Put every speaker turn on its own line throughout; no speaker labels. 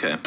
Okay.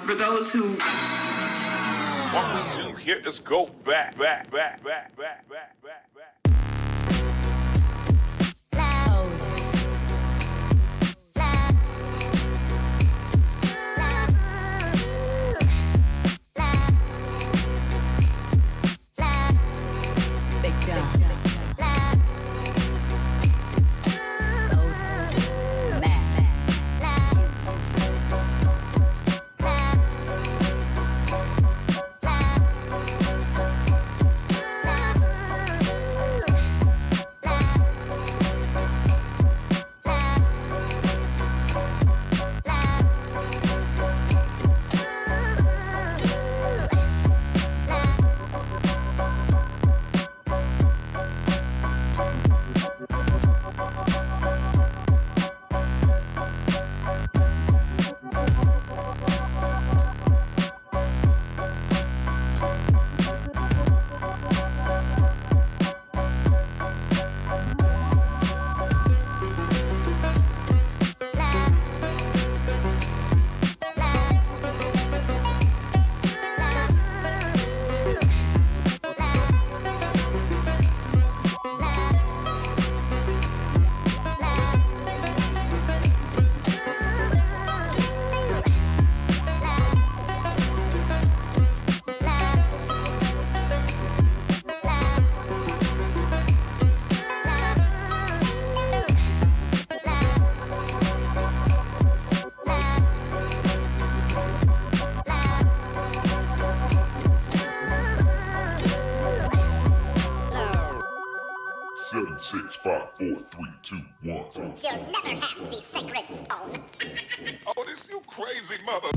For those who
what we do here is go back.
Seven, six, five, four, three, two, one.
You'll never have the sacred stone.
Oh, this you crazy mother.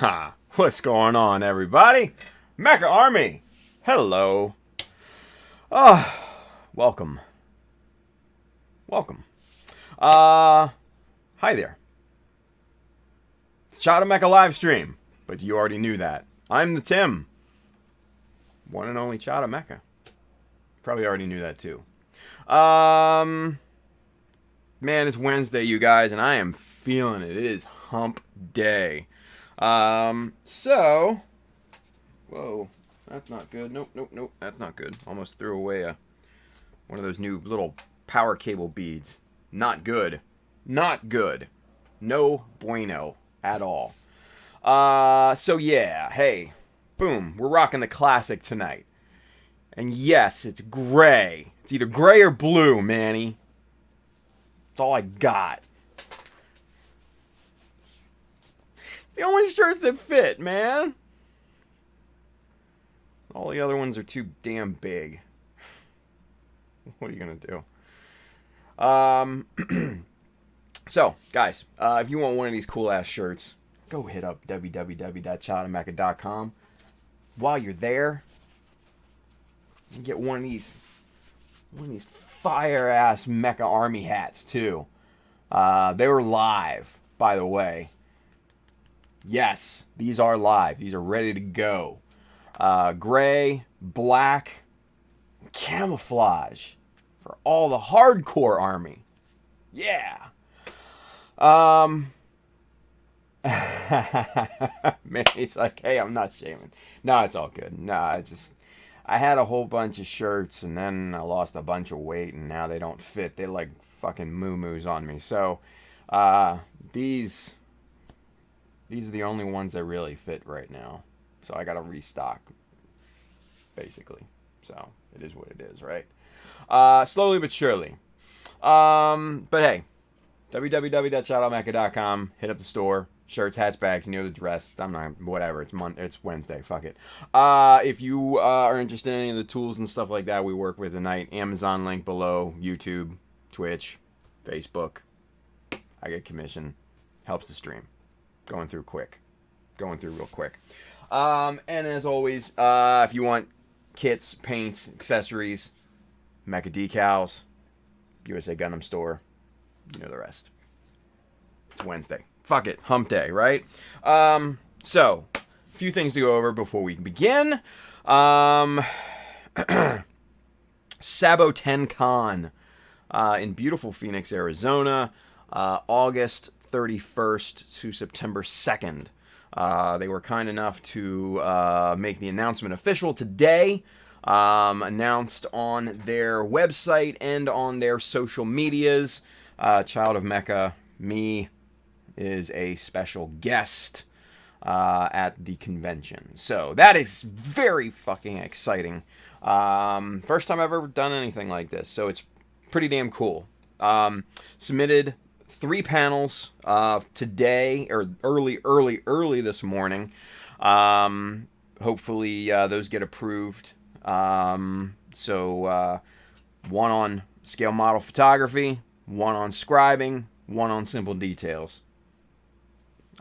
Ha! What's going on, everybody? Mecha Army! Hello. Welcome. Welcome. Hi there. It's Chata Mecha live stream, but you already knew that. I'm the Tim. One and only Chata Mecha. Probably already knew that too. Man, it's Wednesday, you guys, and I am feeling it. It is hump day. So, whoa, that's not good. Nope, that's not good. Almost threw away one of those new little power cable beads. Not good. Not good. No bueno at all. So yeah, hey, boom, we're rocking the classic tonight. And yes, it's gray. It's either gray or blue, Manny. That's all I got. It's the only shirts that fit, man. All the other ones are too damn big. What are you gonna do? So, guys, if you want one of these cool-ass shirts, go hit up www.childamecha.com. While you're there, you can get one of these fire-ass Mecha Army hats, too. They were live, by the way. Yes, these are live. These are ready to go. Gray, black, camouflage for all the hardcore army. Yeah. Man, he's like, hey, I'm not shaming. No, it's all good. No, I had a whole bunch of shirts and then I lost a bunch of weight and now they don't fit. They like fucking moo-moos on me. So, these are the only ones that really fit right now. So I gotta restock, basically. So it is what it is, right? Slowly but surely. But hey, www.shoutoutmecha.com. Hit up the store. Shirts, hats, bags, the dress. I'm not, whatever. It's Wednesday. Fuck it. If you are interested in any of the tools and stuff like that we work with tonight, Amazon link below, YouTube, Twitch, Facebook. I get commission. Helps the stream. Going through real quick. And as always, if you want kits, paints, accessories, Mecha Decals, USA Gundam Store, you know the rest. It's Wednesday. Fuck it. Hump day, right? So, a few things to go over before we begin. Sabo 10 Con in beautiful Phoenix, Arizona, August 31st to September 2nd. They were kind enough to make the announcement official today. Announced on their website and on their social medias. Child of Mecha, me, is a special guest at the convention. So that is very fucking exciting. First time I've ever done anything like this, so it's pretty damn cool. Submitted 3 panels today, or early this morning. Hopefully those get approved. So one on scale model photography, one on scribing, one on simple details.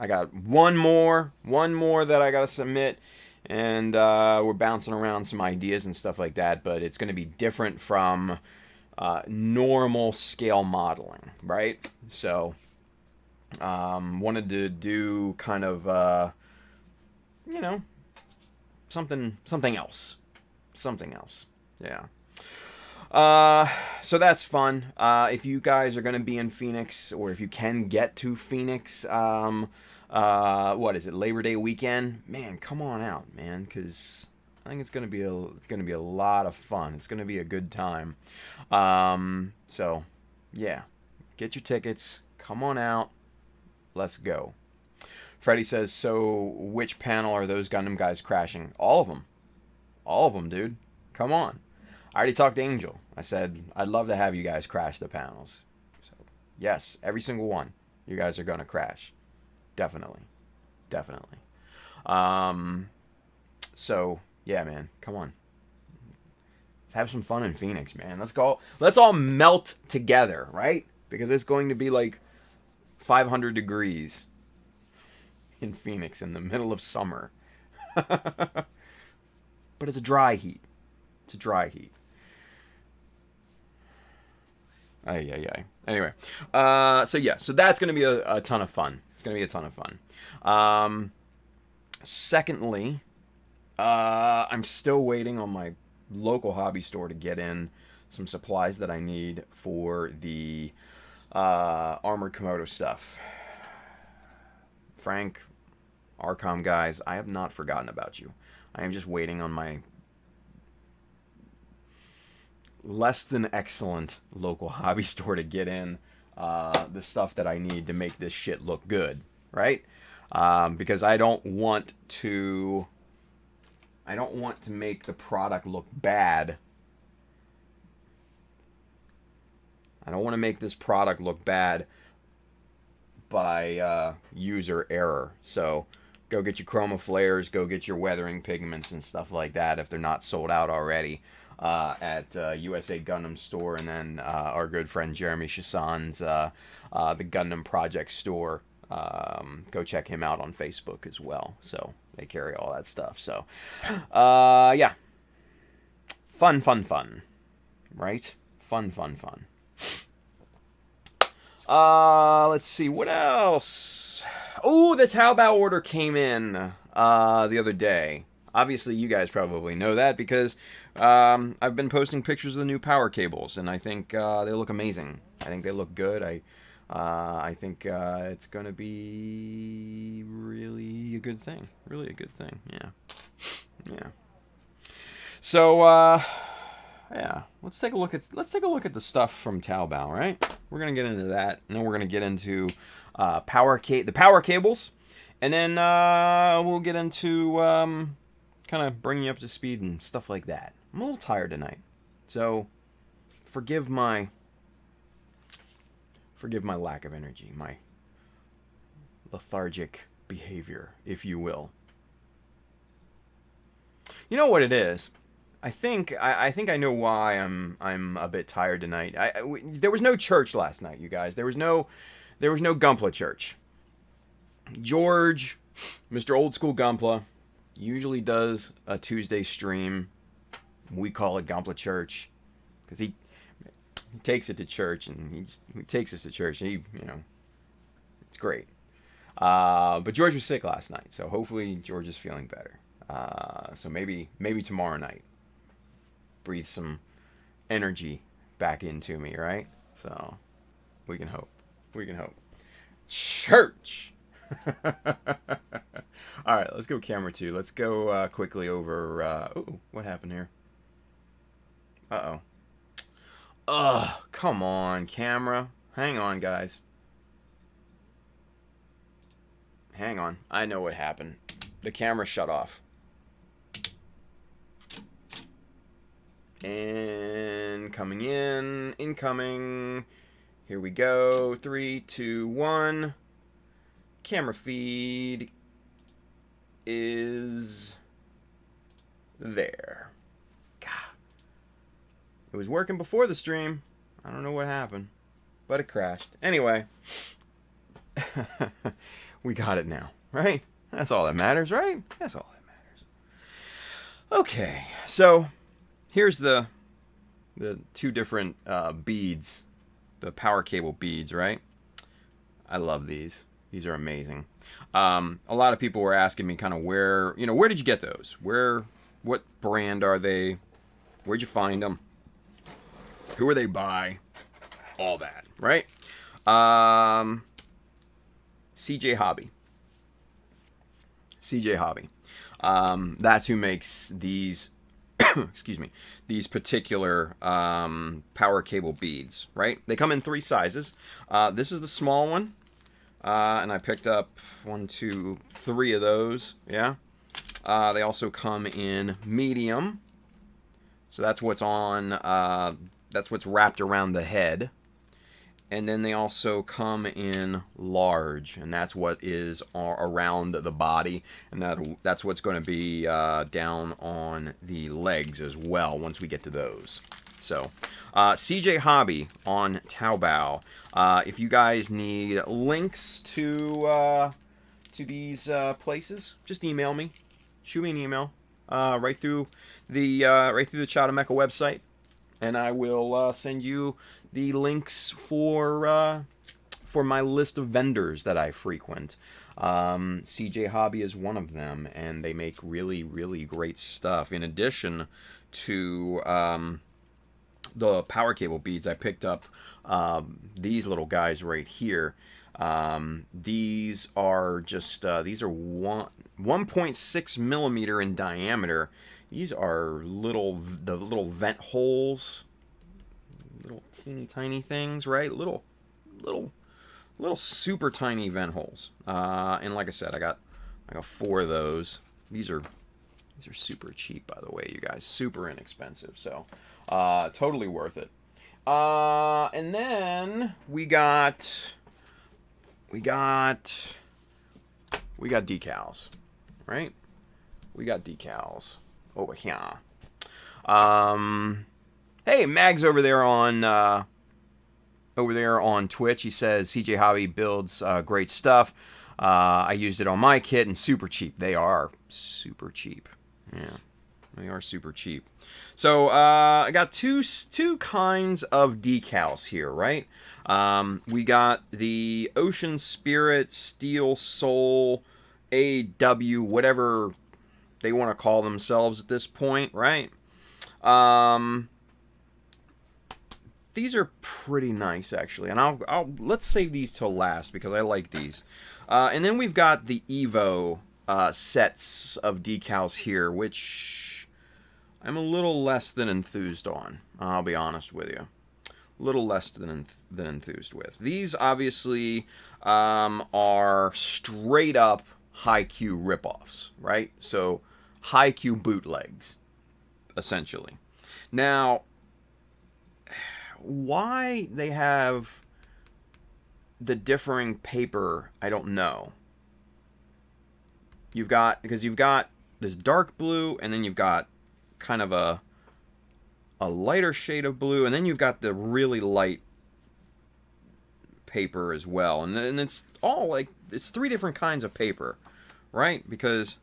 I got one more that I gotta submit, and we're bouncing around some ideas and stuff like that, but it's going to be different from normal scale modeling, right? So wanted to do kind of something else, yeah. So that's fun. If you guys are going to be in Phoenix, or if you can get to Phoenix, what is it, Labor Day weekend? Man, come on out, man, because I think it's going to be a lot of fun. It's going to be a good time. So, yeah, get your tickets. Come on out. Let's go. Freddie says, so which panel are those Gundam guys crashing? All of them. All of them, dude. Come on. I already talked to Angel. I said, I'd love to have you guys crash the panels. So, yes, every single one. You guys are going to crash. Definitely. So, yeah, man. Come on. Let's have some fun in Phoenix, man. Let's go. Let's all melt together, right? Because it's going to be like 500 degrees in Phoenix in the middle of summer. But it's a dry heat. It's a dry heat. Anyway, so that's going to be a ton of fun. It's going to be a ton of fun. Secondly, I'm still waiting on my local hobby store to get in some supplies that I need for the Armored Komodo stuff. Frank, Arcom guys, I have not forgotten about you. I am just waiting on my less than excellent local hobby store to get in the stuff that I need to make this shit look good, right? Because I don't want to make the product look bad. I don't want to make this product look bad by user error. So go get your chroma flares, go get your weathering pigments and stuff like that if they're not sold out already at USA Gundam Store, and then our good friend Jeremy Chassan's the Gundam Project Store. Go check him out on Facebook as well. So they carry all that stuff. So yeah, fun, right? Fun. Let's see, what else? Oh, the Taobao order came in the other day. Obviously, you guys probably know that because I've been posting pictures of the new power cables, and I think they look amazing. I think they look good. I think it's going to be really a good thing. Really a good thing, yeah. So, yeah, let's take a look at the stuff from Taobao, right? We're gonna get into that, and then we're gonna get into the power cables, and then we'll get into kind of bringing you up to speed and stuff like that. I'm a little tired tonight, so forgive my lack of energy, my lethargic behavior, if you will. You know what it is? I think I know why I'm a bit tired tonight. There was no church last night, you guys. There was no Gumpla church. George, Mr. Old School Gumpla, usually does a Tuesday stream. We call it Gumpla Church because he takes it to church, and he takes us to church. And it's great. But George was sick last night, so hopefully George is feeling better. So maybe tomorrow night, breathe some energy back into me, right? So we can hope. Church. All right, let's go camera 2. Let's go quickly over. Oh, what happened here? Uh-oh. Ugh, come on, camera. Hang on, guys. Hang on. I know what happened. The camera shut off. And coming in. Incoming. Here we go. 3, 2, 1. Camera feed is there. God. It was working before the stream. I don't know what happened, but it crashed. Anyway, we got it now, right? That's all that matters, right? That's all that matters. Okay, so here's the two different beads, the power cable beads, right? I love these. These are amazing. A lot of people were asking me kind of where did you get those? What brand are they? Where'd you find them? Who are they by? All that, right? CJ Hobby. CJ Hobby. That's who makes these, excuse me, these particular power cable beads, right? They come in 3 sizes. This is the small one. And I picked up 1, 2, 3 of those, yeah? They also come in medium. So that's what's on, that's what's wrapped around the head. And then they also come in large, and that's what is around the body, and that's what's going to be down on the legs as well once we get to those. So, CJ Hobby on Taobao. If you guys need links to these places, just email me. Shoot me an email right through the Chata Mecha website, and I will send you the links for my list of vendors that I frequent. CJ Hobby is one of them, and they make really, really great stuff. In addition to the power cable beads, I picked up these little guys right here. These are just these are 1.6 millimeter in diameter. These are the little vent holes, little teeny tiny things, right? Little super tiny vent holes. And like I said, I got 4 of those. These are super cheap, by the way, you guys. Super inexpensive. So totally worth it. And then we got decals, right? We got decals over here. Hey, Mag's over there on Twitch. He says CJ Hobby builds great stuff. I used it on my kit and super cheap. They are super cheap. Yeah, they are super cheap. So I got two kinds of decals here, right? We got the Ocean Spirit, Steel Soul, AW, whatever they want to call themselves at this point, right? These are pretty nice, actually, and I'll let's save these till last because I like these. And then we've got the Evo sets of decals here, which I'm a little less than enthused on. I'll be honest with you, a little less than enthused with. These obviously are straight up high-Q ripoffs, right? So high-Q bootlegs, essentially. Now, why they have the differing paper, I don't know. Because you've got this dark blue, and then you've got kind of a lighter shade of blue, and then you've got the really light paper as well. And it's all like, it's 3 different kinds of paper, right? Because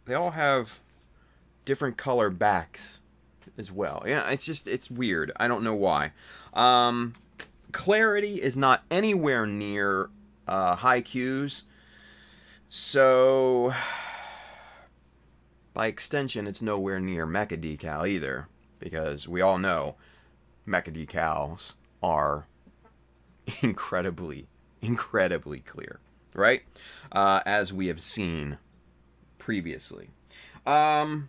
they all have different color backs as well. Yeah, it's weird. I don't know why. Clarity is not anywhere near high Q's, so by extension, it's nowhere near Mecha Decal either, because we all know Mecha Decals are incredibly clear, right? As we have seen previously. Now,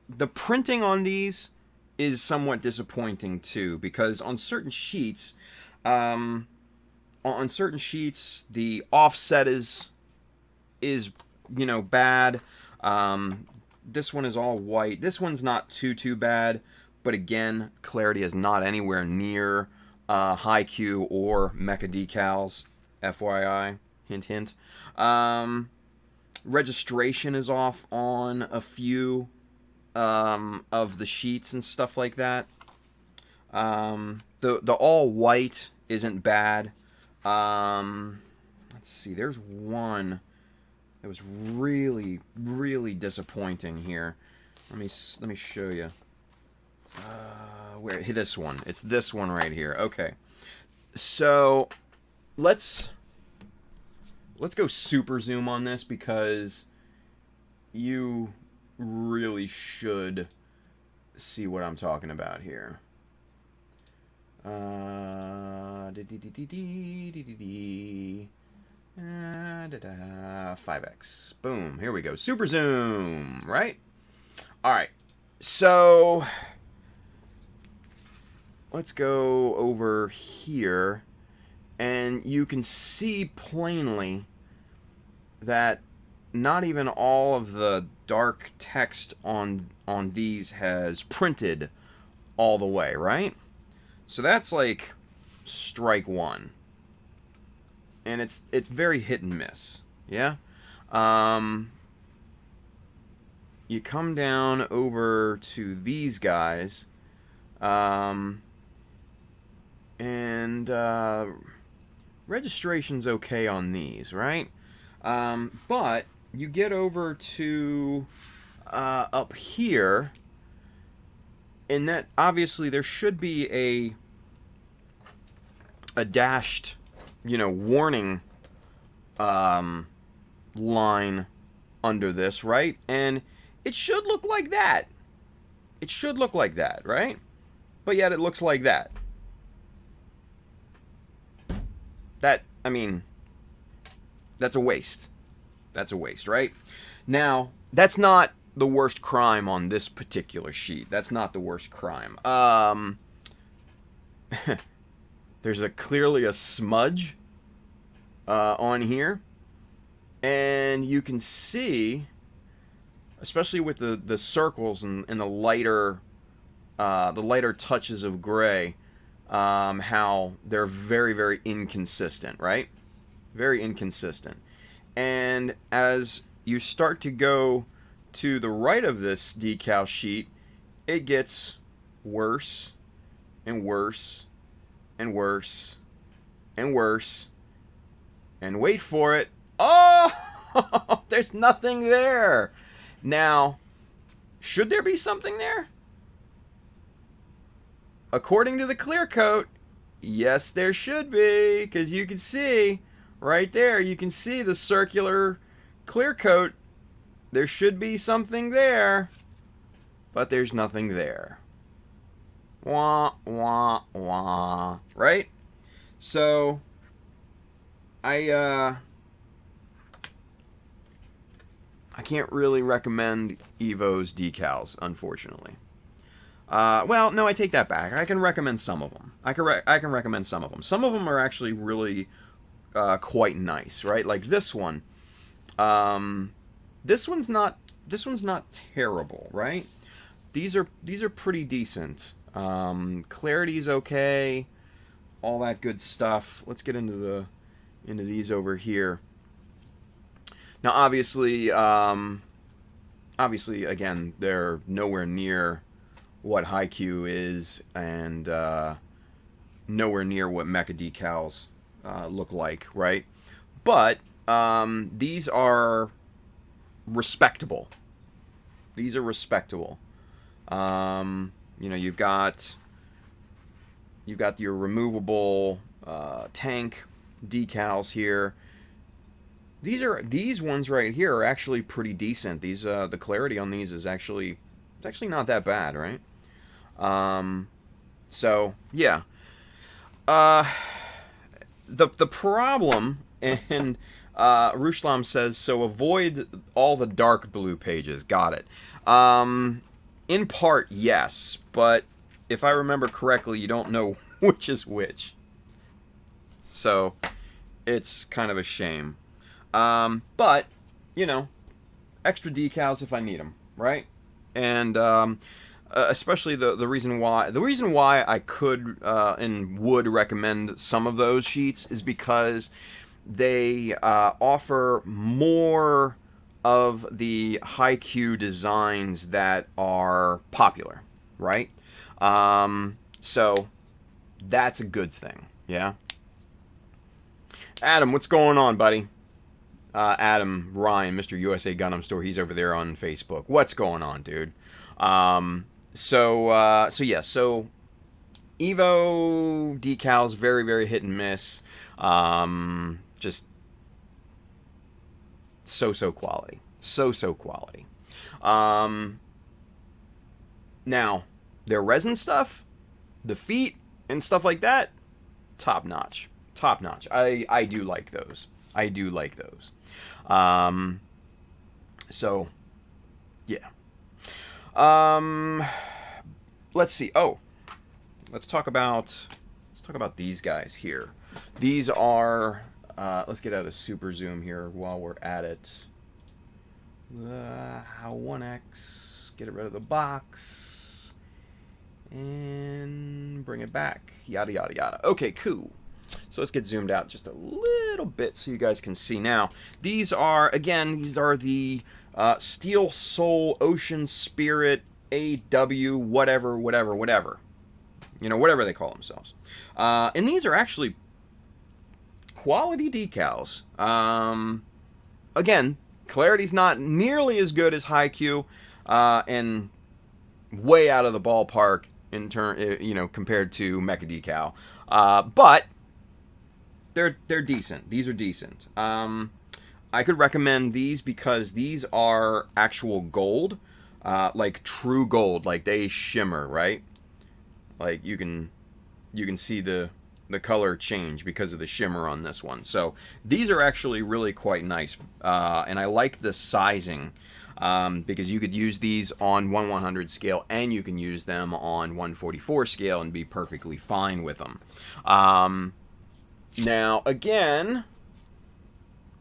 the printing on these is somewhat disappointing too, because on certain sheets, the offset is bad. This one is all white. This one's not too bad, but again, clarity is not anywhere near high Q or Mecha Decals. FYI, hint. Registration is off on a few of the sheets and stuff like that. The all white isn't bad. Let's see. There's one that was really disappointing here. Let me show you. Where this one? It's this one right here. Okay. So let's go super zoom on this, because you really should see what I'm talking about here. 5x. Boom. Here we go. Super zoom. Right? Alright. So let's go over here, and you can see plainly that not even all of the dark text on these has printed all the way, right? So that's like strike one. And it's very hit and miss. Yeah? You come down over to these guys, and registration's okay on these, right? But you get over to up here, and that obviously there should be a dashed, warning line under this, right? And it should look like that. It should look like that, right? But yet it looks like that. That, I mean, that's a waste. That's a waste, right? Now, that's not the worst crime on this particular sheet. That's not the worst crime. There's clearly a smudge on here. And you can see, especially with the circles and the lighter touches of gray, how they're very, very inconsistent, right? Very inconsistent. And as you start to go to the right of this decal sheet, it gets worse and worse and worse and worse. And wait for it. Oh, there's nothing there. Now, should there be something there? According to the clear coat, yes, there should be, because you can see right there, you can see the circular clear coat. There should be something there, but there's nothing there. Wah, wah, wah. Right? So, I can't really recommend Evo's decals, unfortunately. Well, no, I take that back. I can recommend some of them. I can recommend some of them. Some of them are actually really quite nice, right? Like this one. This one's not terrible, right? These are pretty decent. Clarity's okay. All that good stuff. Let's get into these over here. Now, obviously, again, they're nowhere near what Haikyuu is, and nowhere near what Mecha Decals look like, right? But these are respectable. These are respectable. You know, you've got your removable tank decals here. These ones right here are actually pretty decent. These the clarity on these is actually not that bad, right? So yeah. The problem, and Rushlam says, so avoid all the dark blue pages. Got it. In part, yes, but if I remember correctly, you don't know which is which. So it's kind of a shame. But, you know, extra decals if I need them, right? And especially the reason why I could and would recommend some of those sheets is because they offer more of the Haikyuu designs that are popular, right? So that's a good thing, yeah? Adam, what's going on, buddy? Adam Ryan, Mr. USA Gundam Store, he's over there on Facebook. What's going on, dude? So Evo decals, very, very hit and miss. Just so quality. So quality. Now, their resin stuff, the feet and stuff like that, top notch. Top notch. I do like those. I do like those. So, yeah. Let's see. Oh, let's talk about these guys here. These are. Let's get out a super zoom here while we're at it. 1x. Get it rid of the box. And bring it back. Yada yada yada. Okay, cool. So let's get zoomed out just a little bit so you guys can see now. These are the Steel Soul, Ocean Spirit, AW, whatever. You know, whatever they call themselves. And these are actually quality decals. Again, clarity's not nearly as good as Haikyuu, and way out of the ballpark in compared to Mecha Decal. But they're decent. These are decent. I could recommend these because these are actual gold. like true gold, like they shimmer, right? Like you can see the color change because of the shimmer on this one. So these are actually really quite nice, and I like the sizing, because you could use these on 1/100 scale and you can use them on 1/44 scale and be perfectly fine with them. Now again,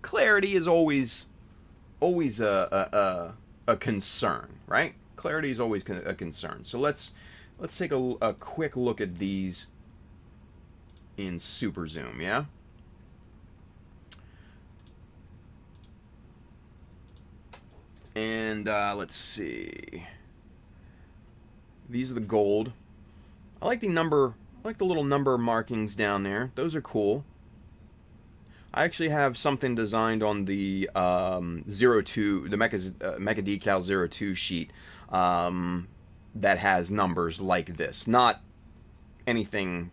clarity is always a concern, right? Clarity is always a concern. So let's take a quick look at these in super zoom, yeah? And let's see. These are the gold. I like the little number markings down there. Those are cool. I actually have something designed on the 02, the Mecha Decal 02 sheet, that has numbers like this. Not anything,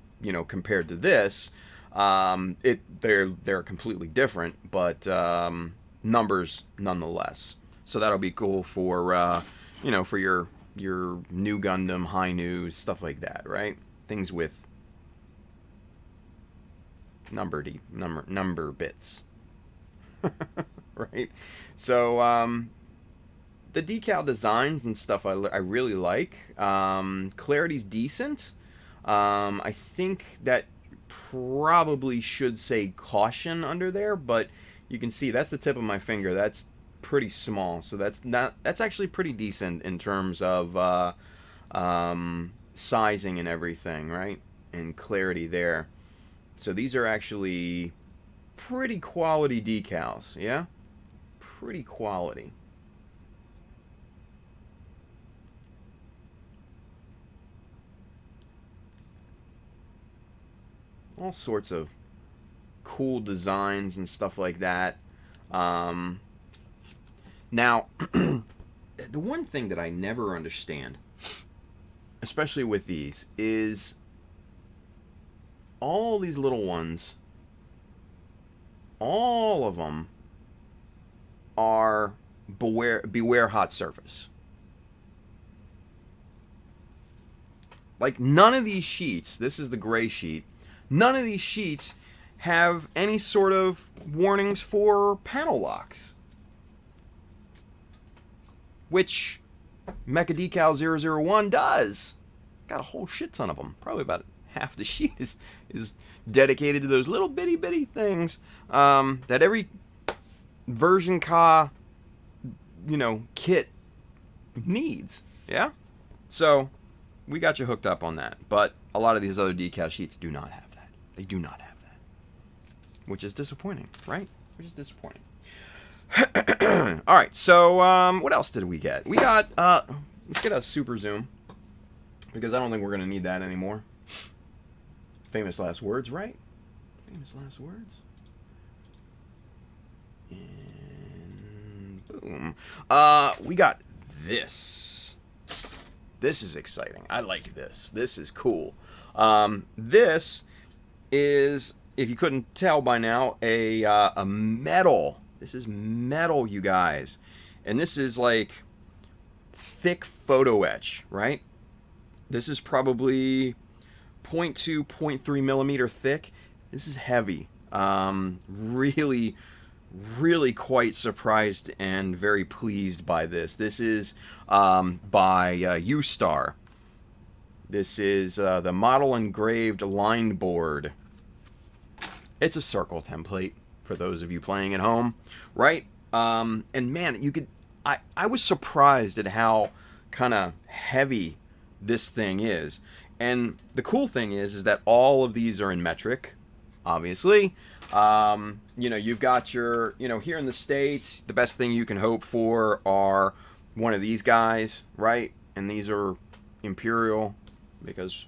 compared to this. They're completely different, but numbers nonetheless. So that'll be cool for for your new Gundam, high news, stuff like that, right? Things with number bits. Right? So the decal designs and stuff I really like. Clarity's decent. I think that probably should say caution under there, but you can see that's the tip of my finger. That's pretty small, so that's actually pretty decent in terms of sizing and everything, right? And clarity there. So these are actually pretty quality decals, yeah? Pretty quality. All sorts of cool designs and stuff like that. Now, the one thing that I never understand, especially with these, is all these little ones, all of them are beware hot surface. Like none of these sheets, this is the gray sheet, none of these sheets have any sort of warnings for panel locks. Which Mecha Decal 001 does. Got a whole shit ton of them. Probably about half the sheet is dedicated to those little bitty things that every version Ka, kit needs. Yeah? So, we got you hooked up on that. But a lot of these other decal sheets do not have that. They do not have that. Which is disappointing, right? Which is disappointing. Alright, so what else did we get? We got, let's get a super zoom, because I don't think we're going to need that anymore. Famous last words, right? Famous last words. And boom. We got this. This is exciting. I like this. This is cool. This is, if you couldn't tell by now, a metal. This is metal, you guys. And this is like thick photo etch, right? This is probably 0.2, 0.3 millimeter thick. This is heavy. Really quite surprised and very pleased by this. This is by U-Star. This is the model engraved line board. It's a circle template for those of you playing at home, right? And man, you could. I was surprised at how kind of heavy this thing is. And the cool thing is that all of these are in metric, obviously. You've got your, here in the States, the best thing you can hope for are one of these guys, right? And these are Imperial, because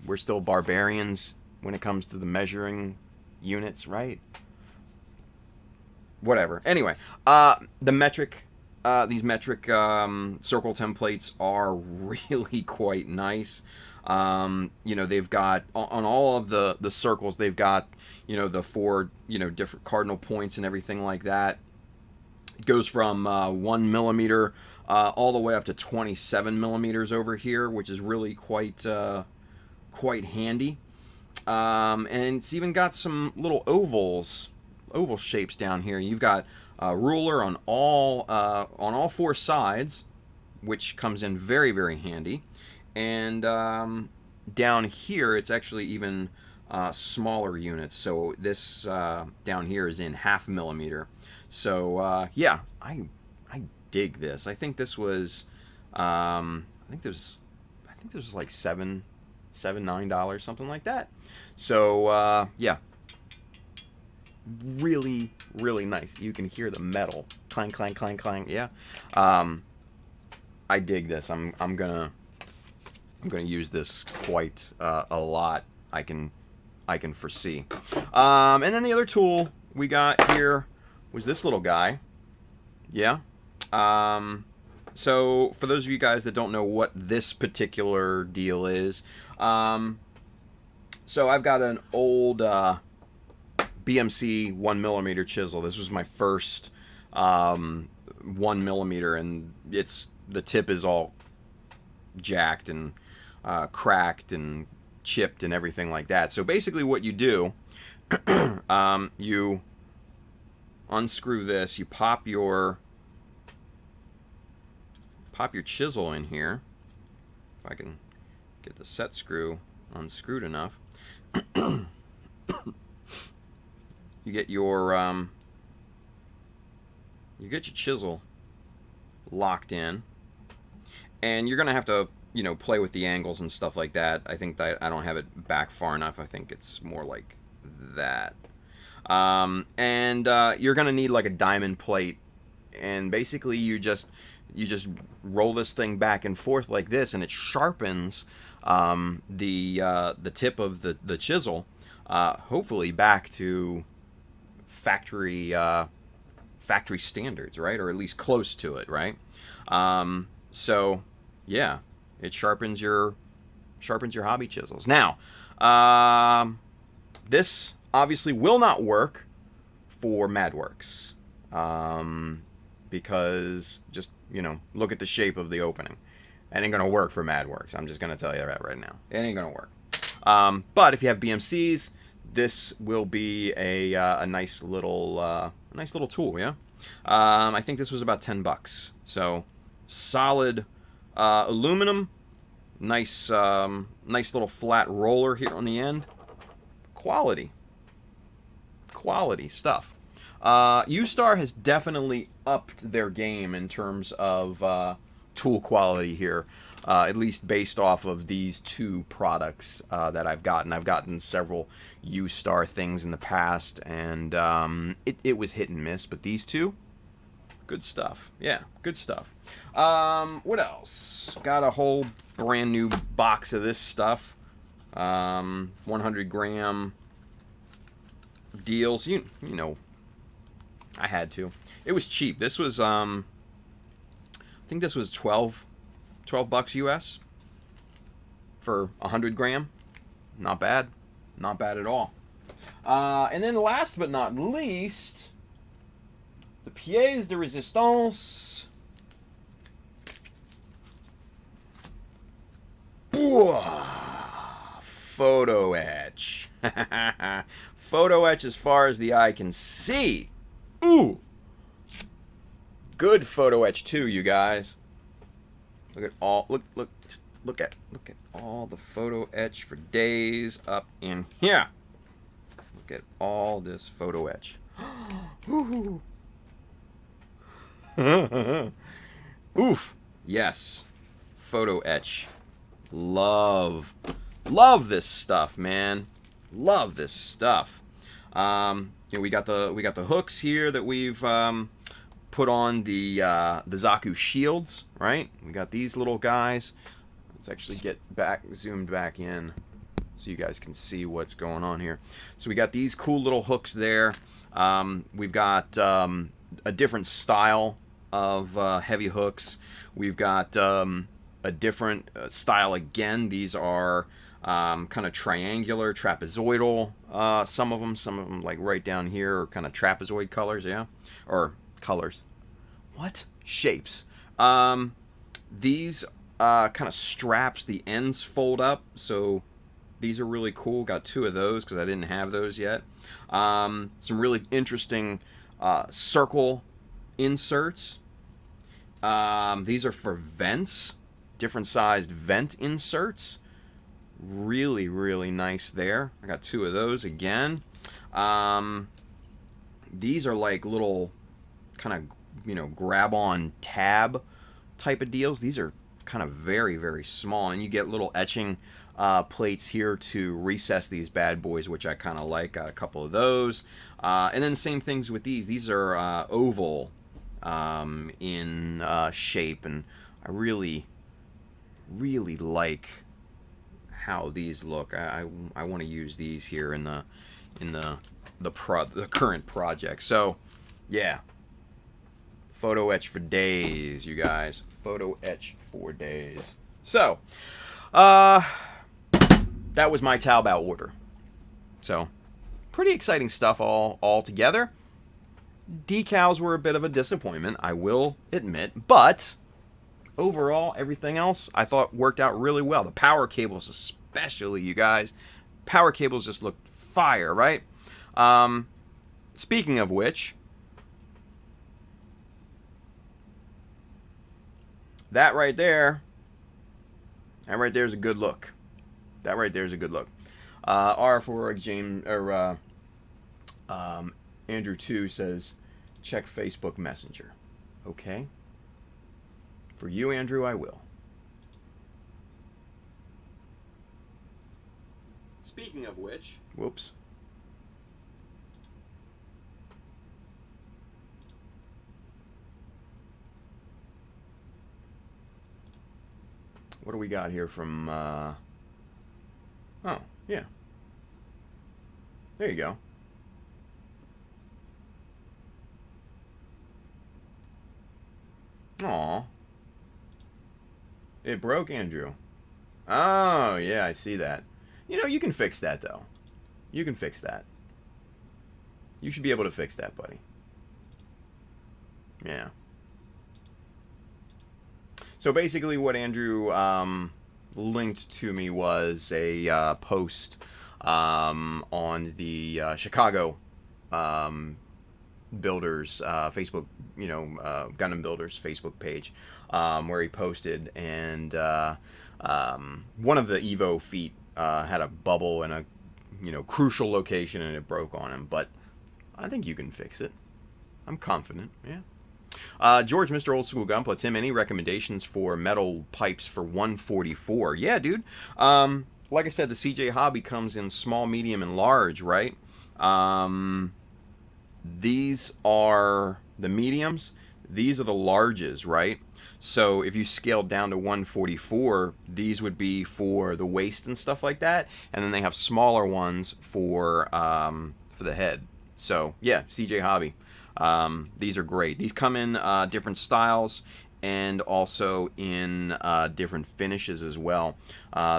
we're still barbarians when it comes to the measuring units, right? Whatever. Anyway, the metric, these metric circle templates are really quite nice. They've got on all of the circles, they've got the 4 different cardinal points and everything like that. It goes from 1 millimeter all the way up to 27 millimeters over here, which is really quite handy. And it's even got some little oval shapes down here. You've got a ruler on all four sides, which comes in very, very handy. And down here, it's actually even smaller units. So this down here is in 0.5 millimeter. So yeah, I dig this. I think this was I think this was like $9, something like that. So yeah, really, really nice. You can hear the metal clang, clang, clang, clang. Yeah, I dig this. I'm gonna use this quite a lot. I can foresee. And then the other tool we got here was this little guy. Yeah. So for those of you guys that don't know what this particular deal is, so I've got an old BMC 1 millimeter chisel. This was my first 1 millimeter, and the tip is all jacked and cracked and chipped and everything like that. So basically what you do, you unscrew this, you pop your chisel in here. If I can get the set screw unscrewed enough. You get your chisel locked in, and you're gonna have to play with the angles and stuff like that. I think that I don't have it back far enough. I think it's more like that. And you're gonna need like a diamond plate, and basically you just roll this thing back and forth like this, and it sharpens the tip of the chisel, hopefully back to factory standards, right? Or at least close to it, right? So yeah, it sharpens your hobby chisels. Now, this obviously will not work for MadWorks, because just look at the shape of the opening. It ain't gonna work for MadWorks. I'm just gonna tell you that right now. It ain't gonna work. But if you have BMCs, this will be a nice little tool. Yeah. I think this was about $10. So solid aluminum. Nice little flat roller here on the end. Quality stuff. U-Star has definitely upped their game in terms of tool quality here, at least based off of these two products that I've gotten. I've gotten several U-Star things in the past, and it was hit and miss, but these two, good stuff. Yeah, good stuff. What else? Got a whole brand new box of this stuff. 100 gram deals. You know, I had to. It was cheap. This was I think this was $12 US for 100 gram. Not bad. Not bad at all. And then last but not least, the pièce de résistance. Photo etch. Photo etch as far as the eye can see. Ooh. Good photo etch too, you guys. Look at all look at all the photo etch for days up in here. Look at all this photo etch. Oof. Yes. Photo etch. Love this stuff, man. Love this stuff. We got the hooks here that we've put on the Zaku shields, right? We got these little guys. Let's actually get zoomed back in so you guys can see what's going on here. So we got these cool little hooks there. We've got a different style of heavy hooks. We've got a different style again. These are kind of triangular, trapezoidal. Some of them like right down here are kind of trapezoid colors, yeah, or colors. What? Shapes. These kind of straps, the ends fold up, so these are really cool. Got 2 of those because I didn't have those yet. Some really interesting circle inserts. These are for vents, different sized vent inserts. Really, really nice there. I got 2 of those again. These are like little kind of, grab on tab type of deals. These are kind of very, very small, and you get little etching plates here to recess these bad boys, which I kind of like. Got a couple of those. And then same things with these. These are oval in shape, and I really, really like how these look. I want to use these here in the current project. So yeah, photo etch for days, you guys. Photo etch for days. So that was my Taobao order. So pretty exciting stuff all together. Decals were a bit of a disappointment, I will admit, but overall, everything else I thought worked out really well. The power cables especially, you guys. Power cables just looked fire, right? Speaking of which, that right there is a good look. That right there is a good look. R for James, or Andrew 2 says, check Facebook Messenger. Okay. For you, Andrew, I will. Speaking of which, whoops. What do we got here from, oh, yeah. There you go. Aw. It broke, Andrew. Oh, yeah, I see that. You can fix that, though. You can fix that. You should be able to fix that, buddy. Yeah. So basically what Andrew linked to me was a post on the Chicago Builders Facebook, Gundam Builders Facebook page, where he posted, and one of the Evo feet had a bubble in a crucial location, and it broke on him. But I think you can fix it. I'm confident. Yeah. George, Mr. Old School Gunpla, Tim, any recommendations for metal pipes for 144? Yeah, dude. Like I said, the CJ Hobby comes in small, medium, and large, right? These are the mediums. These are the larges, right? So if you scaled down to 144, these would be for the waist and stuff like that. And then they have smaller ones for the head. So yeah, CJ Hobby. These are great. These come in different styles and also in different finishes as well.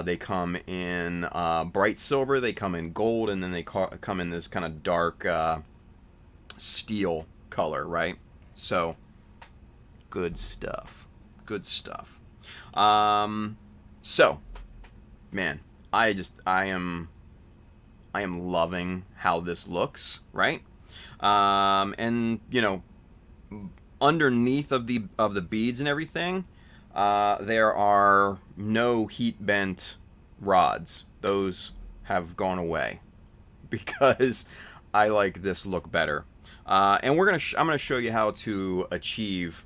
They come in bright silver, they come in gold, and then they come in this kind of dark steel color, right? So good stuff. Good stuff. So, man, I am loving how this looks, right? And underneath of the beads and everything, there are no heat bent rods. Those have gone away because I like this look better. And I'm gonna show you how to achieve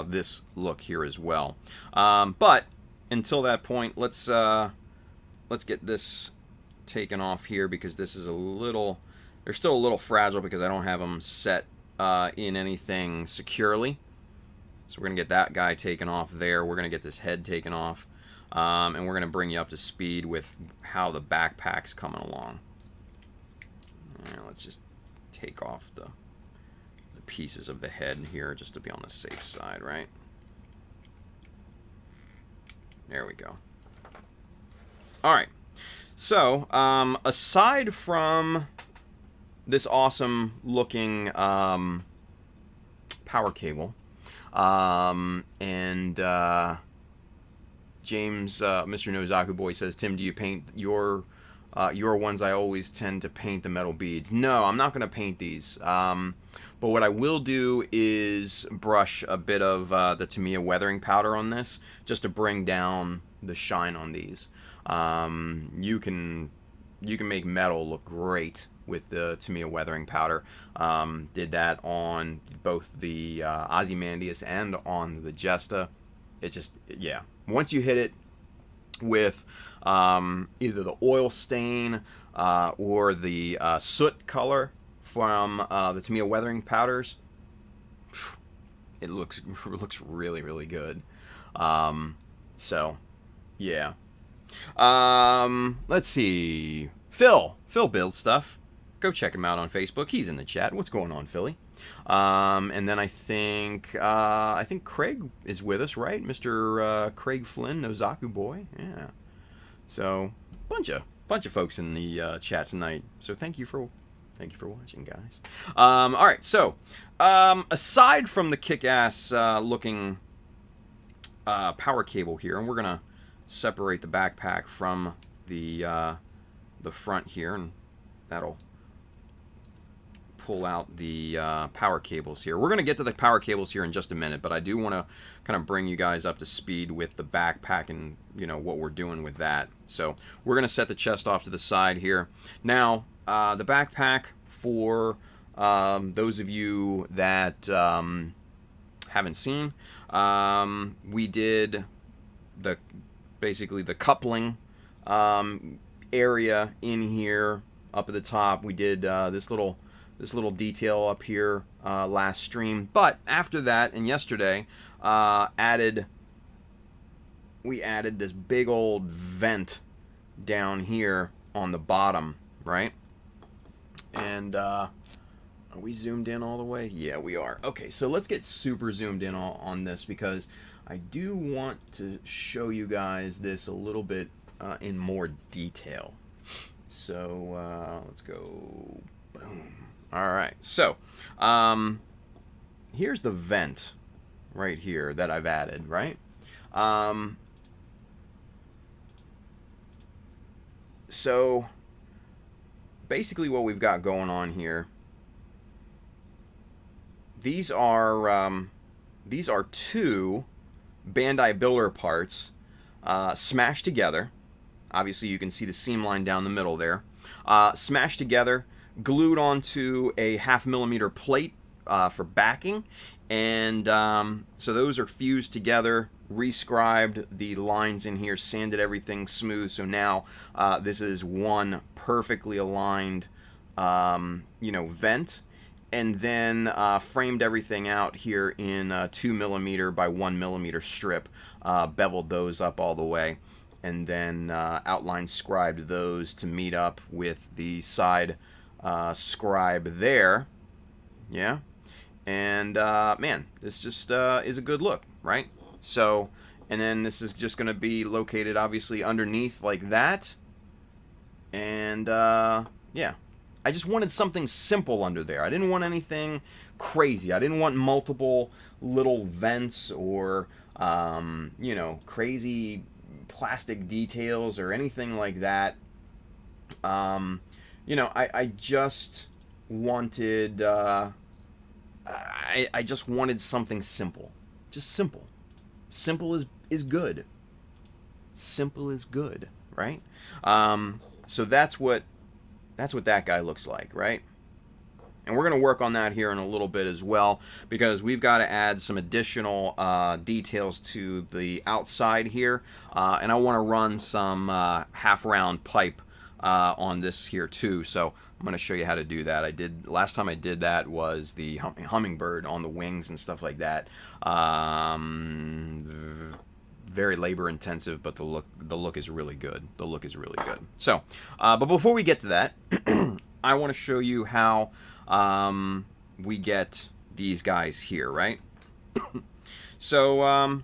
this look here as well. But until that point, let's get this taken off here, because this is they're still a little fragile because I don't have them set in anything securely. So we're gonna get that guy taken off there. We're gonna get this head taken off, and we're gonna bring you up to speed with how the backpack's coming along. Let's just take off the pieces of the head here just to be on the safe side, right? There we go. Alright, so aside from this awesome looking power cable, And James, Mr. Nozaku Boy says, Tim, do you paint your ones? I always tend to paint the metal beads. No, I'm not going to paint these. But what I will do is brush a bit of the Tamiya weathering powder on this, just to bring down the shine on these. You can make metal look great with the Tamiya weathering powder. Did that on both the Ozymandias and on the Jesta. It just, yeah. Once you hit it with either the oil stain or the soot color from the Tamiya weathering powders, it looks really, really good. So, yeah. Let's see. Phil builds stuff. Go check him out on Facebook. He's in the chat. What's going on, Philly? And then I think Craig is with us, right? Mr. Craig Flynn, Nozaku Boy. Yeah. So bunch of folks in the chat tonight. So thank you for watching, guys. All right. So aside from the kick-ass looking power cable here, and we're gonna separate the backpack from the front here, and that'll pull out the power cables here. We're going to get to the power cables here in just a minute, but I do want to kind of bring you guys up to speed with the backpack and, you know, what we're doing with that. So we're going to set the chest off to the side here. Now, the backpack, for those of you that haven't seen, we did basically the coupling area in here up at the top. We did this little detail up here last stream, but after that and yesterday we added this big old vent down here on the bottom, right? And are we zoomed in all the way? Yeah, we are. Okay, so let's get super zoomed in on this, because I do want to show you guys this a little bit in more detail. So let's go. Boom. All right, so here's the vent right here that I've added, right? So basically what we've got going on here, these are two Bandai Builder parts smashed together. Obviously you can see the seam line down the middle there. Smashed together, glued onto a 0.5 millimeter plate for backing, and so those are fused together, rescribed the lines in here, sanded everything smooth, so now this is one perfectly aligned vent, and then framed everything out here in a 2 millimeter by 1 millimeter strip, beveled those up all the way, and then outline scribed those to meet up with the side scribe there. Yeah, and man, this just is a good look, right? So, and then this is just going to be located obviously underneath like that, and yeah, I just wanted something simple under there. I didn't want anything crazy. I didn't want multiple little vents or crazy plastic details or anything like that. I just wanted I just wanted something simple. Just simple. Simple is good. Simple is good, right? So that's what that guy looks like, right? And we're going to work on that here in a little bit as well, because we've got to add some additional details to the outside here, and I want to run some half-round pipe on this here too. So I'm going to show you how to do that. Last time I did that was the hummingbird on the wings and stuff like that. Very labor intensive, but the look is really good. The look is really good. So, but before we get to that, I want to show you how we get these guys here, right? So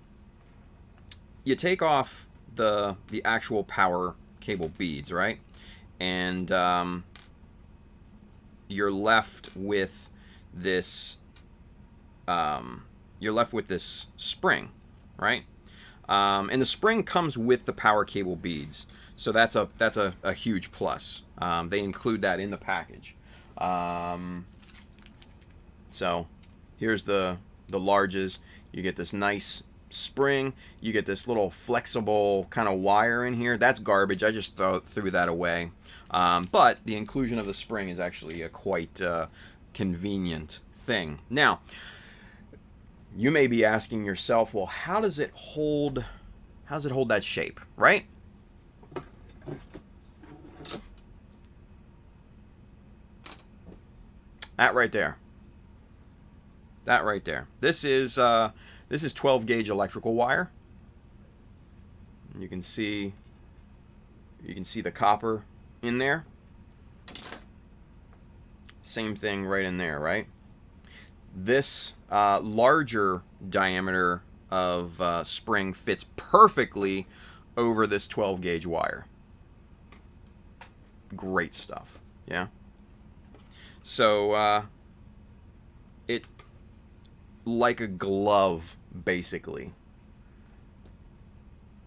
you take off the actual power cable beads, right? And you're left with this you're left with this spring, right? And the spring comes with the power cable beads, so that's a huge plus. They include that in the package. So here's the larges. You get this nice spring. You get this little flexible kind of wire in here. That's garbage. I just threw that away. But the inclusion of the spring is actually a quite convenient thing. Now, you may be asking yourself, well, how does it hold that shape, right? That right there. That right there. This is 12 gauge electrical wire. You can see the copper in there. Same thing right in there, right? This larger diameter of spring fits perfectly over this 12 gauge wire. Great stuff, yeah? So, it, like a glove, basically.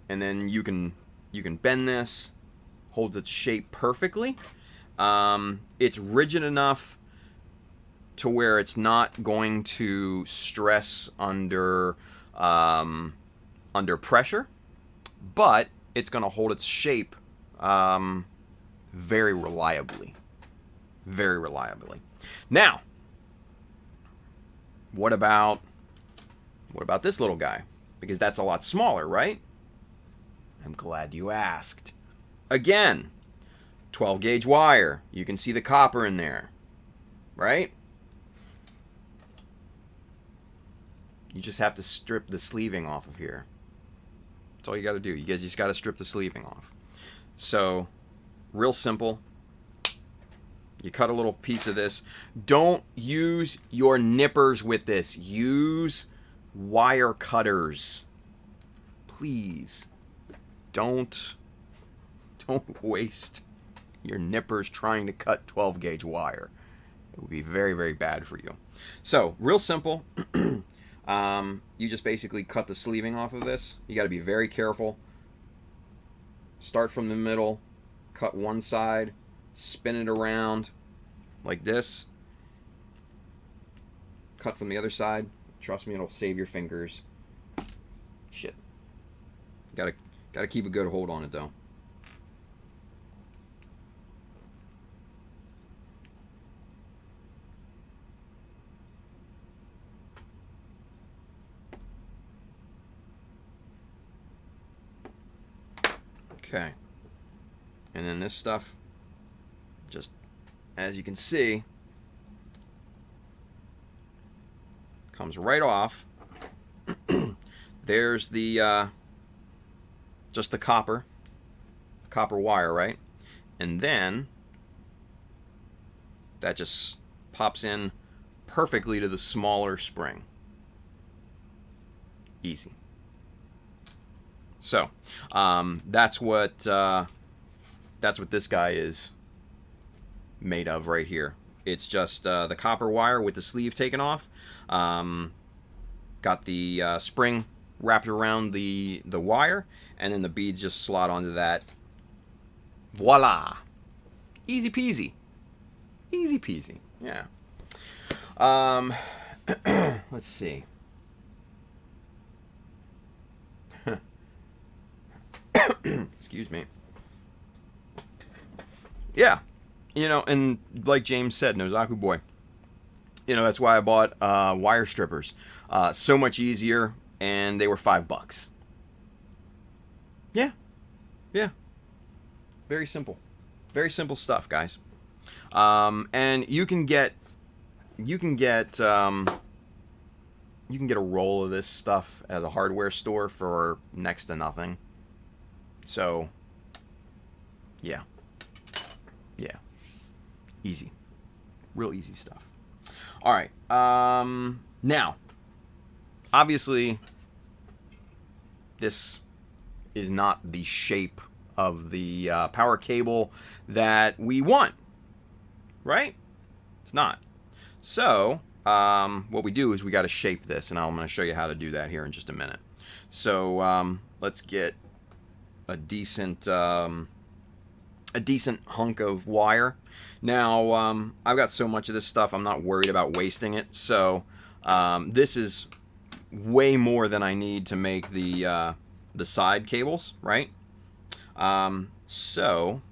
And then you can bend this, holds its shape perfectly. It's rigid enough to where it's not going to stress under pressure, but it's going to hold its shape very reliably. Very reliably. Now, what about this little guy? Because that's a lot smaller, right? I'm glad you asked. Again, 12 gauge wire. You can see the copper in there, right? You just have to strip the sleeving off of here. That's all you got to do. You guys just got to strip the sleeving off. So, real simple. You cut a little piece of this. Don't use your nippers with this. Use wire cutters. Please. Don't waste your nippers trying to cut 12 gauge wire. It would be very, very bad for you. So, real simple. You just basically cut the sleeving off of this. You got to be very careful. Start from the middle, cut one side, spin it around like this. Cut from the other side. Trust me, it'll save your fingers. Shit. Gotta keep a good hold on it though. Okay. And then this stuff, just as you can see, comes right off. There's the just the copper wire, right? And then that just pops in perfectly to the smaller spring. Easy. So, that's what this guy is made of right here. It's just the copper wire with the sleeve taken off. Got the spring wrapped around the wire, and then the beads just slot onto that. Voila! Easy peasy. Easy peasy. Yeah. Let's see. Excuse me. Yeah. You know, and like James said, Nozaku boy, you know, that's why I bought wire strippers. So much easier, and they were $5. Yeah. Yeah. Very simple. Very simple stuff, guys. And you can get a roll of this stuff at a hardware store for next to nothing. So, yeah. Yeah. Easy. Real easy stuff. All right. Now, obviously, this is not the shape of the power cable that we want. Right? It's not. So, what we do is we got to shape this, and I'm going to show you how to do that here in just a minute. So let's get a decent hunk of wire. Now I've got so much of this stuff, I'm not worried about wasting it. So this is way more than I need to make the side cables, right? So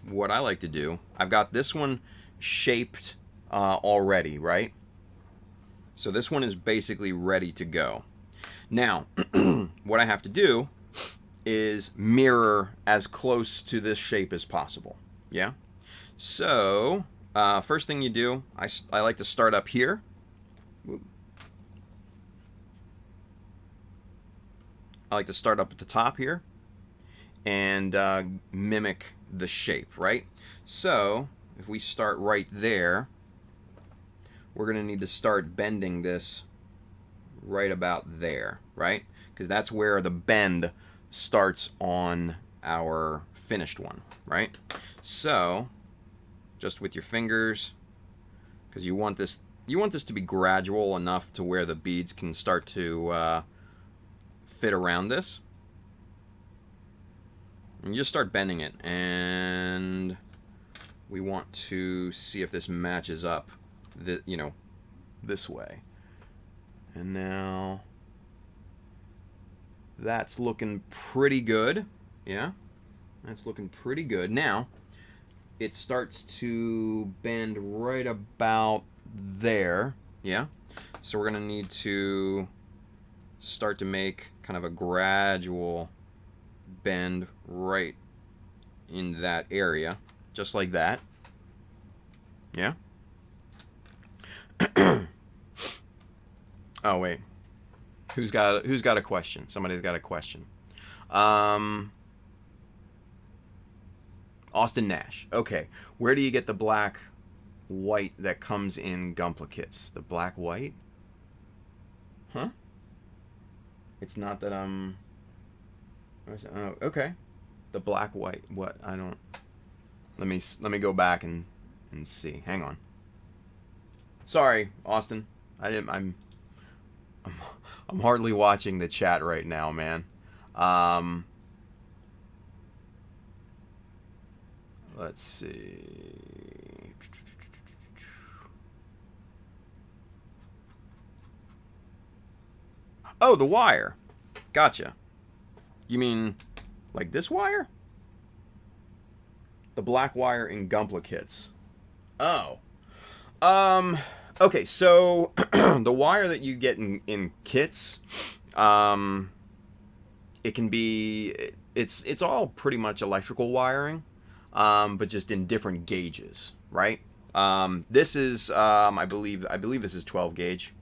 what I like to do, I've got this one shaped already, right? So this one is basically ready to go. Now, what I have to do is mirror as close to this shape as possible. Yeah? So, first thing you do, I like to start up here. I like to start up at the top here and mimic the shape, right? So, if we start right there, we're going to need to start bending this right about there, right? Because that's where the bend starts on our finished one, right? So, just with your fingers, because you want this to be gradual enough to where the beads can start to fit around this. And you just start bending it, and we want to see if this matches up, this way. And now that's looking pretty good. Yeah, that's looking pretty good. Now it starts to bend right about there. Yeah, so we're gonna need to start to make kind of a gradual bend right in that area, just like that. Yeah. Oh wait, who's got a question? Somebody's got a question. Austin Nash. Okay, where do you get the black white that comes in Gunpla kits? The black white? Huh? It's not that I'm. Oh, okay. The black white. What? I don't. Let me go back and see. Hang on. Sorry, Austin. I'm hardly watching the chat right now, man. Let's see. Oh, the wire. Gotcha. You mean like this wire? The black wire in Gunpla kits. Oh. Okay, so the wire that you get in kits, it can be, it's all pretty much electrical wiring, but just in different gauges, right? This is, I believe this is 12 gauge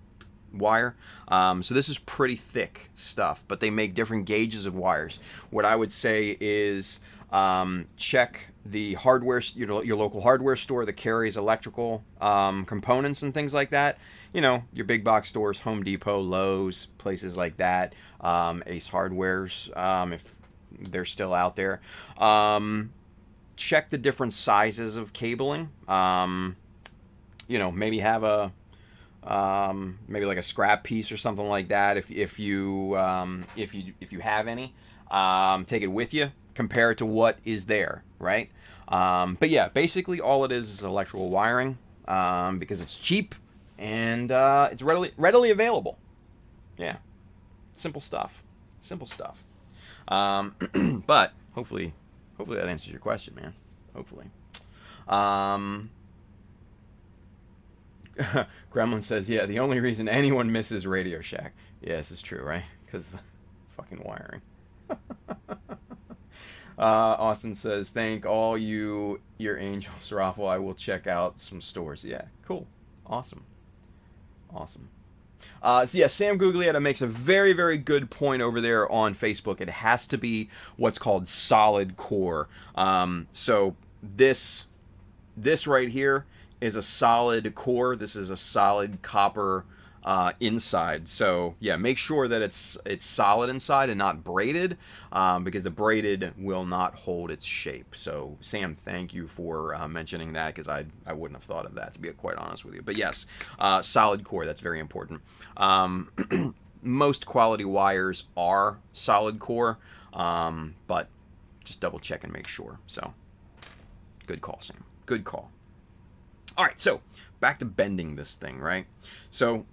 wire. So this is pretty thick stuff, but they make different gauges of wires. What I would say is check the hardware, your local hardware store that carries electrical components and things like that. You know, your big box stores, Home Depot, Lowe's, places like that, Ace Hardware's, if they're still out there. Check the different sizes of cabling. You know, maybe have a maybe like a scrap piece or something like that. If you have any, take it with you. Compare it to what is there, right? But yeah, basically all it is electrical wiring, because it's cheap and it's readily available. Yeah, simple stuff. But hopefully that answers your question, man. Hopefully. Gremlin says, yeah, the only reason anyone misses Radio Shack. Yeah, this is true, right? Because the fucking wiring. Austin says, thank all your angels, Raffle. I will check out some stores. Yeah, cool. Awesome. So yeah, Sam Guglietta makes a very, very good point over there on Facebook. It has to be what's called solid core. So this right here is a solid core. This is a solid copper inside. So yeah, make sure that it's solid inside and not braided, because the braided will not hold its shape. So Sam, thank you for mentioning that, because I wouldn't have thought of that, to be quite honest with you. But yes, solid core, that's very important. Most quality wires are solid core, but just double check and make sure. So good call, Sam. Good call. All right, so back to bending this thing, right? So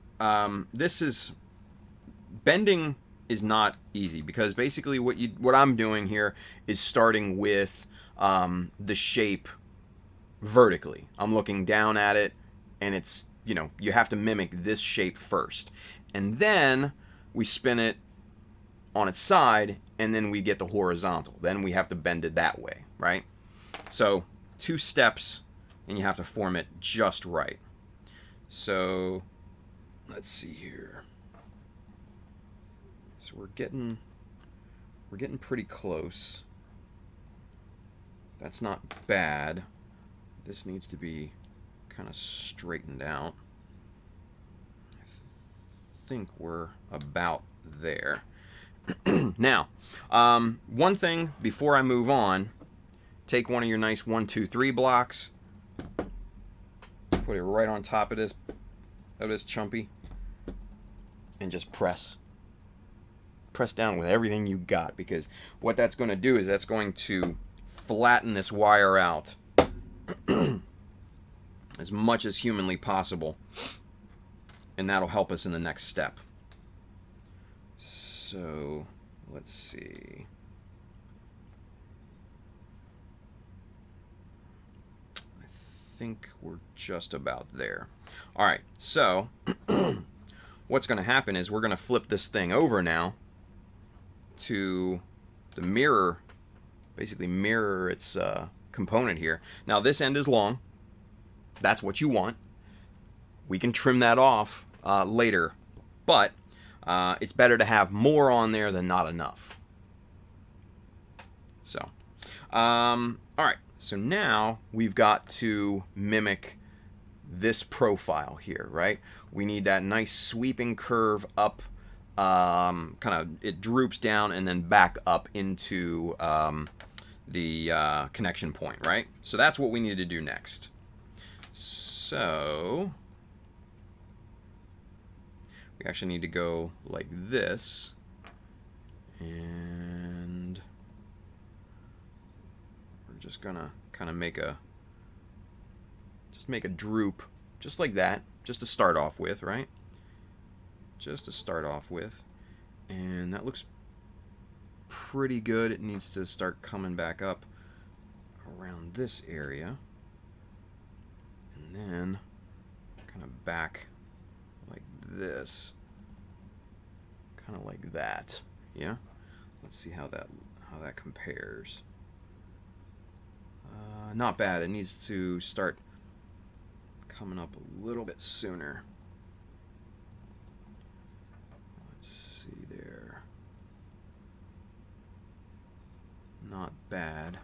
bending is not easy, because basically what I'm doing here is starting with the shape vertically. I'm looking down at it, and it's, you have to mimic this shape first, and then we spin it on its side, and then we get the horizontal. Then we have to bend it that way, right? So 2 steps, and you have to form it just right. So let's see here. So we're getting pretty close. That's not bad. This needs to be kind of straightened out. I think we're about there. Now, one thing before I move on, take one of your nice 1, 2, 3 blocks, put it right on top of this chumpy, and just press down with everything you got, because what that's going to do is that's going to flatten this wire out as much as humanly possible, and that'll help us in the next step. So let's see. I think we're just about there. All right, so what's going to happen is we're going to flip this thing over now to the mirror, basically mirror its component here. Now this end is long. That's what you want. We can trim that off later, but it's better to have more on there than not enough. So, all right. So now we've got to mimic this profile here, right? We need that nice sweeping curve up, kind of, it droops down and then back up into the connection point, right? So that's what we need to do next. So we actually need to go like this, and we're just gonna kind of make a droop, just like that, just to start off with, right? Just to start off with, and that looks pretty good. It needs to start coming back up around this area, and then kind of back like this, kind of like that. Yeah, let's see how that compares. Not bad. It needs to start coming up a little bit sooner. Let's see there. Not bad.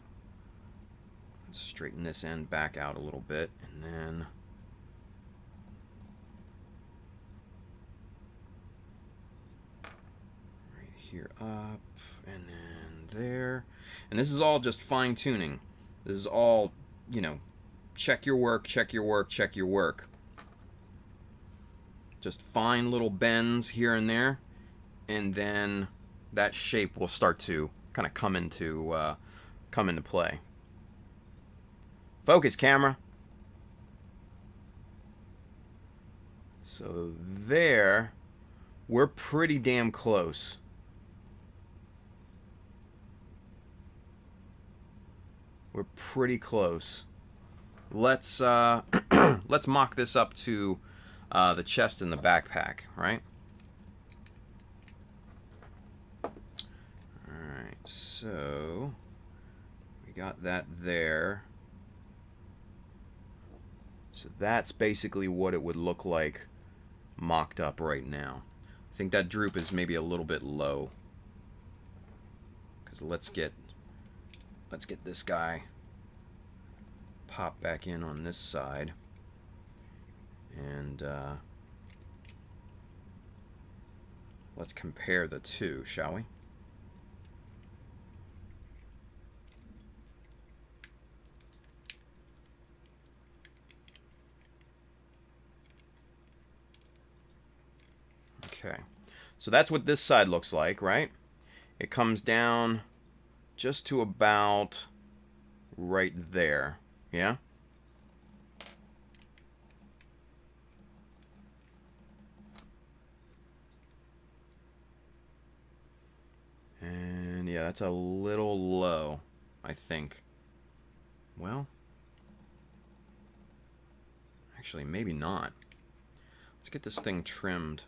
Let's straighten this end back out a little bit, and then right here up, and then there. And this is all just fine tuning. This is all, check your work, check your work, check your work. Just fine little bends here and there, and then that shape will start to kind of come into play. Focus, camera. So there, we're pretty damn close. We're pretty close. Let's let's mock this up to the chest and the backpack, right? Alright, so we got that there. So that's basically what it would look like mocked up right now. I think that droop is maybe a little bit low, because let's get this guy pop back in on this side, and let's compare the two, shall we? Okay, so that's what this side looks like, right? It comes down just to about right there, yeah? And yeah, that's a little low, I think. Well, actually, maybe not. Let's get this thing trimmed.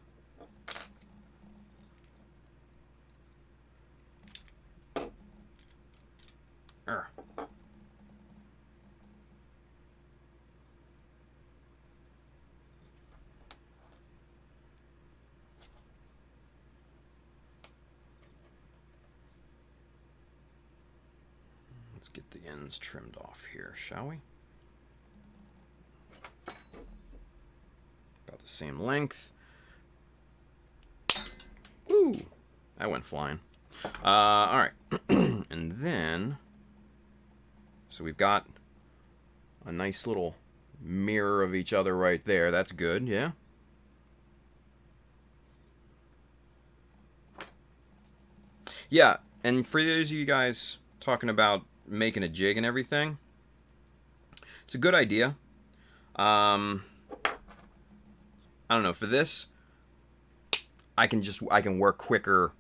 Let's get the ends trimmed off here, shall we? About the same length. Woo! That went flying. Alright. And then, so we've got a nice little mirror of each other right there. That's good, yeah? Yeah, and for those of you guys talking about making a jig and everything, it's a good idea. I don't know, for this, I can work quicker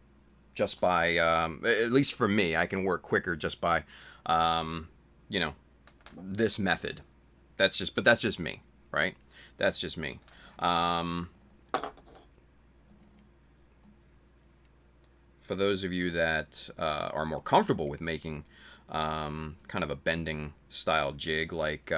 just by, at least for me, I can work quicker just by, you know, this method. But that's just me, right? That's just me. For those of you that are more comfortable with making kind of a bending style jig, like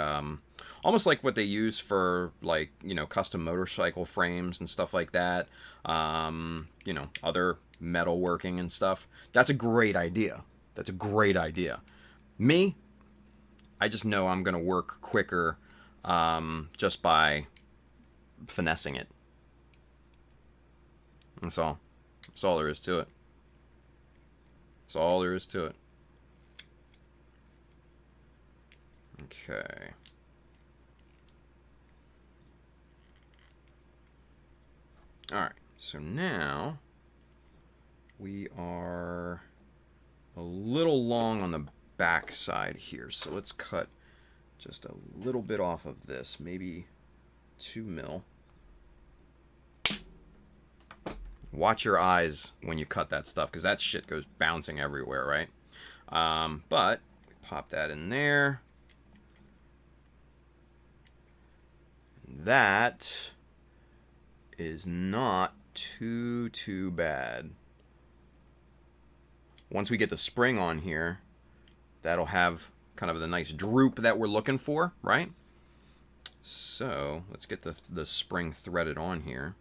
almost like what they use for, like, you know, custom motorcycle frames and stuff like that, you know, other metalworking and stuff, that's a great idea. That's a great idea. Me, I just know I'm gonna work quicker just by finessing it. That's all. That's all there is to it. That's all there is to it. Okay. Alright, so now we are a little long on the back side here, so let's cut just a little bit off of this, maybe 2 mil. Watch your eyes when you cut that stuff, because that shit goes bouncing everywhere, right? But we pop that in there. That is not too bad. Once we get the spring on here, that'll have kind of the nice droop that we're looking for, right? So let's get the spring threaded on here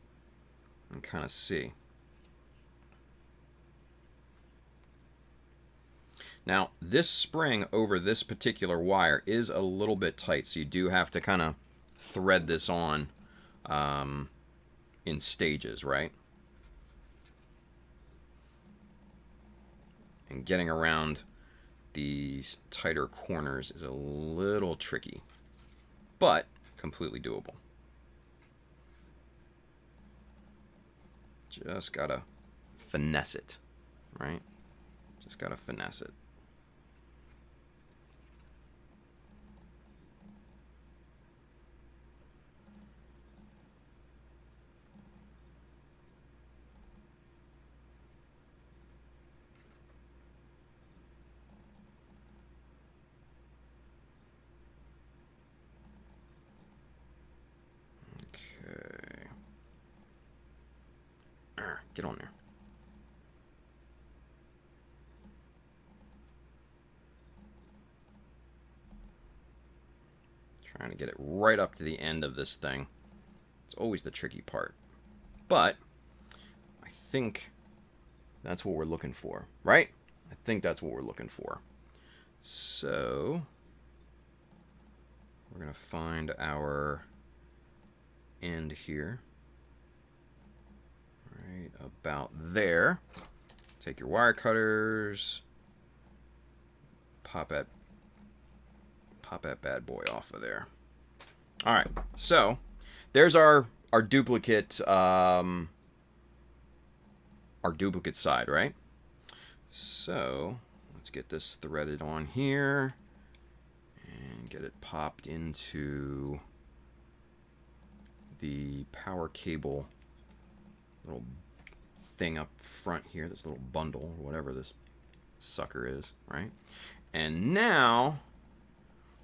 and kind of see. Now, this spring over this particular wire is a little bit tight, so you do have to kind of thread this on in stages, right? And getting around these tighter corners is a little tricky, but completely doable. Just gotta finesse it, right? Just gotta finesse it. Get on there. Trying to get it right up to the end of this thing. It's always the tricky part. But I think that's what we're looking for, right? I think that's what we're looking for. So we're going to find our end here. Right about there. Take your wire cutters. Pop that bad boy off of there. All right, so there's our duplicate side, right? So let's get this threaded on here and get it popped into the power cable little thing up front here, this little bundle, or whatever this sucker is, right? And now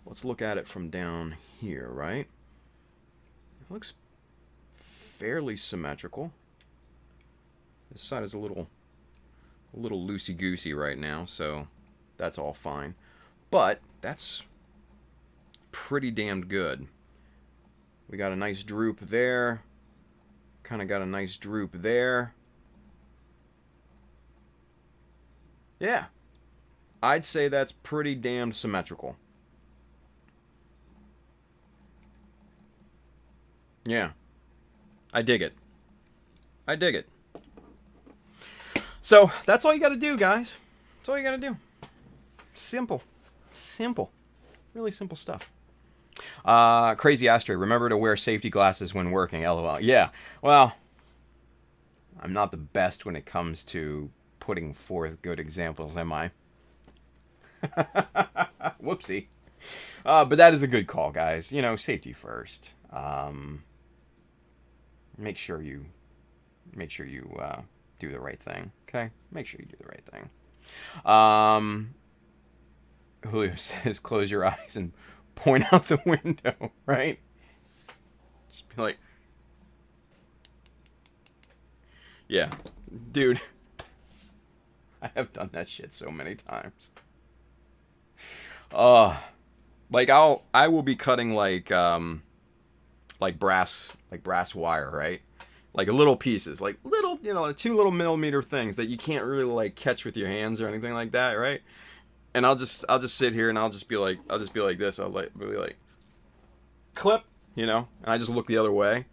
let's look at it from down here, right? It looks fairly symmetrical. This side is a little loosey-goosey right now, so that's all fine. But that's pretty damn good. We got a nice droop there. Kind of got a nice droop there. Yeah. I'd say that's pretty damn symmetrical. Yeah. I dig it. I dig it. So, that's all you got to do, guys. That's all you got to do. Simple. Simple. Really simple stuff. Crazy Ashtray, remember to wear safety glasses when working, LOL. Yeah, well, I'm not the best when it comes to putting forth good examples, am I? Whoopsie. But that is a good call, guys. You know, safety first. Make sure you do the right thing, okay? Make sure you do the right thing. Julio says, close your eyes and point out the window, right? Just be like, yeah, dude, I have done that shit so many times. Like I will be cutting like brass wire, right? Like little pieces, like little, 2 little millimeter things that you can't really like catch with your hands or anything like that, right? And I'll just sit here and I'll just be like this. I'll be like, clip, and I just look the other way.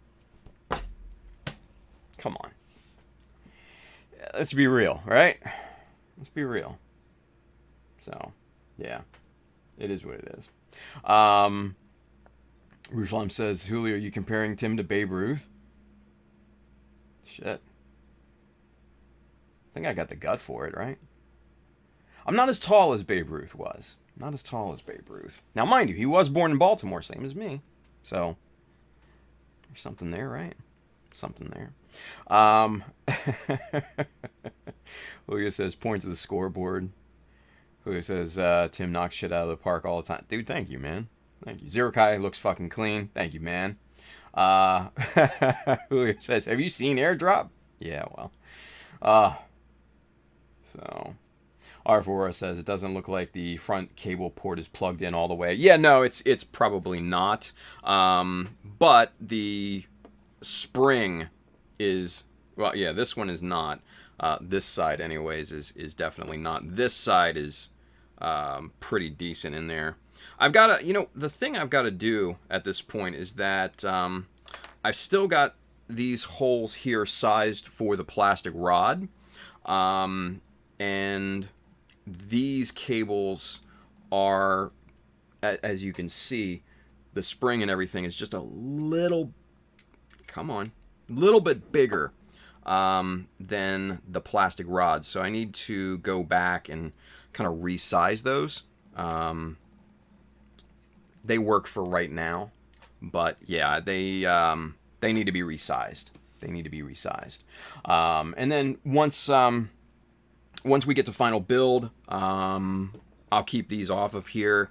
Come on. Yeah, let's be real, right? Let's be real. So, yeah, it is what it is. Ruslan says, Julio, are you comparing Tim to Babe Ruth? Shit. I think I got the gut for it, right? I'm not as tall as Babe Ruth was. Not as tall as Babe Ruth. Now, mind you, he was born in Baltimore, same as me. So, there's something there, right? Something there. Julio says, point to the scoreboard. Julio says, Tim knocks shit out of the park all the time. Dude, thank you, man. Thank you. Zero Kai looks fucking clean. Thank you, man. Julio says, have you seen Airdrop? Yeah, well. So... R4 says it doesn't look like the front cable port is plugged in all the way. Yeah, no, it's probably not. But the spring is, well, yeah, this one is not. This side, anyways, is definitely not. This side is pretty decent in there. I've got to, the thing I've got to do at this point is that I've still got these holes here sized for the plastic rod. And these cables are, as you can see, the spring and everything is just a little, little bit bigger than the plastic rods. So I need to go back and kind of resize those. They work for right now, but yeah, they need to be resized. They need to be resized. And then once we get to final build, I'll keep these off of here.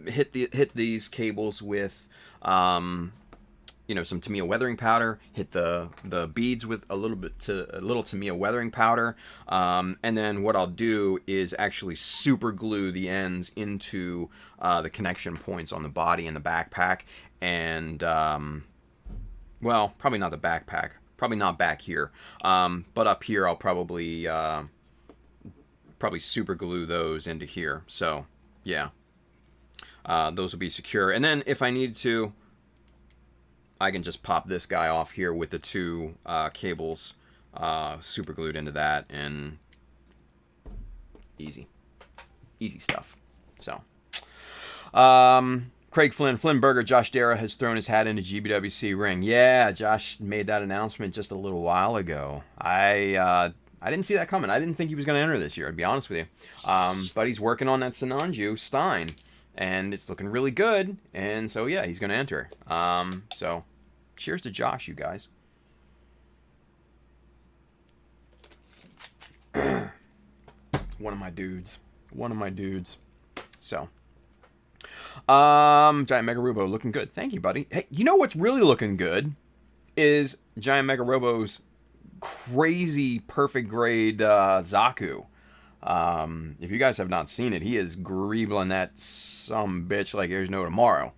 Hit these cables with some Tamiya weathering powder. Hit the beads with a little Tamiya weathering powder. And then what I'll do is actually super glue the ends into the connection points on the body and the backpack. And well, probably not the backpack. Probably not back here, but up here I'll probably super glue those into here. So yeah, those will be secure. And then if I need to, I can just pop this guy off here with the two cables super glued into that, and easy stuff. So Craig Flynn Berger, Josh Dara has thrown his hat into GBWC ring. Yeah, Josh made that announcement just a little while ago. I didn't see that coming. I didn't think he was going to enter this year, to be honest with you. But he's working on that Sinanju Stein, and it's looking really good. And so, yeah, he's going to enter. So, cheers to Josh, you guys. One of my dudes. So, Giant Mega Robo looking good. Thank you, buddy. Hey, you know what's really looking good is Giant Mega Robo's crazy perfect grade Zaku. If you guys have not seen it, he is greebling that some bitch like there's no tomorrow.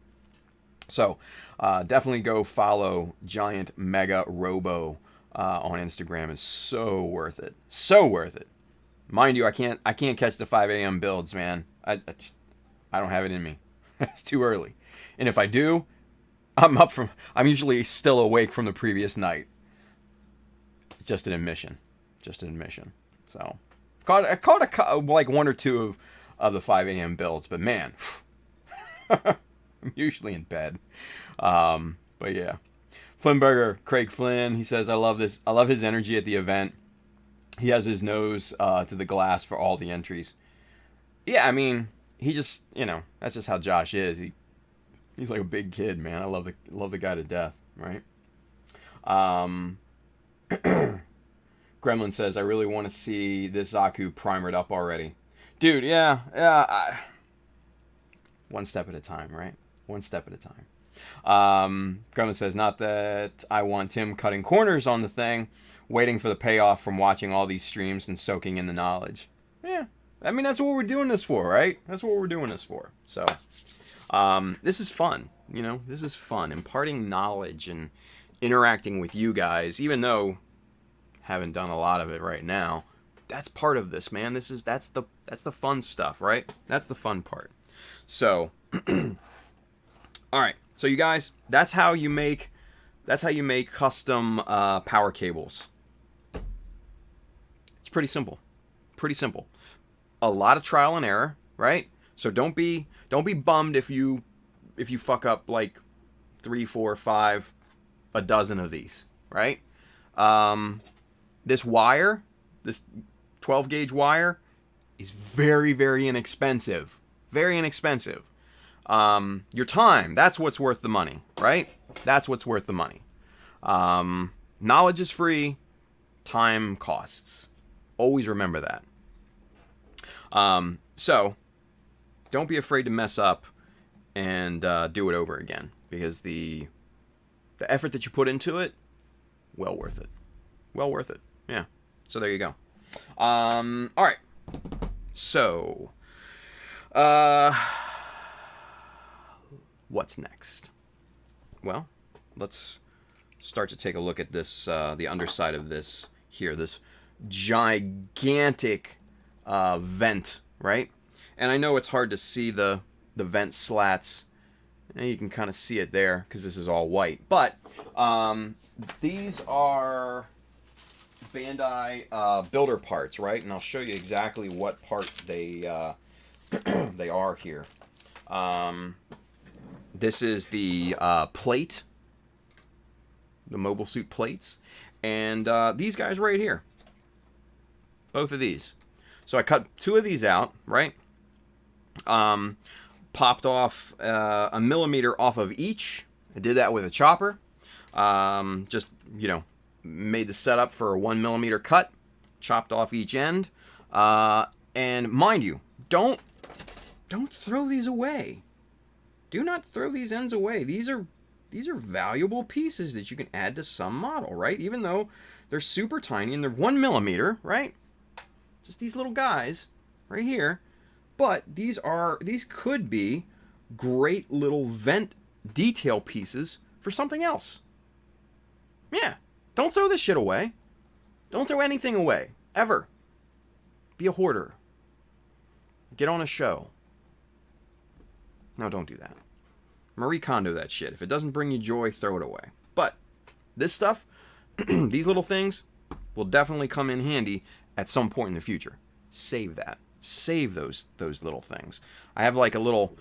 So definitely go follow Giant Mega Robo on Instagram. It's so worth it. So worth it. Mind you, I can't catch the 5 a.m. builds, man. I don't have it in me. It's too early. And if I do, I'm usually still awake from the previous night. Just an admission. So, I caught like one or two of the 5 a.m. builds, but man, I'm usually in bed. But yeah. Flynnberger, Craig Flynn, he says, I love his energy at the event. He has his nose to the glass for all the entries. Yeah, I mean, he just, that's just how Josh is. He's like a big kid, man. I love the guy to death, right? Gremlin says, I really want to see this Zaku primered up already. Dude, yeah. One step at a time, right? One step at a time. Gremlin says, not that I want Tim cutting corners on the thing, waiting for the payoff from watching all these streams and soaking in the knowledge. Yeah. I mean, that's what we're doing this for, right? That's what we're doing this for. So, this is fun. This is fun. Imparting knowledge and interacting with you guys, even though haven't done a lot of it right now. That's part of this, man. That's the fun stuff, right? That's the fun part. So, all right. So you guys, that's how you make custom power cables. It's pretty simple. A lot of trial and error, right? So don't be bummed if you fuck up like 3, 4, 5, a dozen of these, right? This wire, this 12 gauge wire, is very, very inexpensive. Very inexpensive. Your time, that's what's worth the money, right? That's what's worth the money. Knowledge is free, time costs. Always remember that. So, don't be afraid to mess up and do it over again, because the effort that you put into it, well worth it. Well worth it. Yeah. So there you go. All right. So, what's next? Well, let's start to take a look at this, the underside of this here, this gigantic vent, right? And I know it's hard to see the vent slats. And you can kind of see it there because this is all white. But these are Bandai builder parts, right? And I'll show you exactly what part they they are here. This is the plate, the mobile suit plates, and these guys right here. Both of these. So I cut 2 of these out, right? Popped off 1 millimeter off of each. I did that with a chopper. Just, made the setup for a 1 millimeter cut. Chopped off each end. And mind you, don't throw these away. Do not throw these ends away. These are valuable pieces that you can add to some model, right? Even though they're super tiny and they're 1 millimeter, right? Just these little guys right here. But these could be great little vent detail pieces for something else. Yeah. Don't throw this shit away. Don't throw anything away. Ever. Be a hoarder. Get on a show. No, don't do that. Marie Kondo that shit. If it doesn't bring you joy, throw it away. But this stuff, these little things, will definitely come in handy at some point in the future. Save that. Save those little things. I have like a little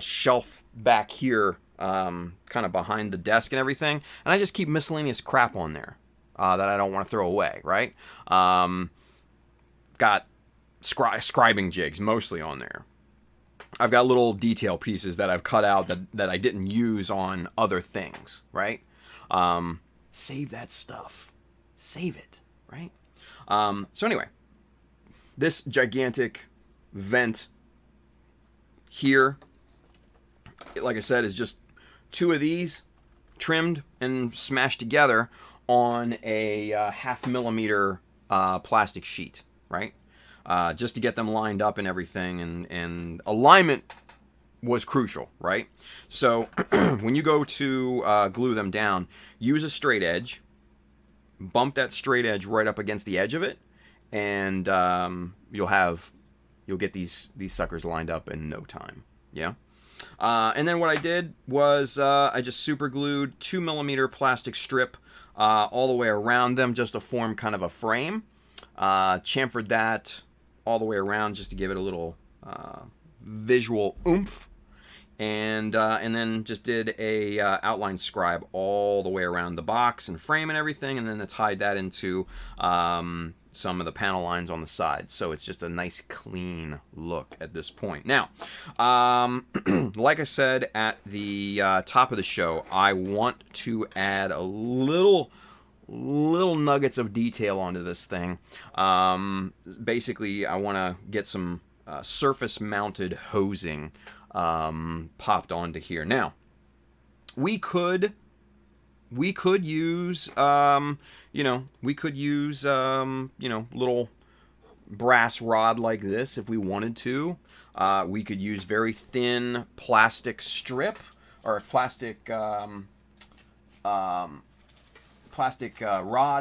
shelf back here, kind of behind the desk and everything, and I just keep miscellaneous crap on there that I don't want to throw away. Right? Got scribing jigs mostly on there. I've got little detail pieces that I've cut out that I didn't use on other things. Right? Save that stuff. Save it. Right? So anyway. This gigantic vent here, like I said, is just 2 of these trimmed and smashed together on a 0.5 millimeter plastic sheet, right? Just to get them lined up and everything, and alignment was crucial, right? So when you go to glue them down, use a straight edge, bump that straight edge right up against the edge of it, and you'll get these suckers lined up in no time. Yeah. And then what I did was I just super glued 2 millimeter plastic strip all the way around them just to form kind of a frame. Chamfered that all the way around just to give it a little visual oomph. And then just did a outline scribe all the way around the box and frame and everything, and then I tied that into some of the panel lines on the side, so it's just a nice clean look at this point. Now, like I said at the top of the show, I want to add a little nuggets of detail onto this thing. Basically, I want to get some surface mounted hosing popped onto here. Now, we could use little brass rod like this if we wanted to. We could use very thin plastic strip or plastic rod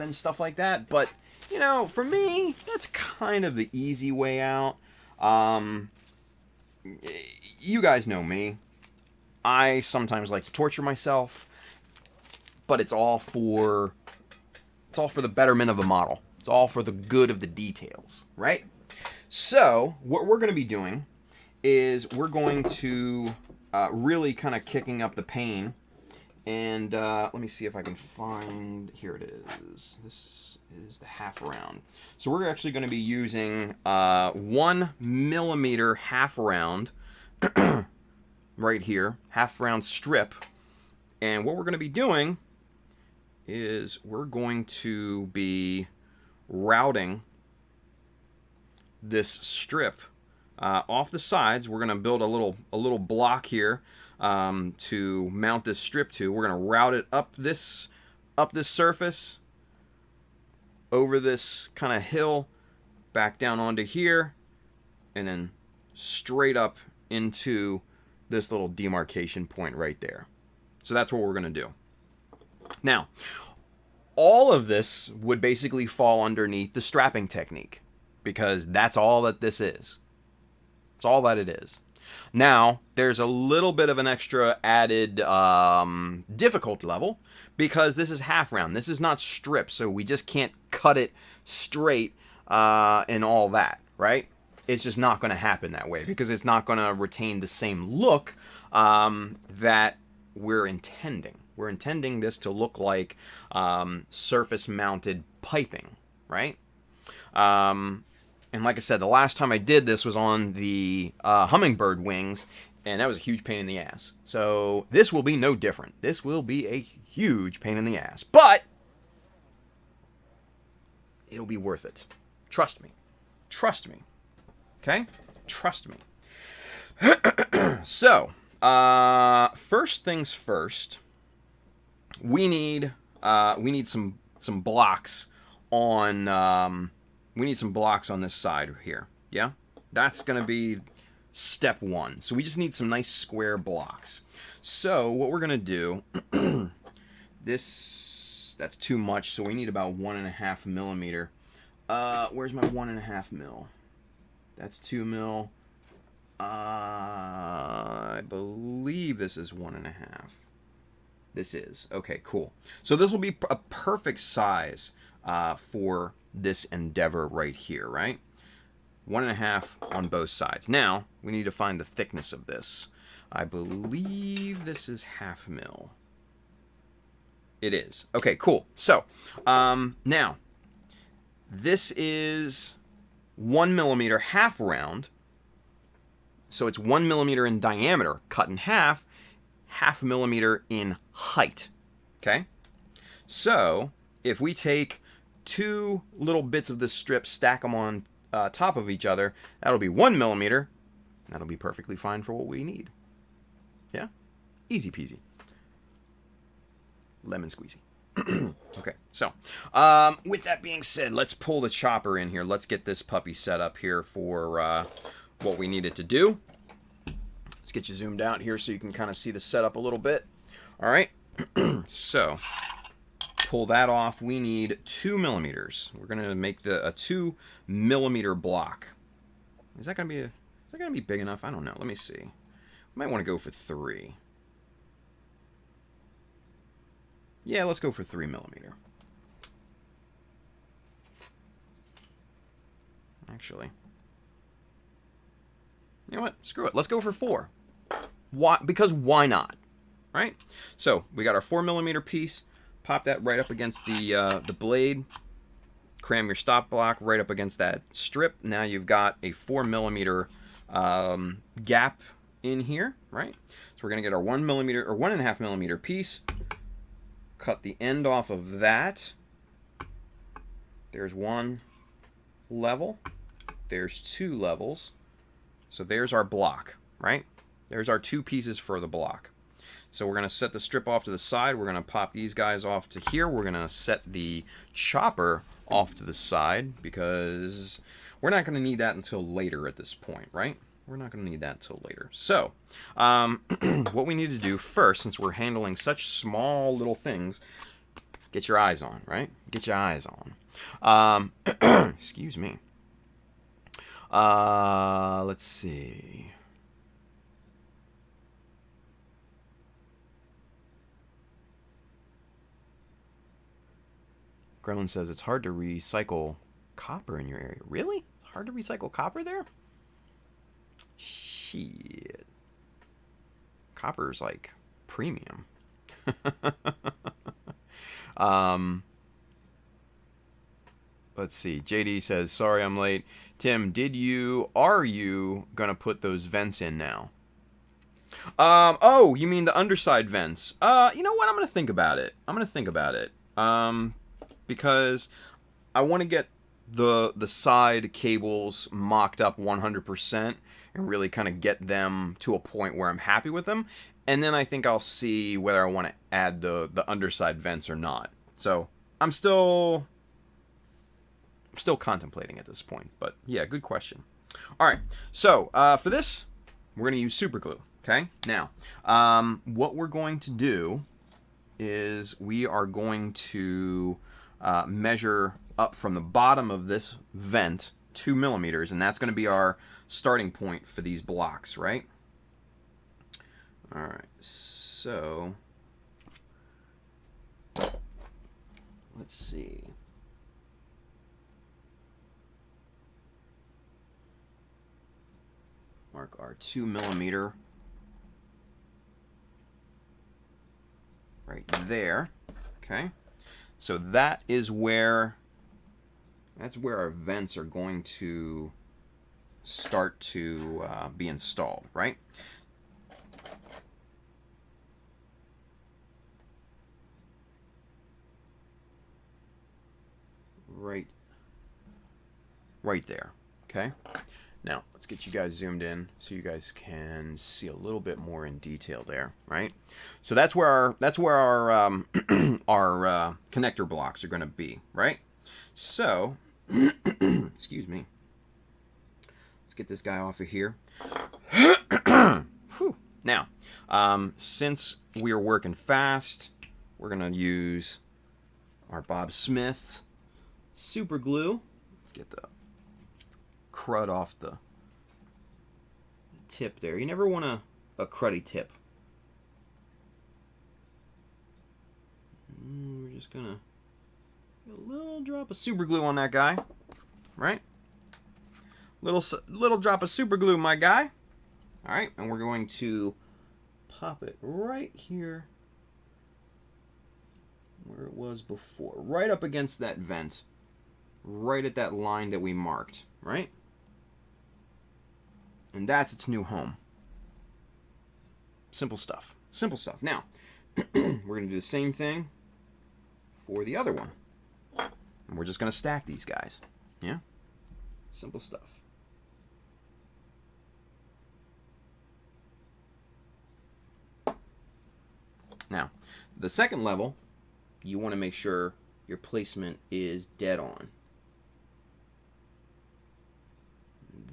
and stuff like that. But for me, that's kind of the easy way out. You guys know me. I sometimes like to torture myself, but it's all for the betterment of the model. It's all for the good of the details, right? So what we're going to be doing is we're going to really kind of kicking up the pain. And let me see if I can find, here it is. This is the half round. So we're actually going to be using 1 millimeter half round right here, half round strip. And what we're going to be doing is we're going to be routing this strip off the sides. We're going to build a little block here to mount this strip to. We're going to route it up this surface, over this kind of hill, back down onto here, and then straight up into this little demarcation point right there. So that's what we're going to do. Now, all of this would basically fall underneath the strapping technique, because that's all that this is. It's all that it is. Now, there's a little bit of an extra added difficulty level, because this is half round. This is not strip, so we just can't cut it straight and all that, right? It's just not going to happen that way, because it's not going to retain the same look that we're intending. We're intending this to look like surface-mounted piping, right? And like I said, the last time I did this was on the hummingbird wings, and that was a huge pain in the ass. So this will be no different. This will be a huge pain in the ass. But it'll be worth it. Trust me. Trust me. Okay? Trust me. So, first things first, we need some blocks on we need some blocks on this side here. Yeah? That's going to be step one. So we just need some nice square blocks. So what we're going to do, that's too much, so we need about 1.5 millimeter. Where's my 1.5 mil? That's 2 mil. I believe believe this is 1.5. This is. Okay, cool. So this will be a perfect size for this endeavor right here, right? 1.5 on both sides. Now, we need to find the thickness of this. I believe this is 0.5 mil. It is. Okay, cool. So, now, this is 1 millimeter half round. So it's 1 millimeter in diameter, cut in half, 0.5 millimeter in height. Okay? So, if we take 2 little bits of this strip, stack them on top of each other, that'll be 1 millimeter. That'll be perfectly fine for what we need. Yeah? Easy peasy. Lemon squeezy. Okay, so with that being said, let's pull the chopper in here. Let's get this puppy set up here for what we need it to do. Let's get you zoomed out here so you can kind of see the setup a little bit. All right, so pull that off. We need 2 millimeters. We're gonna make a 2 millimeter block. Is that gonna be big enough? I don't know. Let me see. We might want to go for 3. Yeah, let's go for 3 millimeter. Actually, you know what? Screw it. Let's go for 4. Why? Because why not? Right? So we got our 4 millimeter piece. Pop that right up against the blade. Cram your stop block right up against that strip. Now you've got a 4 millimeter gap in here, right? So we're gonna get our 1 millimeter or 1.5 millimeter piece. Cut the end off of that. There's 1 level. There's 2 levels. So there's our block, right? There's our 2 pieces for the block. So we're going to set the strip off to the side. We're going to pop these guys off to here. We're going to set the chopper off to the side because we're not going to need that until later at this point, right? We're not going to need that until later. So, what we need to do first, since we're handling such small little things, get your eyes on, right? Get your eyes on. Excuse me. Let's see. Gremlin says it's hard to recycle copper in your area. Really? It's hard to recycle copper there? Shit. Copper's like premium. Let's see. JD says, sorry I'm late. Tim, are you gonna put those vents in now? Oh, you mean the underside vents? You know what? I'm gonna think about it. Because I want to get the side cables mocked up 100% and really kind of get them to a point where I'm happy with them. And then I think I'll see whether I want to add the underside vents or not. So I'm still contemplating at this point. But yeah, good question. All right, so for this, we're going to use super glue. Okay, now what we're going to do is we are going to measure up from the bottom of this vent 2 millimeters, and that's going to be our starting point for these blocks, right? All right, so let's see. Mark our 2 millimeter right there. Okay, so that is where our vents are going to start to be installed, right? Right there. Okay. Now let's get you guys zoomed in so you guys can see a little bit more in detail there, right? So that's where our our connector blocks are going to be, right? So, excuse me. Let's get this guy off of here. Now, since we are working fast, we're going to use our Bob Smith's super glue. Let's get the crud off the tip there. You never want a cruddy tip just gonna get a little drop of super glue on that guy, right? Little drop of super glue, my guy. All right, and we're going to pop it right here where it was before, right up against that vent, right at that line that we marked, right? And that's its new home. Simple stuff. Simple stuff. Now, we're going to do the same thing for the other one. And we're just going to stack these guys. Yeah? Simple stuff. Now, the second level, you want to make sure your placement is dead on.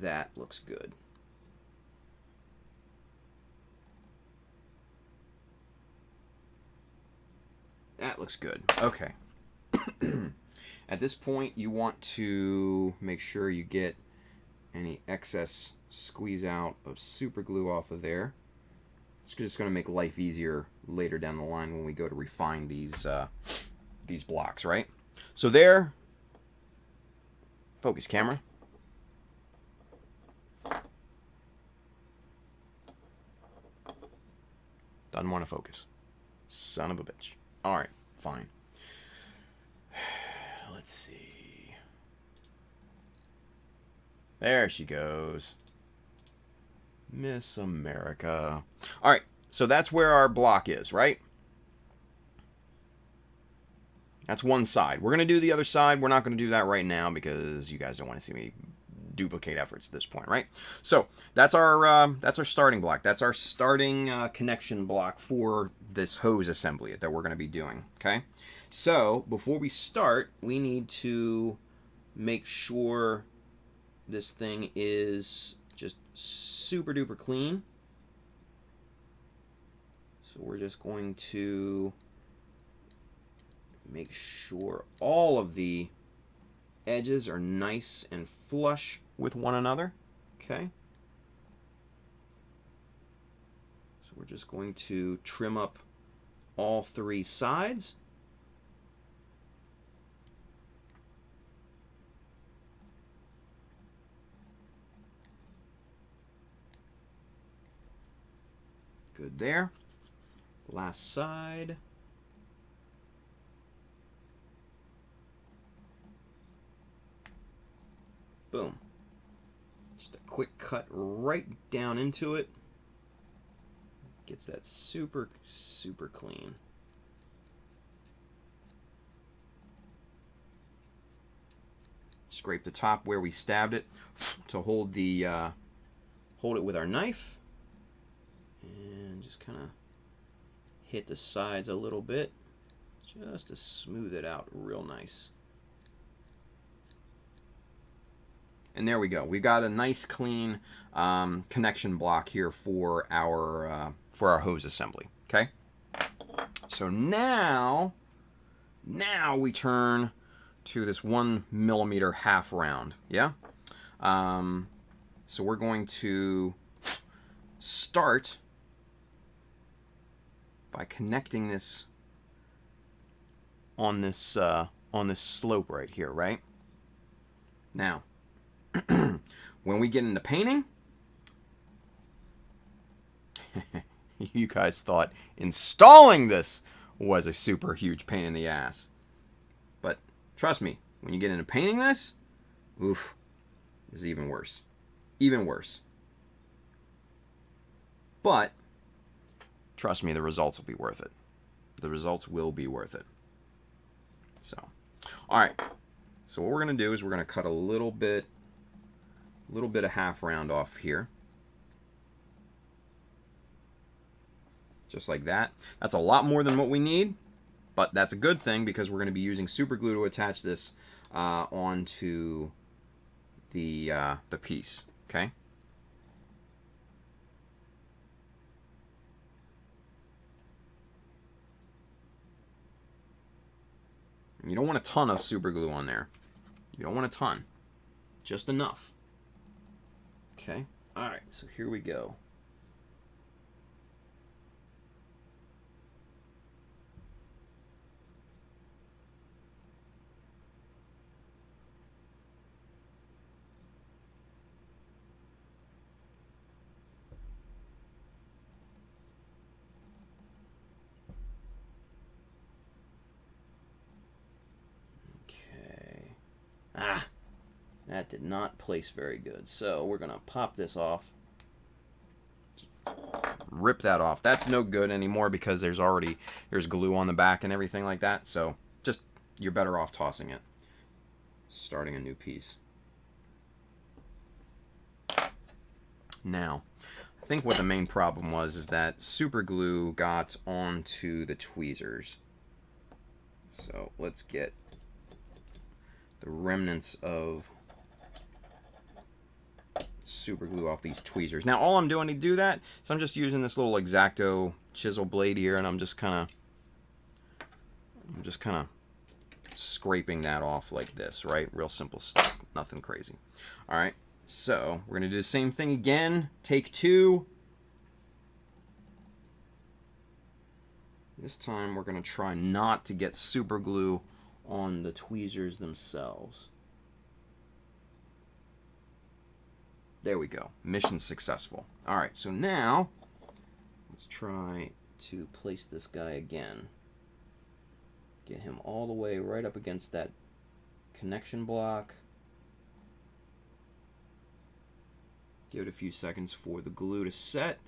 That looks good. That looks good. Okay. At this point, you want to make sure you get any excess squeeze out of super glue off of there. It's just going to make life easier later down the line when we go to refine these blocks, right? So there, focus camera. Doesn't want to focus. Son of a bitch. All right, fine. Let's see. There she goes. Miss America. All right, so that's where our block is, right? That's one side. We're going to do the other side. We're not going to do that right now because you guys don't want to see me duplicate efforts at this point, right? So that's our starting block. That's our starting connection block for this hose assembly that we're going to be doing, okay? So before we start, we need to make sure this thing is just super duper clean. So we're just going to make sure all of the edges are nice and flush with one another. Okay. So we're just going to trim up all three sides. Good there. Last side. Boom. Just a quick cut right down into it. Gets that super, super clean. Scrape the top where we stabbed it to hold the hold it with our knife. And just kind of hit the sides a little bit just to smooth it out real nice. And there we go. We've got a nice clean connection block here for our hose assembly. Okay. So now we turn to this 1 millimeter half round. Yeah. So we're going to start by connecting this on this slope right here, right? Now, when we get into painting, you guys thought installing this was a super huge pain in the ass. But trust me, when you get into painting this, oof, this is even worse. Even worse. But trust me, the results will be worth it. The results will be worth it. So, all right. So what we're going to do is we're going to cut a little bit of half round off here. Just like that. That's a lot more than what we need, but that's a good thing because we're going to be using super glue to attach this onto the piece. Okay. You don't want a ton of super glue on there. You don't want a ton. Just enough. Okay. All right. So here we go. Ah, that did not place very good. So we're going to pop this off. Rip that off. That's no good anymore because there's glue on the back and everything like that. So just, you're better off tossing it. Starting a new piece. Now, I think what the main problem was is that super glue got onto the tweezers. So let's get the remnants of super glue off these tweezers. Now all I'm doing to do that is I'm just using this little X-Acto chisel blade here, and I'm just kind of scraping that off like this, right? Real simple stuff, nothing crazy. All right, so we're gonna do the same thing again. Take 2. This time we're gonna try not to get super glue on the tweezers themselves. There we go. Mission successful. All right, so now let's try to place this guy again. Get him all the way right up against that connection block. Give it a few seconds for the glue to set.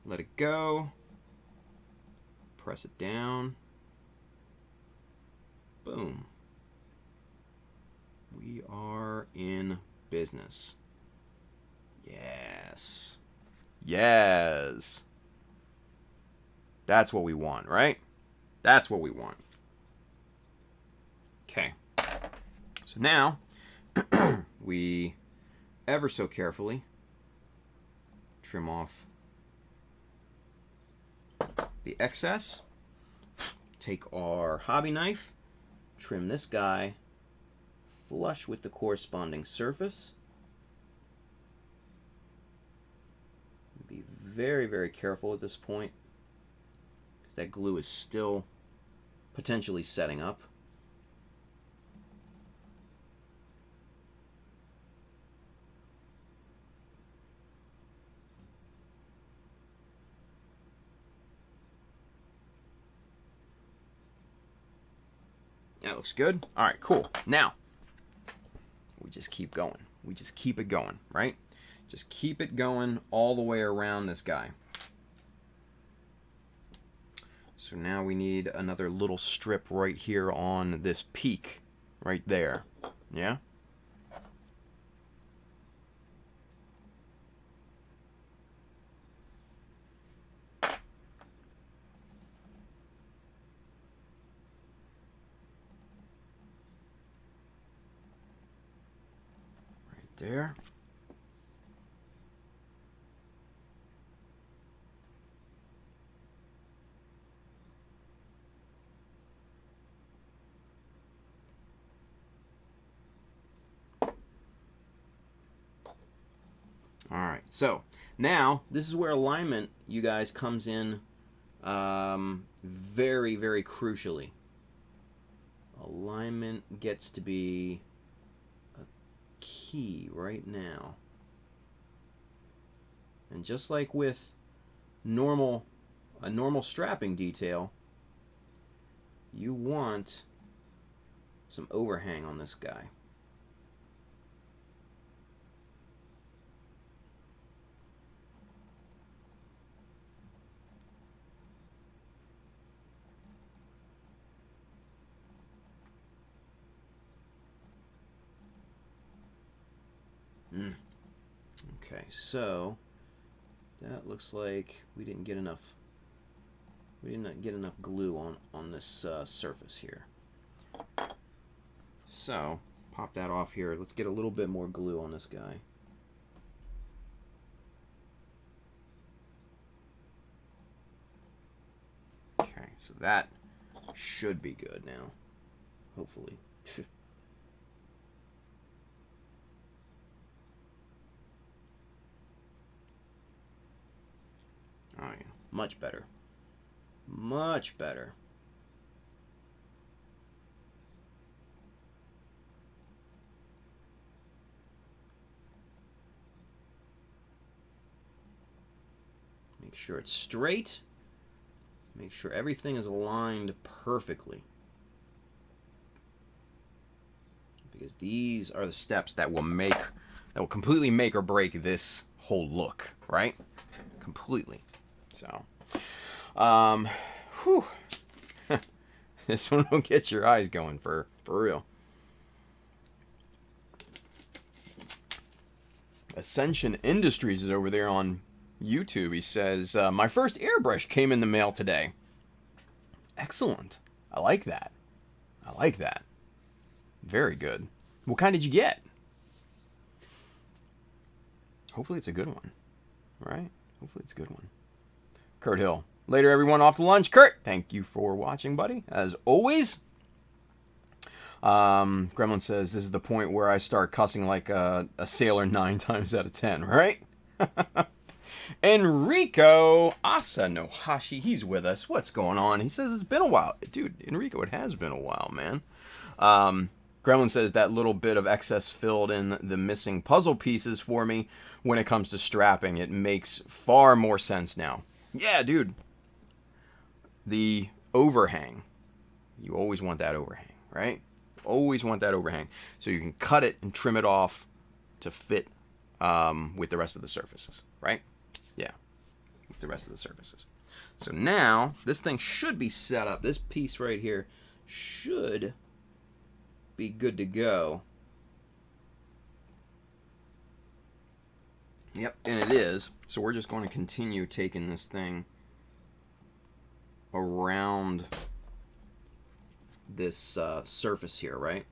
Let it go. Press it down. Boom. We are in business. Yes. Yes. That's what we want, right? That's what we want. Okay. So now, we ever so carefully trim off the excess. Take our hobby knife, trim this guy flush with the corresponding surface. Be very, very careful at this point because that glue is still potentially setting up. That looks good. All right, cool. Now, we just keep going. We just keep it going, right? Just keep it going all the way around this guy. So now we need another little strip right here on this peak, right there. Yeah? Right there. Alright, so now this is where alignment, you guys, comes in very, very crucially. Alignment gets to be a key right now. And just like with a normal strapping detail, you want some overhang on this guy. Okay, so that looks like we didn't get enough. We did not get enough glue on this surface here. So pop that off here. Let's get a little bit more glue on this guy. Okay, so that should be good now, hopefully. Oh yeah, much better. Much better. Make sure it's straight. Make sure everything is aligned perfectly. because these are the steps that will completely make or break this whole look, right? Completely. So, whew. This one will get your eyes going for real. Ascension Industries is over there on YouTube. He says, my first airbrush came in the mail today. Excellent. I like that. I like that. Very good. What kind did you get? Hopefully it's a good one. Right? Hopefully it's a good one. Kurt Hill. Later, everyone. Off to lunch. Kurt, thank you for watching, buddy. As always. Gremlin says, this is the point where I start cussing like a sailor 9 times out of 10, right? Enrico Asanohashi, he's with us. What's going on? He says it's been a while. Dude, Enrico, it has been a while, man. Gremlin says that little bit of excess filled in the missing puzzle pieces for me when it comes to strapping. It makes far more sense now. Yeah, dude. The overhang. You always want that overhang, right? Always want that overhang. So you can cut it and trim it off to fit with the rest of the surfaces, right? Yeah, with the rest of the surfaces. So now, this thing should be set up. This piece right here should be good to go. Yep, and it is. So we're just going to continue taking this thing around this surface here, right?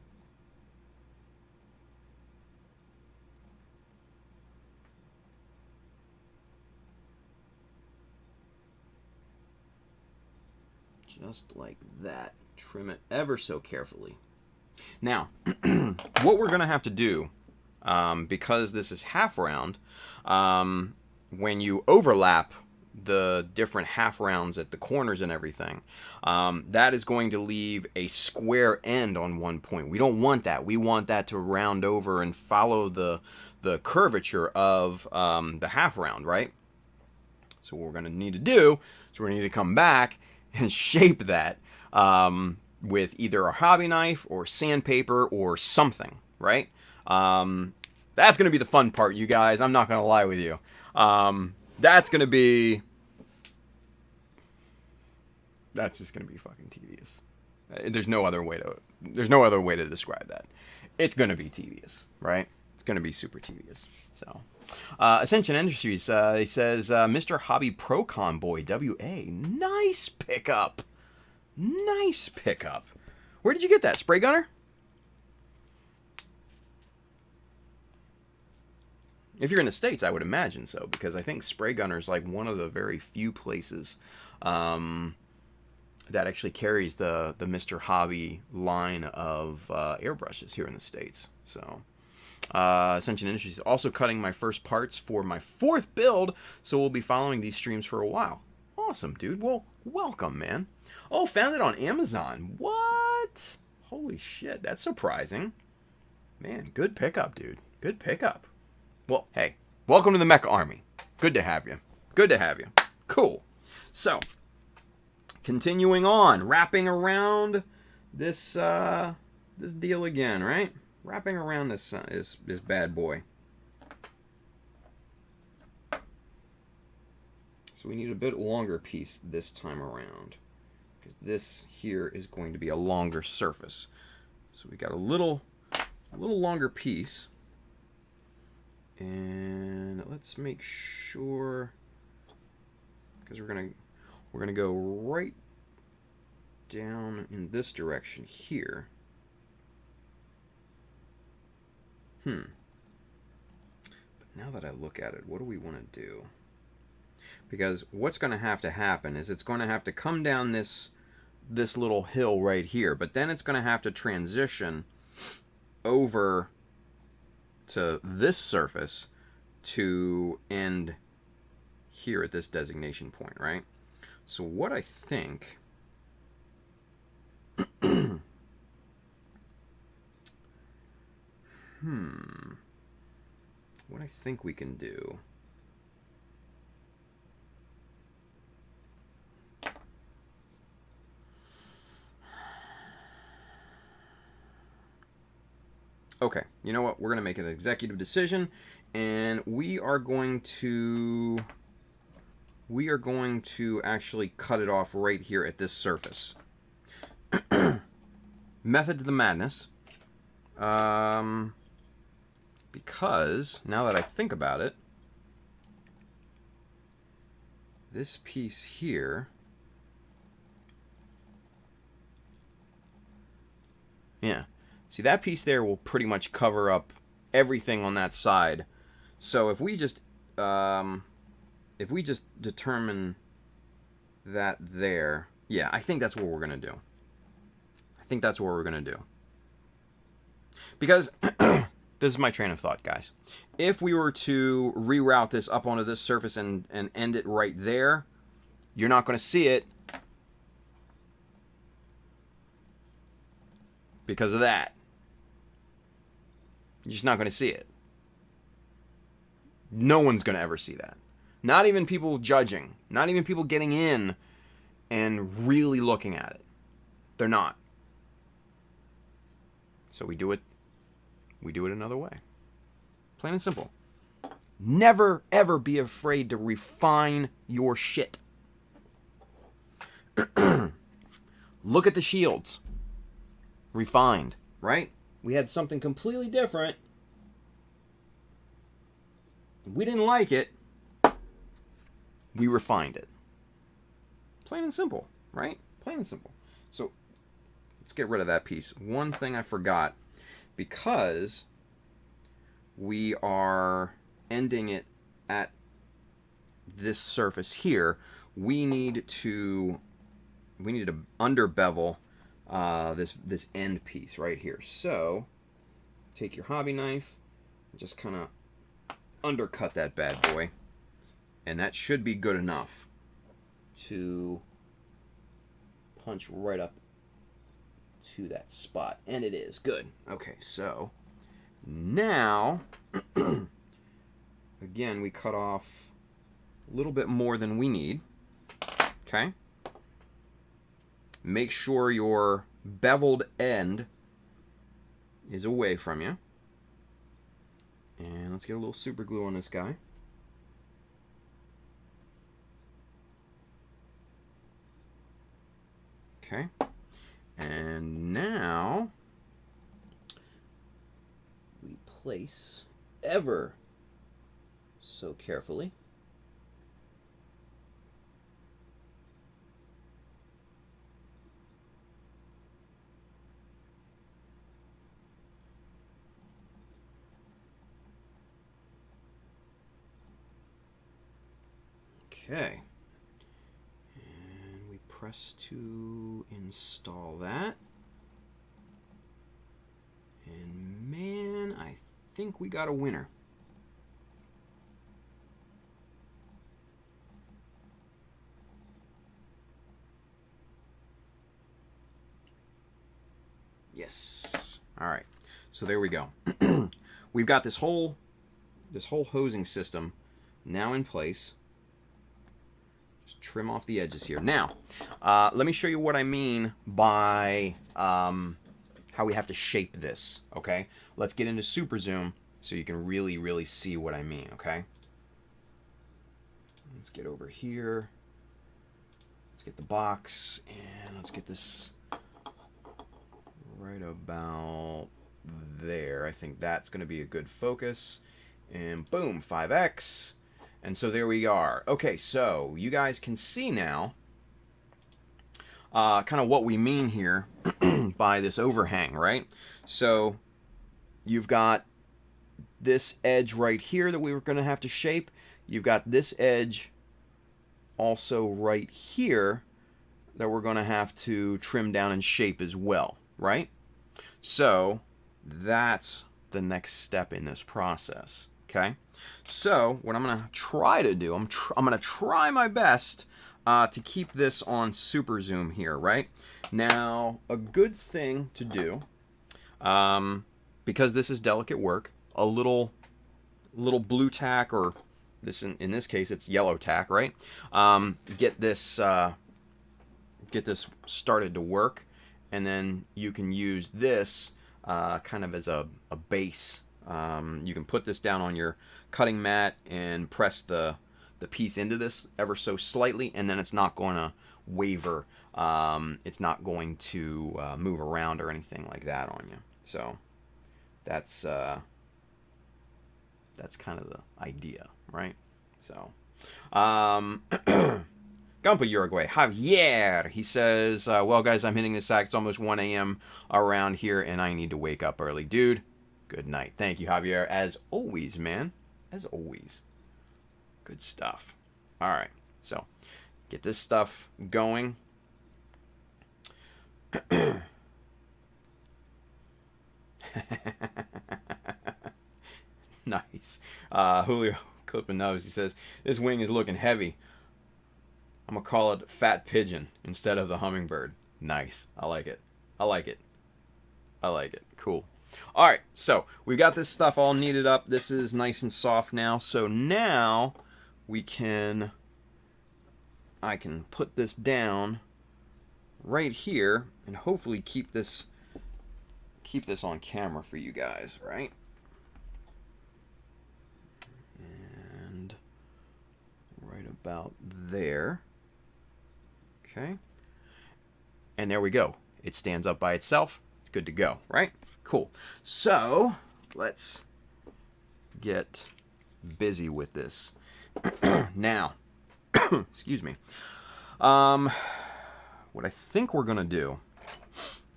Just like that. Trim it ever so carefully. Now, what we're going to have to do, because this is half round, when you overlap the different half rounds at the corners and everything, that is going to leave a square end on one point. We don't want that. We want that to round over and follow the curvature of the half round, right? So what we're going to need to do is we're going to need to come back and shape that with either a hobby knife or sandpaper or something, right? That's going to be the fun part, you guys. I'm not going to lie with you. That's just going to be fucking tedious. There's no other way to describe that. It's going to be tedious, right? It's going to be super tedious. So, Ascension Industries, he says, Mr. Hobby Pro Conboy WA, nice pickup. Nice pickup. Where did you get that? Spray gunner? If you're in the States, I would imagine so, because I think Spray Gunner is like one of the very few places that actually carries the Mr. Hobby line of airbrushes here in the States. So, Ascension Industries is also cutting my first parts for my 4th build, so we'll be following these streams for a while. Awesome, dude. Well, welcome, man. Oh, found it on Amazon. What? Holy shit, that's surprising. Man, good pickup, dude. Good pickup. Well, hey, welcome to the Mecha Army. Good to have you. Good to have you. Cool. So, continuing on, wrapping around this this deal again, right? Wrapping around this bad boy. So we need a bit longer piece this time around, because this here is going to be a longer surface. So we got a little longer piece. And let's make sure, because we're gonna go right down in this direction here. But now that I look at it, what do we want to do? Because what's going to happen is it's going to have to come down this little hill right here, but then it's going to have to transition over to this surface to end here at this designation point, right? So what I think what I think we can do Okay, you know what? We're going to make an executive decision, and we are going to actually cut it off right here at this surface. Method to the madness. Because, now that I think about it, this piece here, yeah, see, that piece there will pretty much cover up everything on that side. So if we just determine that there, yeah, I think that's what we're gonna do. I think that's what we're gonna do. Because this is my train of thought, guys. If we were to reroute this up onto this surface and end it right there, you're not going to see it because of that. You're just not going to see it. No one's going to ever see that. Not even people judging. Not even people getting in and really looking at it. They're not. So we do it another way. Plain and simple. Never, ever be afraid to refine your shit. Look at the shields. Refined, right? We had something completely different. We didn't like it. We refined it. Plain and simple, right? Plain and simple. So, let's get rid of that piece. One thing I forgot. Because we are ending it at this surface here, we need to under bevel this end piece right here. So take your hobby knife and just kind of undercut that bad boy, and that should be good enough to punch right up to that spot, and it is good. Okay, so now again, we cut off a little bit more than we need. Okay, make sure your beveled end is away from you, and let's get a little super glue on this guy. Okay. And now we place ever so carefully okay, and we press to install that. And man, I think we got a winner. Yes. All right. So there we go. We've got this whole hosing system now in place. Just trim off the edges here. Now, let me show you what I mean by how we have to shape this, okay? Let's get into super zoom so you can really, really see what I mean, okay? Let's get over here. Let's get the box, and let's get this right about there. I think that's going to be a good focus. And boom, 5x. And so there we are. Okay, so you guys can see now kind of what we mean here by this overhang, right? So you've got this edge right here that we were going to have to shape. You've got this edge also right here that we're going to have to trim down and shape as well, right? So that's the next step in this process, okay? So what I'm going to try to do, I'm going to try my best to keep this on super zoom here, right? Now, a good thing to do, because this is delicate work, a little blue tack, or this in this case it's yellow tack, right? Get this started to work, and then you can use this kind of as a base. You can put this down on your cutting mat and press the piece into this ever so slightly, and then it's not going to waver. It's not going to move around or anything like that on you. So that's kind of the idea, right? So, Gumpa Uruguay, Javier, he says, well, guys, I'm hitting the sack. It's almost 1 a.m. around here, and I need to wake up early. Dude, good night. Thank you, Javier. As always, man. As always. Good stuff. All right. So, get this stuff going. Nice. Julio clipping nose. He says, this wing is looking heavy. I'm going to call it Fat Pigeon instead of the Hummingbird. Nice. I like it. I like it. I like it. Cool. All right. So we've got this stuff all kneaded up. This is nice and soft now. So now I can put this down right here and hopefully keep this on camera for you guys, right? And right about there. Okay. And there we go. It stands up by itself. It's good to go, right? Cool. So, let's get busy with this. Now, excuse me. What I think we're going to do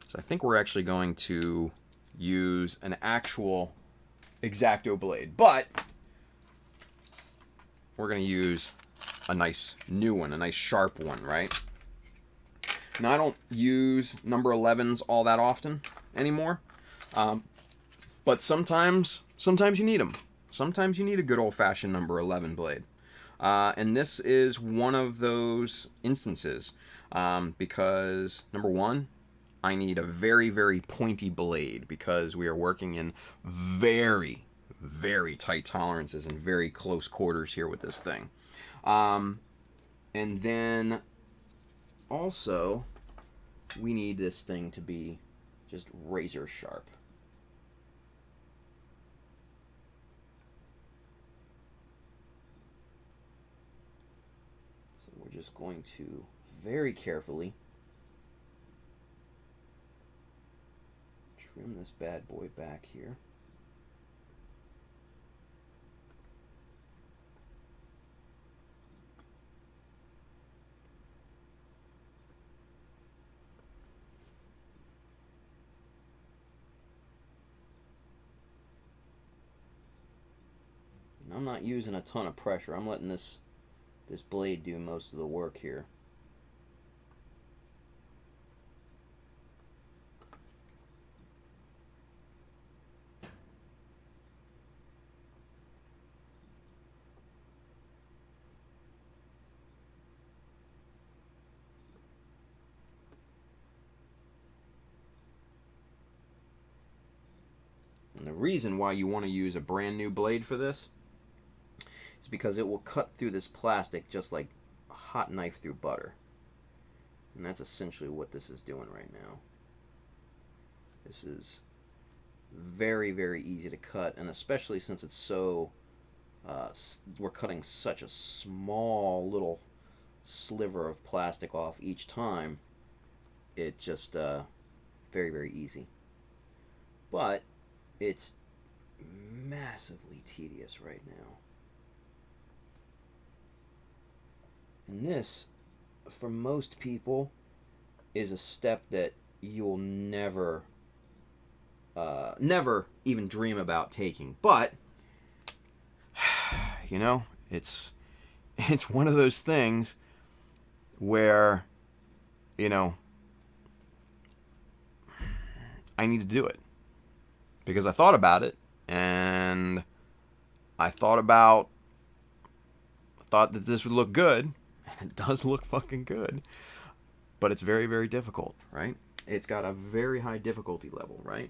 is I think we're actually going to use an actual X-Acto blade, but we're going to use a nice new one, a nice sharp one, right? Now, I don't use number 11s all that often anymore, but sometimes you need them. Sometimes you need a good old-fashioned number 11 blade. And this is one of those instances, because, number one, I need a very, very pointy blade because we are working in very, very tight tolerances and very close quarters here with this thing. And then also, we need this thing to be just razor sharp. So we're just going to very carefully trim this bad boy back here. And I'm not using a ton of pressure. I'm letting this blade do most of the work here. And the reason why you want to use a brand new blade for this is because it will cut through this plastic just like a hot knife through butter. And that's essentially what this is doing right now. This is very, very easy to cut, and especially since it's so, we're cutting such a small little sliver of plastic off each time, it just, very, very easy. But it's massively tedious right now. And this, for most people, is a step that you'll never even dream about taking. But, you know, it's one of those things where, you know, I need to do it. Because I thought about it, and I thought that this would look good, and it does look fucking good, but it's very, very difficult, right? It's got a very high difficulty level, right?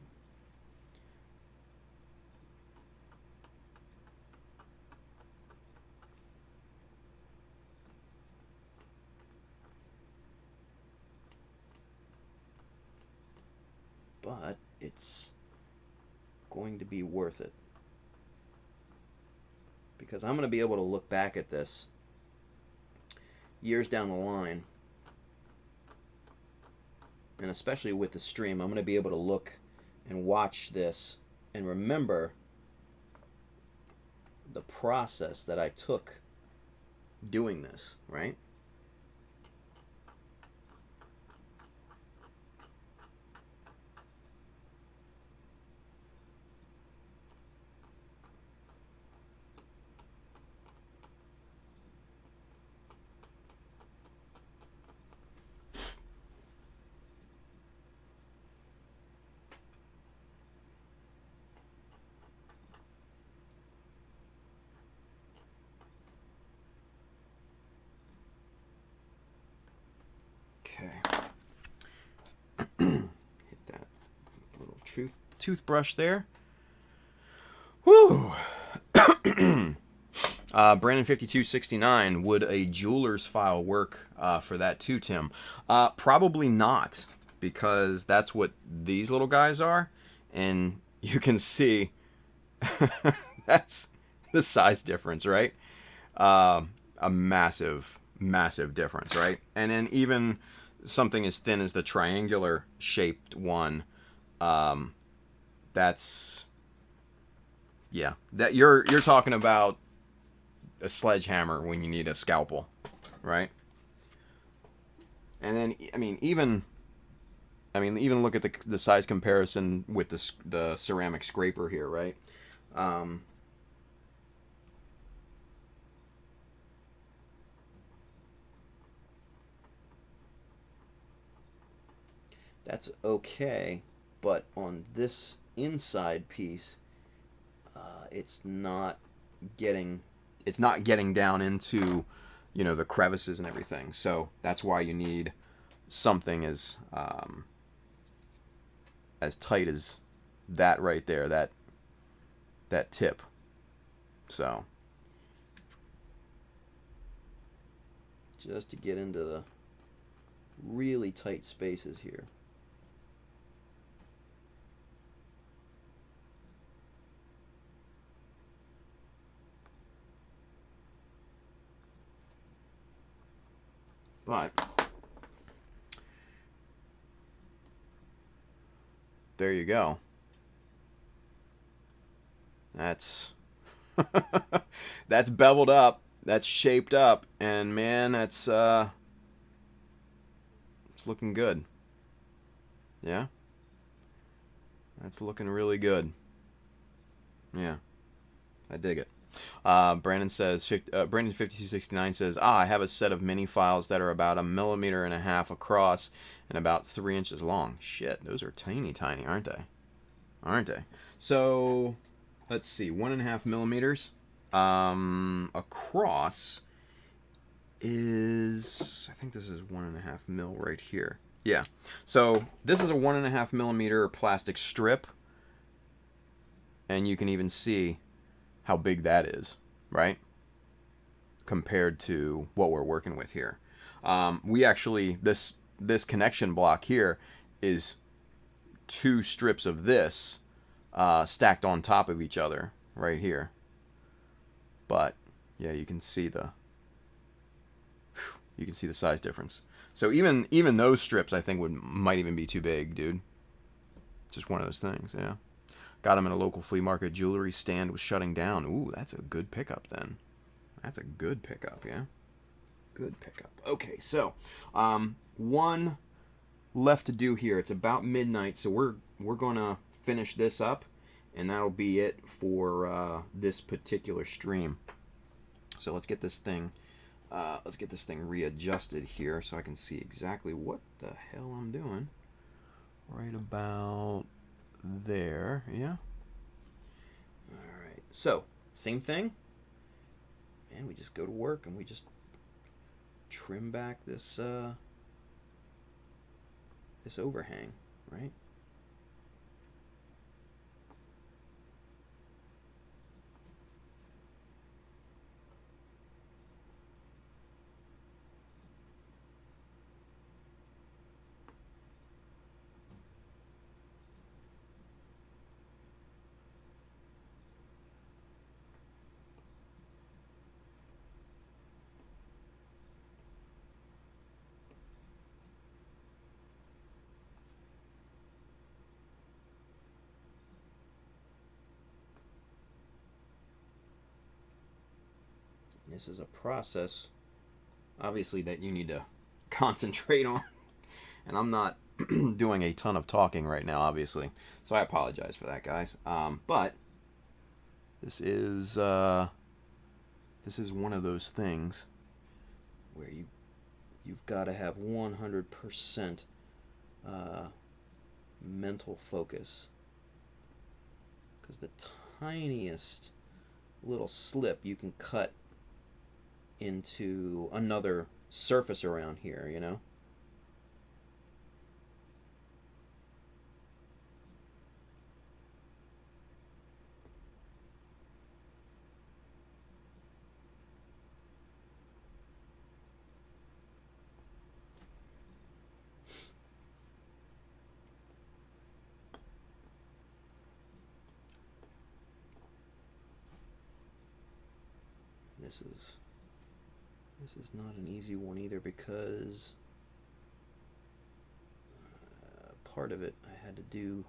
But it's going to be worth it. Because I'm going to be able to look back at this years down the line. And especially with the stream, I'm going to be able to look and watch this and remember the process that I took doing this, right? Hit that little toothbrush there. Whew. Brandon5269, would a jeweler's file work for that too, Tim? Probably not, because that's what these little guys are, and you can see that's the size difference, right? A massive difference, right? And then even something as thin as the triangular shaped one, that's, yeah, that you're talking about a sledgehammer when you need a scalpel, right? And then even look at the size comparison with the ceramic scraper here, right? That's okay, but on this inside piece, it's not getting down into, the crevices and everything. So that's why you need something as tight as that right there, that tip. So just to get into the really tight spaces here. But there you go. That's that's beveled up, that's shaped up, and man, it's looking good. Yeah, that's looking really good. Yeah, I dig it. Brandon says, Brandon5269 says, I have a set of mini files that are about 1.5 millimeters across and about 3 inches long. Shit, those are tiny, aren't they? So, let's see, 1.5 millimeters across is, I think this is 1.5 mil right here. Yeah, so this is a 1.5 millimeter plastic strip, and you can even see how big that is, right? Compared to what we're working with here. We actually, this connection block here is 2 strips of this stacked on top of each other right here. But yeah, you can see the size difference. So even those strips I think might even be too big, dude. Just one of those things, yeah. Got them in a local flea market. Jewelry stand was shutting down. Ooh, that's a good pickup then. That's a good pickup, yeah. Good pickup. Okay, so one left to do here. It's about midnight, so we're gonna finish this up, and that'll be it for this particular stream. So let's get this thing readjusted here so I can see exactly what the hell I'm doing. Right about there, yeah. Alright, so same thing, and we just go to work and we just trim back this this overhang, right? This is a process, obviously, that you need to concentrate on. And I'm not doing a ton of talking right now, obviously. So I apologize for that, guys. But this is one of those things where you've got to have 100% mental focus, because the tiniest little slip you can cut into another surface around here, you know. This is not an easy one either, because part of it I had to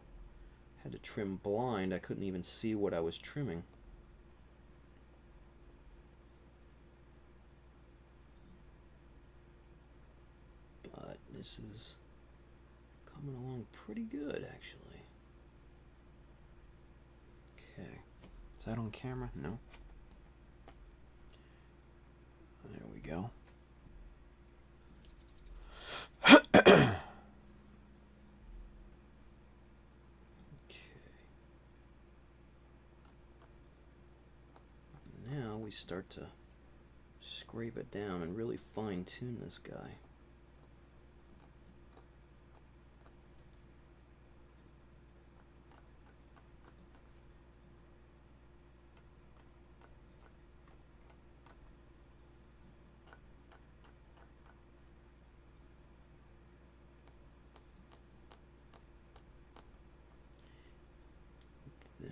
trim blind. I couldn't even see what I was trimming. But this is coming along pretty good, actually. Okay. Is that on camera? No. There we go. Okay. Now we start to scrape it down and really fine-tune this guy.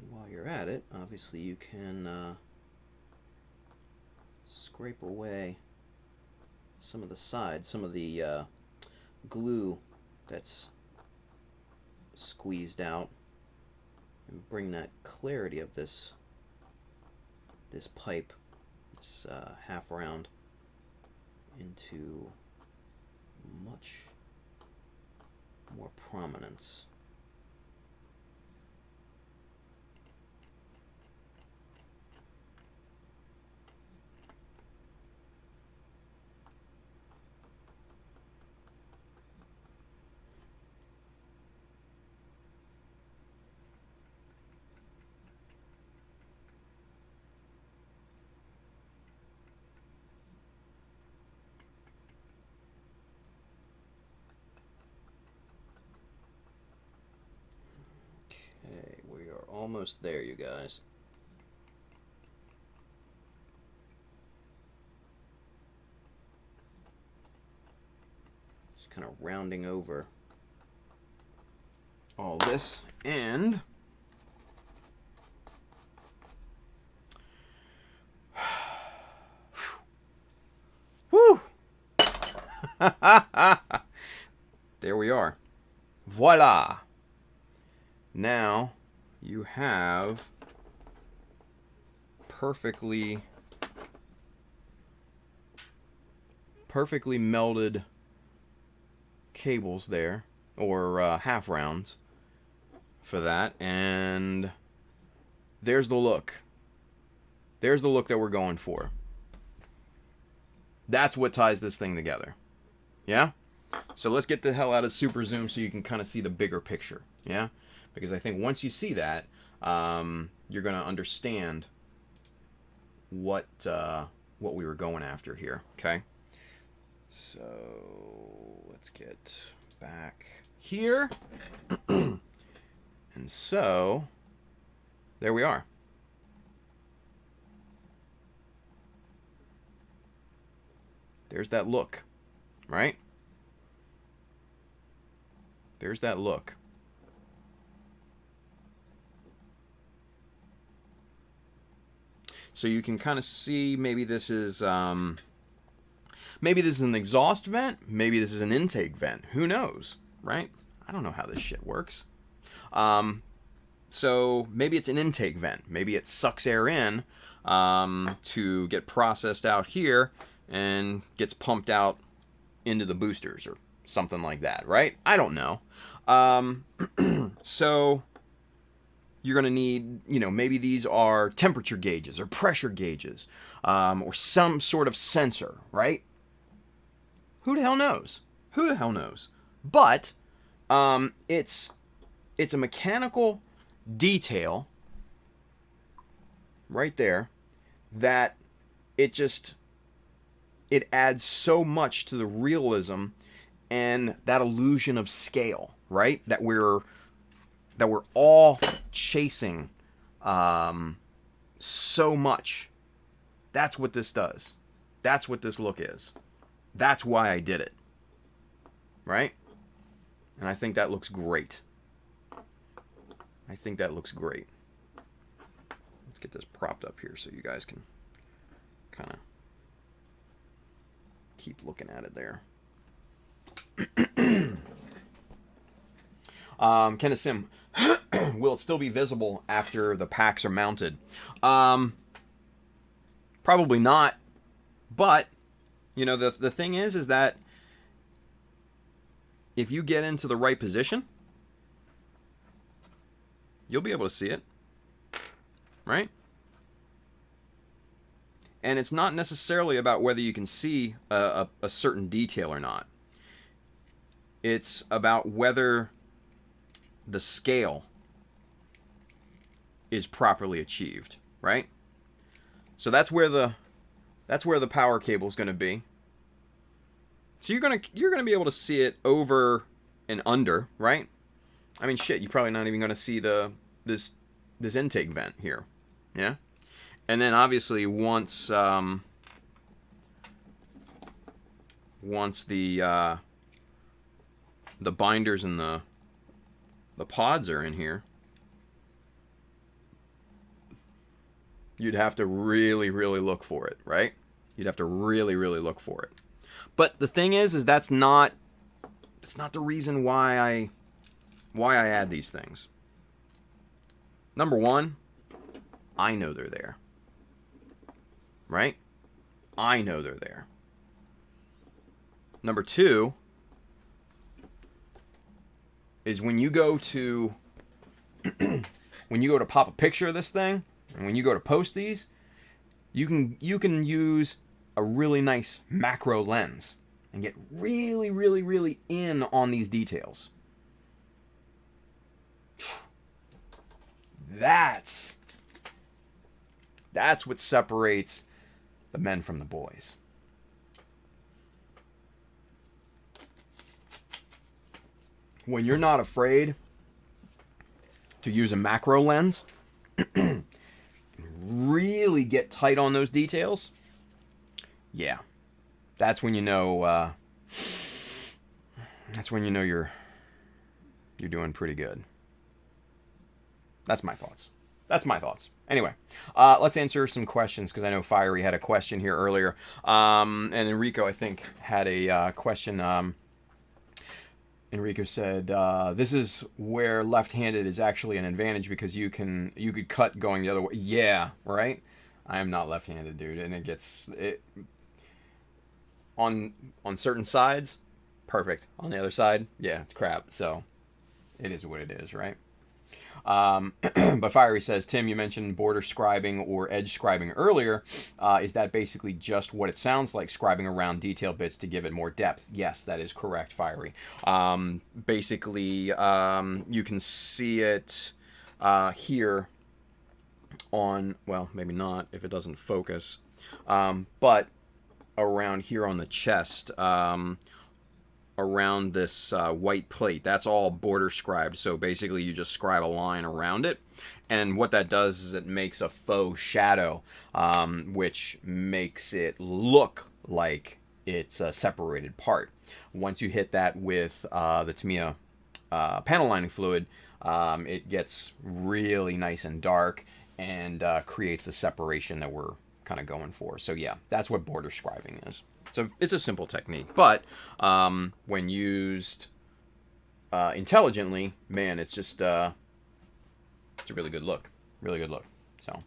While you're at it, obviously you can scrape away some of the sides, some of the glue that's squeezed out, and bring that clarity of this pipe, this half round, into much more prominence. Almost there, you guys. Just kind of rounding over all this, and whew. There we are. Voila. Now you have perfectly melded cables there, or half rounds for that, and there's the look. There's the look that we're going for. That's what ties this thing together. Yeah? So let's get the hell out of super zoom so you can kind of see the bigger picture. Yeah? Because I think once you see that, you're going to understand what we were going after here. Okay? So let's get back here. And so there we are. There's that look, right? There's that look. So you can kind of see, maybe this is an exhaust vent, maybe this is an intake vent. Who knows, right? I don't know how this shit works. So maybe it's an intake vent. Maybe it sucks air in to get processed out here and gets pumped out into the boosters or something like that, right? I don't know. So you're going to need, maybe these are temperature gauges or pressure gauges or some sort of sensor, right? Who the hell knows? Who the hell knows? But it's a mechanical detail right there that it adds so much to the realism and that illusion of scale, right? That we're all chasing so much. That's what this does. That's what this look is. That's why I did it. Right? And I think that looks great. I think that looks great. Let's get this propped up here so you guys can kind of keep looking at it there. Kenneth Sim, will it still be visible after the packs are mounted? Probably not. But, the thing is that if you get into the right position, you'll be able to see it. Right? And it's not necessarily about whether you can see a certain detail or not. It's about whether the scale is properly achieved, right? So that's where the power cable is going to be. So you're going to be able to see it over and under, right? I mean, shit, you're probably not even going to see this intake vent here, yeah. And then obviously once the binders and the pods are in here, you'd have to really, really look for it, right? You'd have to really, really look for it. But the thing is that's not the reason why I add these things. Number one, I know they're there. Right? I know they're there. Number two is when you go to pop a picture of this thing, and when you go to post these, you can use a really nice macro lens and get really, really, really in on these details. That's what separates the men from the boys. When you're not afraid to use a macro lens, really get tight on those details, yeah, that's when you know. That's when you know you're doing pretty good. That's my thoughts. Anyway, let's answer some questions because I know Fiery had a question here earlier, and Enrico I think had a question. Enrico said, "This is where left-handed is actually an advantage because you could cut going the other way." Yeah, right. I am not left-handed, dude, and it gets on certain sides, perfect. On the other side, yeah, it's crap. So it is what it is, right? But Fiery says, Tim, you mentioned border scribing or edge scribing earlier. Is that basically just what it sounds like, scribing around detail bits to give it more depth? Yes, that is correct, Fiery. Basically, you can see it here on, well, maybe not if it doesn't focus, but around here on the chest, around this white plate, that's all border scribed. So basically you just scribe a line around it, and what that does is it makes a faux shadow, which makes it look like it's a separated part. Once you hit that with the Tamiya panel lining fluid, it gets really nice and dark and creates the separation that we're kind of going for. So yeah, that's what border scribing is. So it's a simple technique, but when used intelligently, man, it's just It's a really good look. Really good look. So,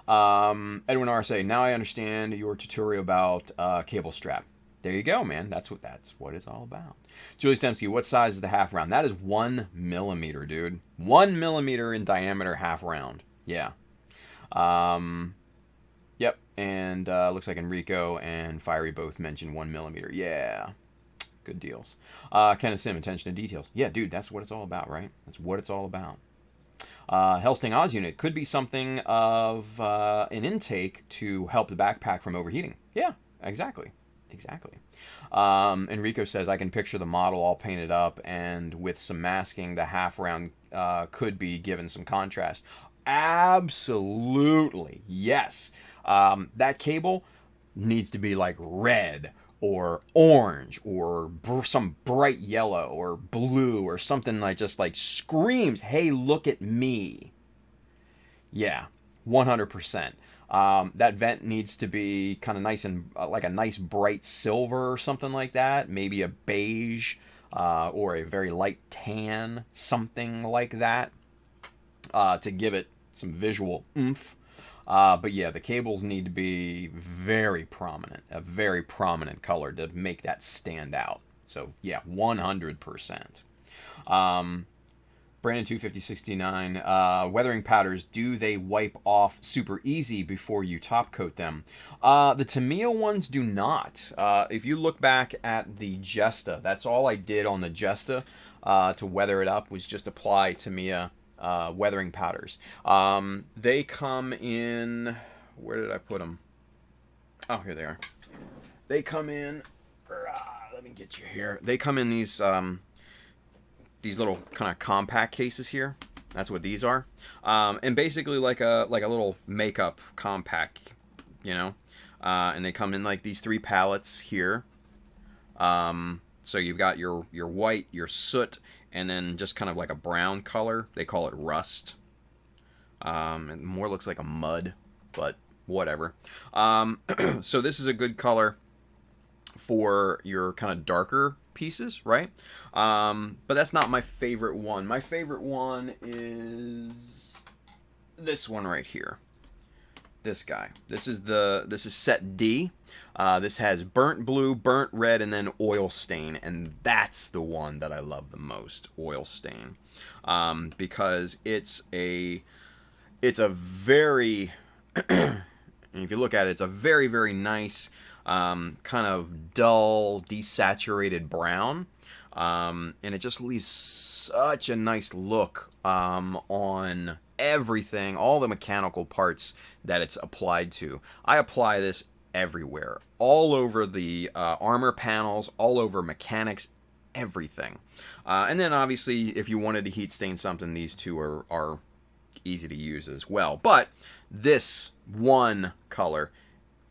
Edwin RSA, now I understand your tutorial about cable strap. There you go, man. That's what it's all about. Julie Stemsky, what size is the half round? That is 1 millimeter, dude. 1 millimeter in diameter, half round. Yeah. Yep. And looks like Enrico and Fiery both mentioned 1 millimeter. Yeah. Good deals. Kenneth Sim, attention to details. Yeah, dude, that's what it's all about, right? That's what it's all about. Hellsting Oz unit could be something of an intake to help the backpack from overheating. Yeah, exactly. Exactly. Enrico says, I can picture the model all painted up, and with some masking, the half round could be given some contrast. Absolutely. Yes. That cable needs to be like red or orange or some bright yellow or blue or something like just like screams, hey, look at me. Yeah, 100%. That vent needs to be kind of nice and like a nice bright silver or something like that. Maybe a beige or a very light tan, something like that, to give it some visual oomph. But yeah, the cables need to be very prominent, a very prominent color to make that stand out. So yeah, 100%. Brandon 25069, weathering powders, do they wipe off super easy before you top coat them? The Tamiya ones do not. If you look back at the Jesta, that's all I did on the Jesta to weather it up was just apply Tamiya weathering powders. They come in, where did I put them? Oh, here they are. They come in, let me get you here. They come in these little kind of compact cases here. That's what these are. And basically like a little makeup compact, you know. And they come in like these 3 pallets here. So you've got your white, your soot, and then just kind of like a brown color. They call it rust. It more looks like a mud, but whatever. So this is a good color for your kind of darker pieces, right? But that's not my favorite one. My favorite one is this one right here. This guy. This is set D. This has burnt blue, burnt red, and then oil stain, and that's the one that I love the most, oil stain, because it's a very and if you look at it, it's a very, very nice kind of dull, desaturated brown, and it just leaves such a nice look on everything, all the mechanical parts that it's applied to. I apply this everywhere, all over the armor panels, all over mechanics, everything. And then obviously, if you wanted to heat stain something, these two are easy to use as well. But this one color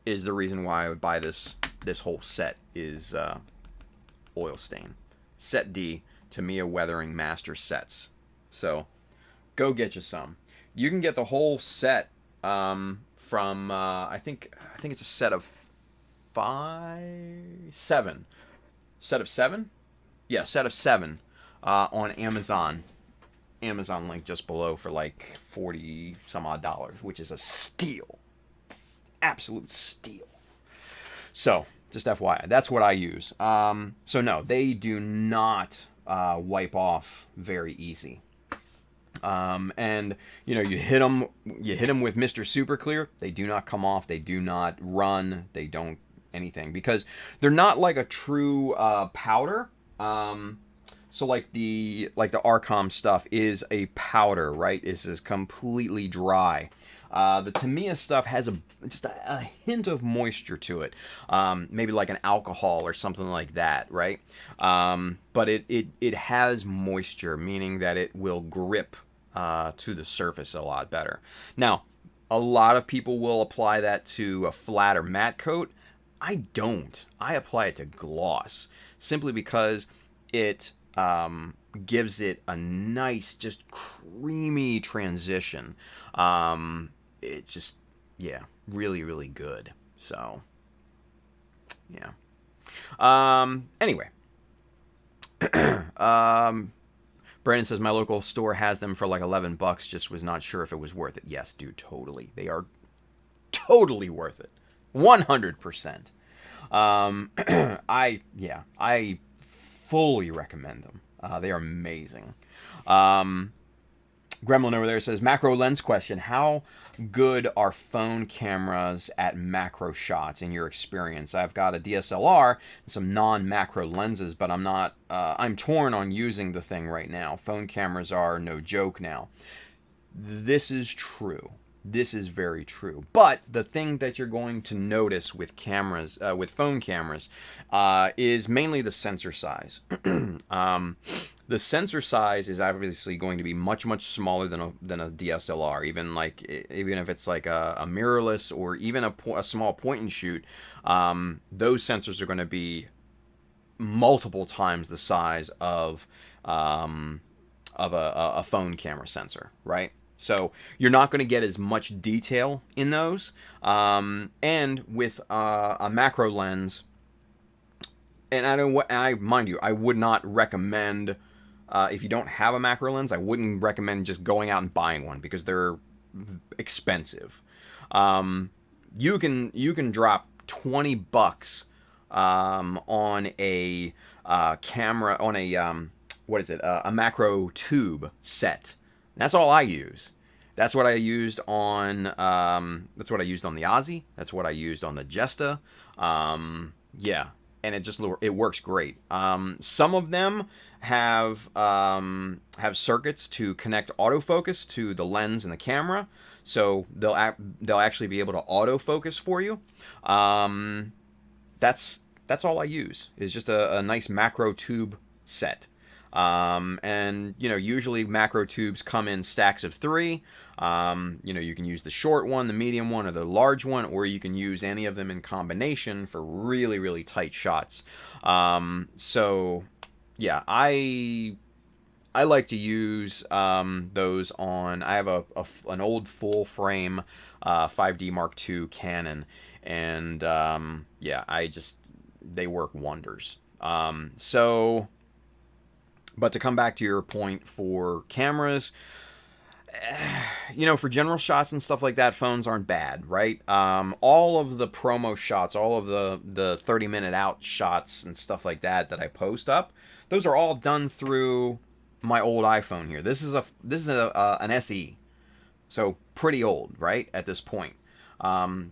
is the reason why I would buy this whole set is oil stain. Set D, Tamiya Weathering Master Sets. So go get you some. You can get the whole set from I think it's a set of 7. Set of 7? Yeah, set of 7 on Amazon. Amazon link just below for like 40 some odd dollars, which is a steal. Absolute steal. So, just FYI, that's what I use. So no, they do not wipe off very easy. And you know, you hit them with Mr. Super Clear, they do not come off, they do not run, they don't anything, because they're not like a true powder. So like the Arcom stuff is a powder, right? This is completely dry. The Tamiya stuff has just a hint of moisture to it, maybe like an alcohol or something like that, right? But it has moisture, meaning that it will grip to the surface a lot better. Now, a lot of people will apply that to a flat or matte coat. I don't. I apply it to gloss, simply because it gives it a nice, just creamy transition. It's just, yeah, really, really good. So, yeah. Anyway. Brandon says, my local store has them for like $11. Just was not sure if it was worth it. Yes, dude, totally. They are totally worth it. 100%. I fully recommend them. They are amazing. Gremlin over there says, macro lens question. How good are phone cameras at macro shots in your experience? I've got a DSLR and some non-macro lenses, but I'm torn on using the thing right now. Phone cameras are no joke now. This is true. This is very true. But the thing that you're going to notice with cameras, with phone cameras, is mainly the sensor size. The sensor size is obviously going to be much, much smaller than a DSLR. Even if it's like a mirrorless or even a small point and shoot, those sensors are going to be multiple times the size of a phone camera sensor, right? So you're not going to get as much detail in those. And with a macro lens, and mind you, I would not recommend, if you don't have a macro lens, I wouldn't recommend just going out and buying one because they're expensive. You can drop $20 on a camera, on a macro tube set. That's all I use. That's what I used on the Aussie. That's what I used on the Jesta. Yeah, and it works great. Some of them have circuits to connect autofocus to the lens and the camera, so they'll actually be able to autofocus for you. That's all I use. Is just a nice macro tube set. And usually macro tubes come in stacks of 3. You can use the short one, the medium one, or the large one, or you can use any of them in combination for really, really tight shots. So yeah, I like to use those on. I have an old full frame 5D Mark II Canon, and they work wonders. But to come back to your point for cameras, for general shots and stuff like that, phones aren't bad, right? All of the promo shots, all of the 30-minute out shots and stuff like that I post up, those are all done through my old iPhone here. This is an SE, so pretty old, right? At this point,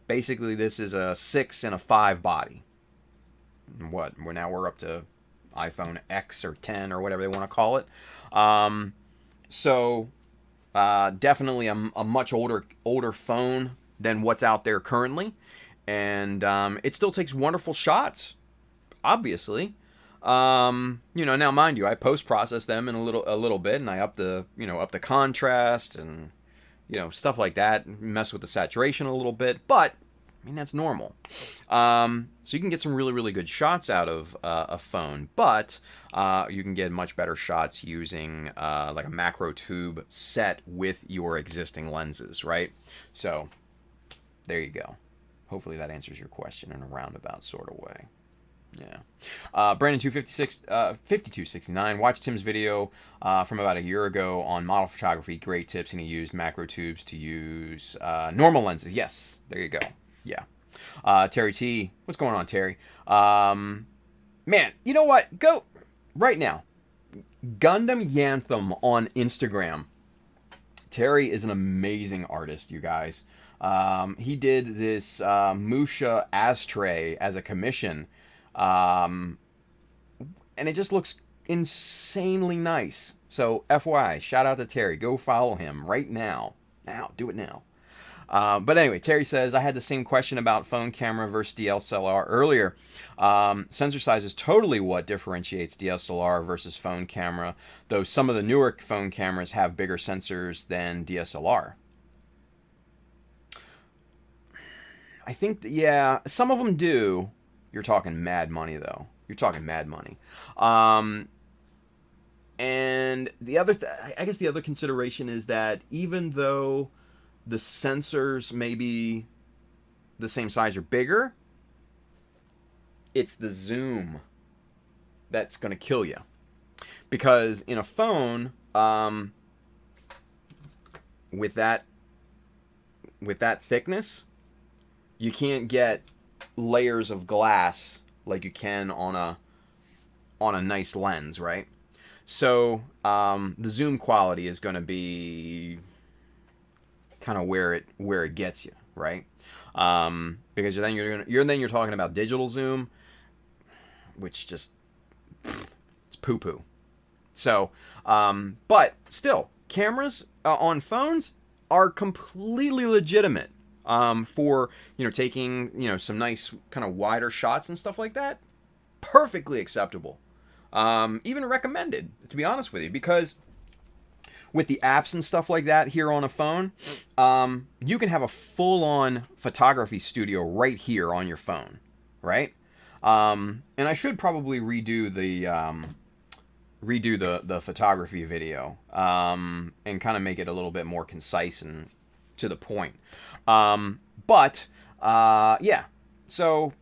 basically this is a 6 and a 5 body. We're up to iPhone X or 10 or whatever they want to call it. Definitely a much older phone than what's out there currently, and it still takes wonderful shots, obviously. Now mind you, I post-process them in a little bit, and I up the contrast and stuff like that, mess with the saturation a little bit, but that's normal. So you can get some really, really good shots out of a phone, but you can get much better shots using like a macro tube set with your existing lenses, right? So there you go. Hopefully that answers your question in a roundabout sort of way. Yeah. Brandon 5269 watched Tim's video from about a year ago on model photography. Great tips, and he used macro tubes to use normal lenses. Yes, there you go. Yeah. Terry T. What's going on, Terry? Man, you know what? Go right now. Gundam Yantham on Instagram. Terry is an amazing artist, you guys. He did this Musha ashtray as a commission. And it just looks insanely nice. So, FYI, shout out to Terry. Go follow him right now. Do it now. But anyway, Terry says, I had the same question about phone camera versus DSLR earlier. Sensor size is totally what differentiates DSLR versus phone camera, though some of the newer phone cameras have bigger sensors than DSLR. I think, some of them do. You're talking mad money, though. You're talking mad money. And the other, I guess the other consideration is that even though the sensors may be the same size or bigger, it's the zoom that's going to kill you. Because in a phone, with that thickness, you can't get layers of glass like you can on a nice lens, right? So the zoom quality is going to be kind of where it gets you, right? Because then you're talking about digital zoom, which just it's poo poo. So, but still, cameras on phones are completely legitimate for taking some nice kind of wider shots and stuff like that. Perfectly acceptable, even recommended, to be honest with you, because with the apps and stuff like that here on a phone, you can have a full-on photography studio right here on your phone, right? And I should probably redo the photography video and kind of make it a little bit more concise and to the point. But yeah, so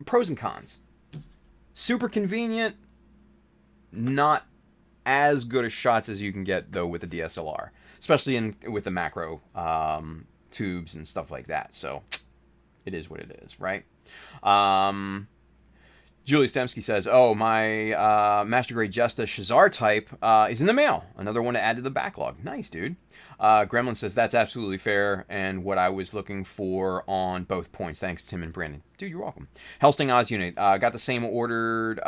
pros and cons. Super convenient, not as good as shots as you can get though with the DSLR, especially with the macro tubes and stuff like that. So it is what it is, right? Julie Stemsky says, "Oh, my Master Grade Jesta Shazar type is in the mail. Another one to add to the backlog. Nice, dude." Gremlin says, "That's absolutely fair and what I was looking for on both points. Thanks, Tim and Brandon." Dude, you're welcome. Helsting Oz Unit got the same ordered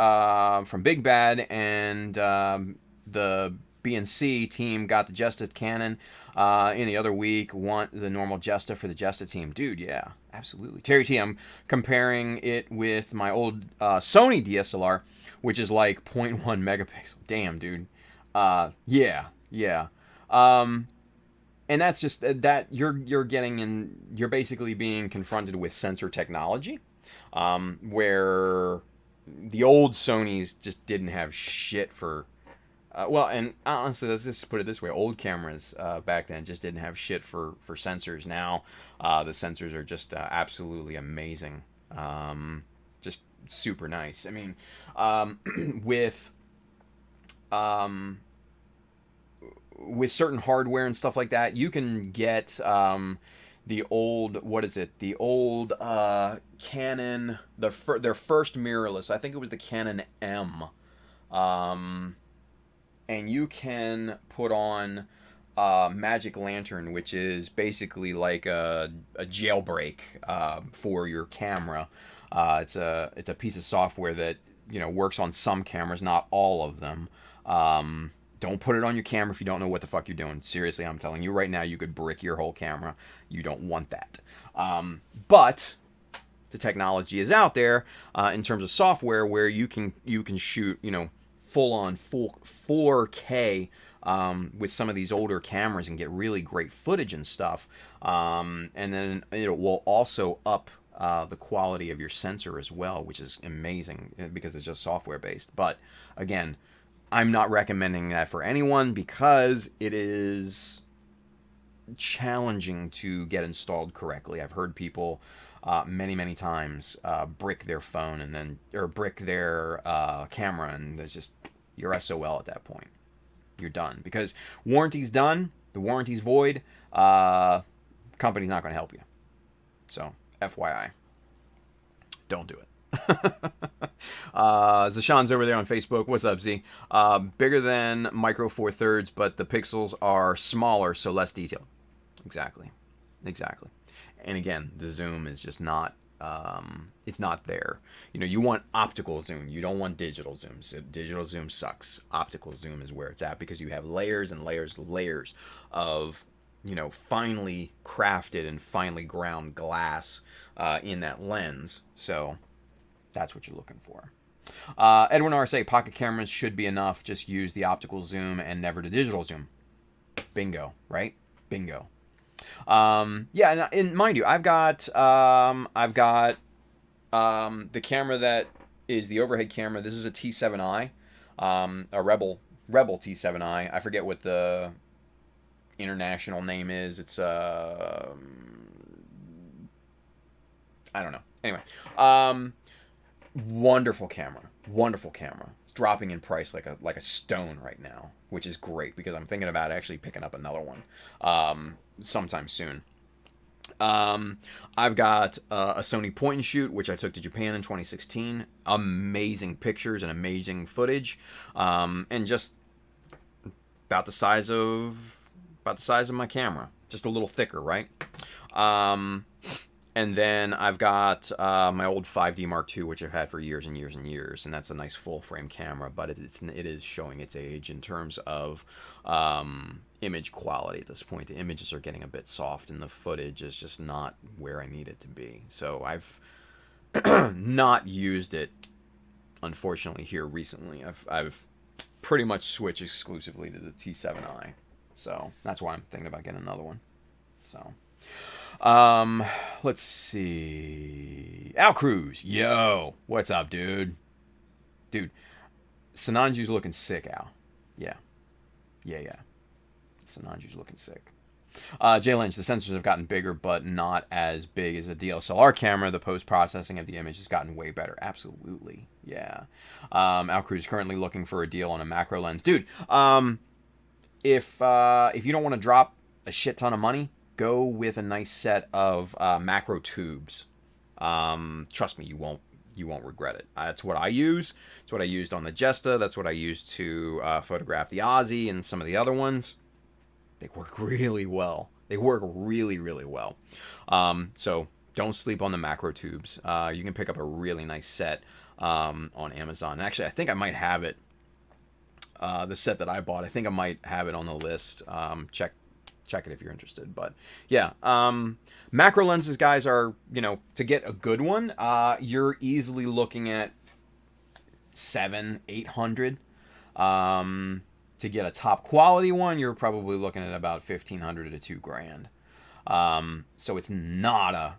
from Big Bad, and the BNC team got the Jesta Canon in the other week. Want the normal Jesta for the Jesta team. Dude, yeah, absolutely. Terry T, I'm comparing it with my old Sony DSLR, which is like 0.1 megapixel. Damn, dude. Yeah. And that's just that you're basically being confronted with sensor technology, where the old Sonys just didn't have shit for. Well, and honestly, let's just put it this way: old cameras back then just didn't have shit for sensors. Now, the sensors are just absolutely amazing, just super nice. I mean, with certain hardware and stuff like that, you can get the old, what is it? The old Canon, their first mirrorless. I think it was the Canon M. And you can put on Magic Lantern, which is basically like a jailbreak for your camera. It's a piece of software that works on some cameras, not all of them. Don't put it on your camera if you don't know what the fuck you're doing. Seriously, I'm telling you right now, you could brick your whole camera. You don't want that. But the technology is out there in terms of software where you can shoot full 4K with some of these older cameras and get really great footage and stuff. And then it will also up the quality of your sensor as well, which is amazing because it's just software based. But again, I'm not recommending that for anyone because it is challenging to get installed correctly. I've heard people many times brick their phone or brick their camera, and there's just you're SOL at that point. You're done because warranty's done. The warranty's void. Company's not going to help you. So FYI, don't do it. Zashan's over there on Facebook. What's up, Z? Bigger than Micro Four Thirds, but the pixels are smaller, so less detail. Exactly. And again, the zoom is just not. It's not there. You want optical zoom. You don't want digital zoom. So digital zoom sucks. Optical zoom is where it's at because you have layers and layers of finely crafted and finely ground glass in that lens. So that's what you're looking for. Edwin RSA, pocket cameras should be enough. Just use the optical zoom and never the digital zoom. Bingo, right? Bingo. Yeah, and mind you, I've got the camera that is the overhead camera. This is a T7i, a Rebel T7i. I forget what the international name is. It's I don't know. Anyway, wonderful camera. Wonderful camera. It's dropping in price like a stone right now, which is great because I'm thinking about actually picking up another one sometime soon. I've got a Sony point and shoot, which I took to Japan in 2016. Amazing pictures and amazing footage, and just about the size of my camera, just a little thicker, right? And then I've got my old 5D Mark II, which I've had for years and years and years, and that's a nice full frame camera, but it is showing its age in terms of image quality at this point. The images are getting a bit soft, and the footage is just not where I need it to be. So I've not used it, unfortunately, here recently. I've pretty much switched exclusively to the T7i, so that's why I'm thinking about getting another one. So. Let's see. Al Cruz, yo, what's up, dude? Dude, Sinanju's looking sick, Al. Yeah. Sinanju's looking sick. Jay Lynch, the sensors have gotten bigger, but not as big as a DSLR camera. The post-processing of the image has gotten way better. Absolutely, yeah. Al Cruz currently looking for a deal on a macro lens, dude. If you don't want to drop a shit ton of money, go with a nice set of macro tubes. Trust me, you won't regret it. That's what I use. It's what I used on the Jesta. That's what I used to photograph the Aussie and some of the other ones. They work really well. They work really, really well. So don't sleep on the macro tubes. You can pick up a really nice set on Amazon. Actually, I think I might have it. The set that I bought, I think I might have it on the list. Check it if you're interested. But yeah, macro lenses, guys, are, to get a good one, you're easily looking at $700-800. To get a top quality one, you're probably looking at about $1,500 to $2,000. So it's not a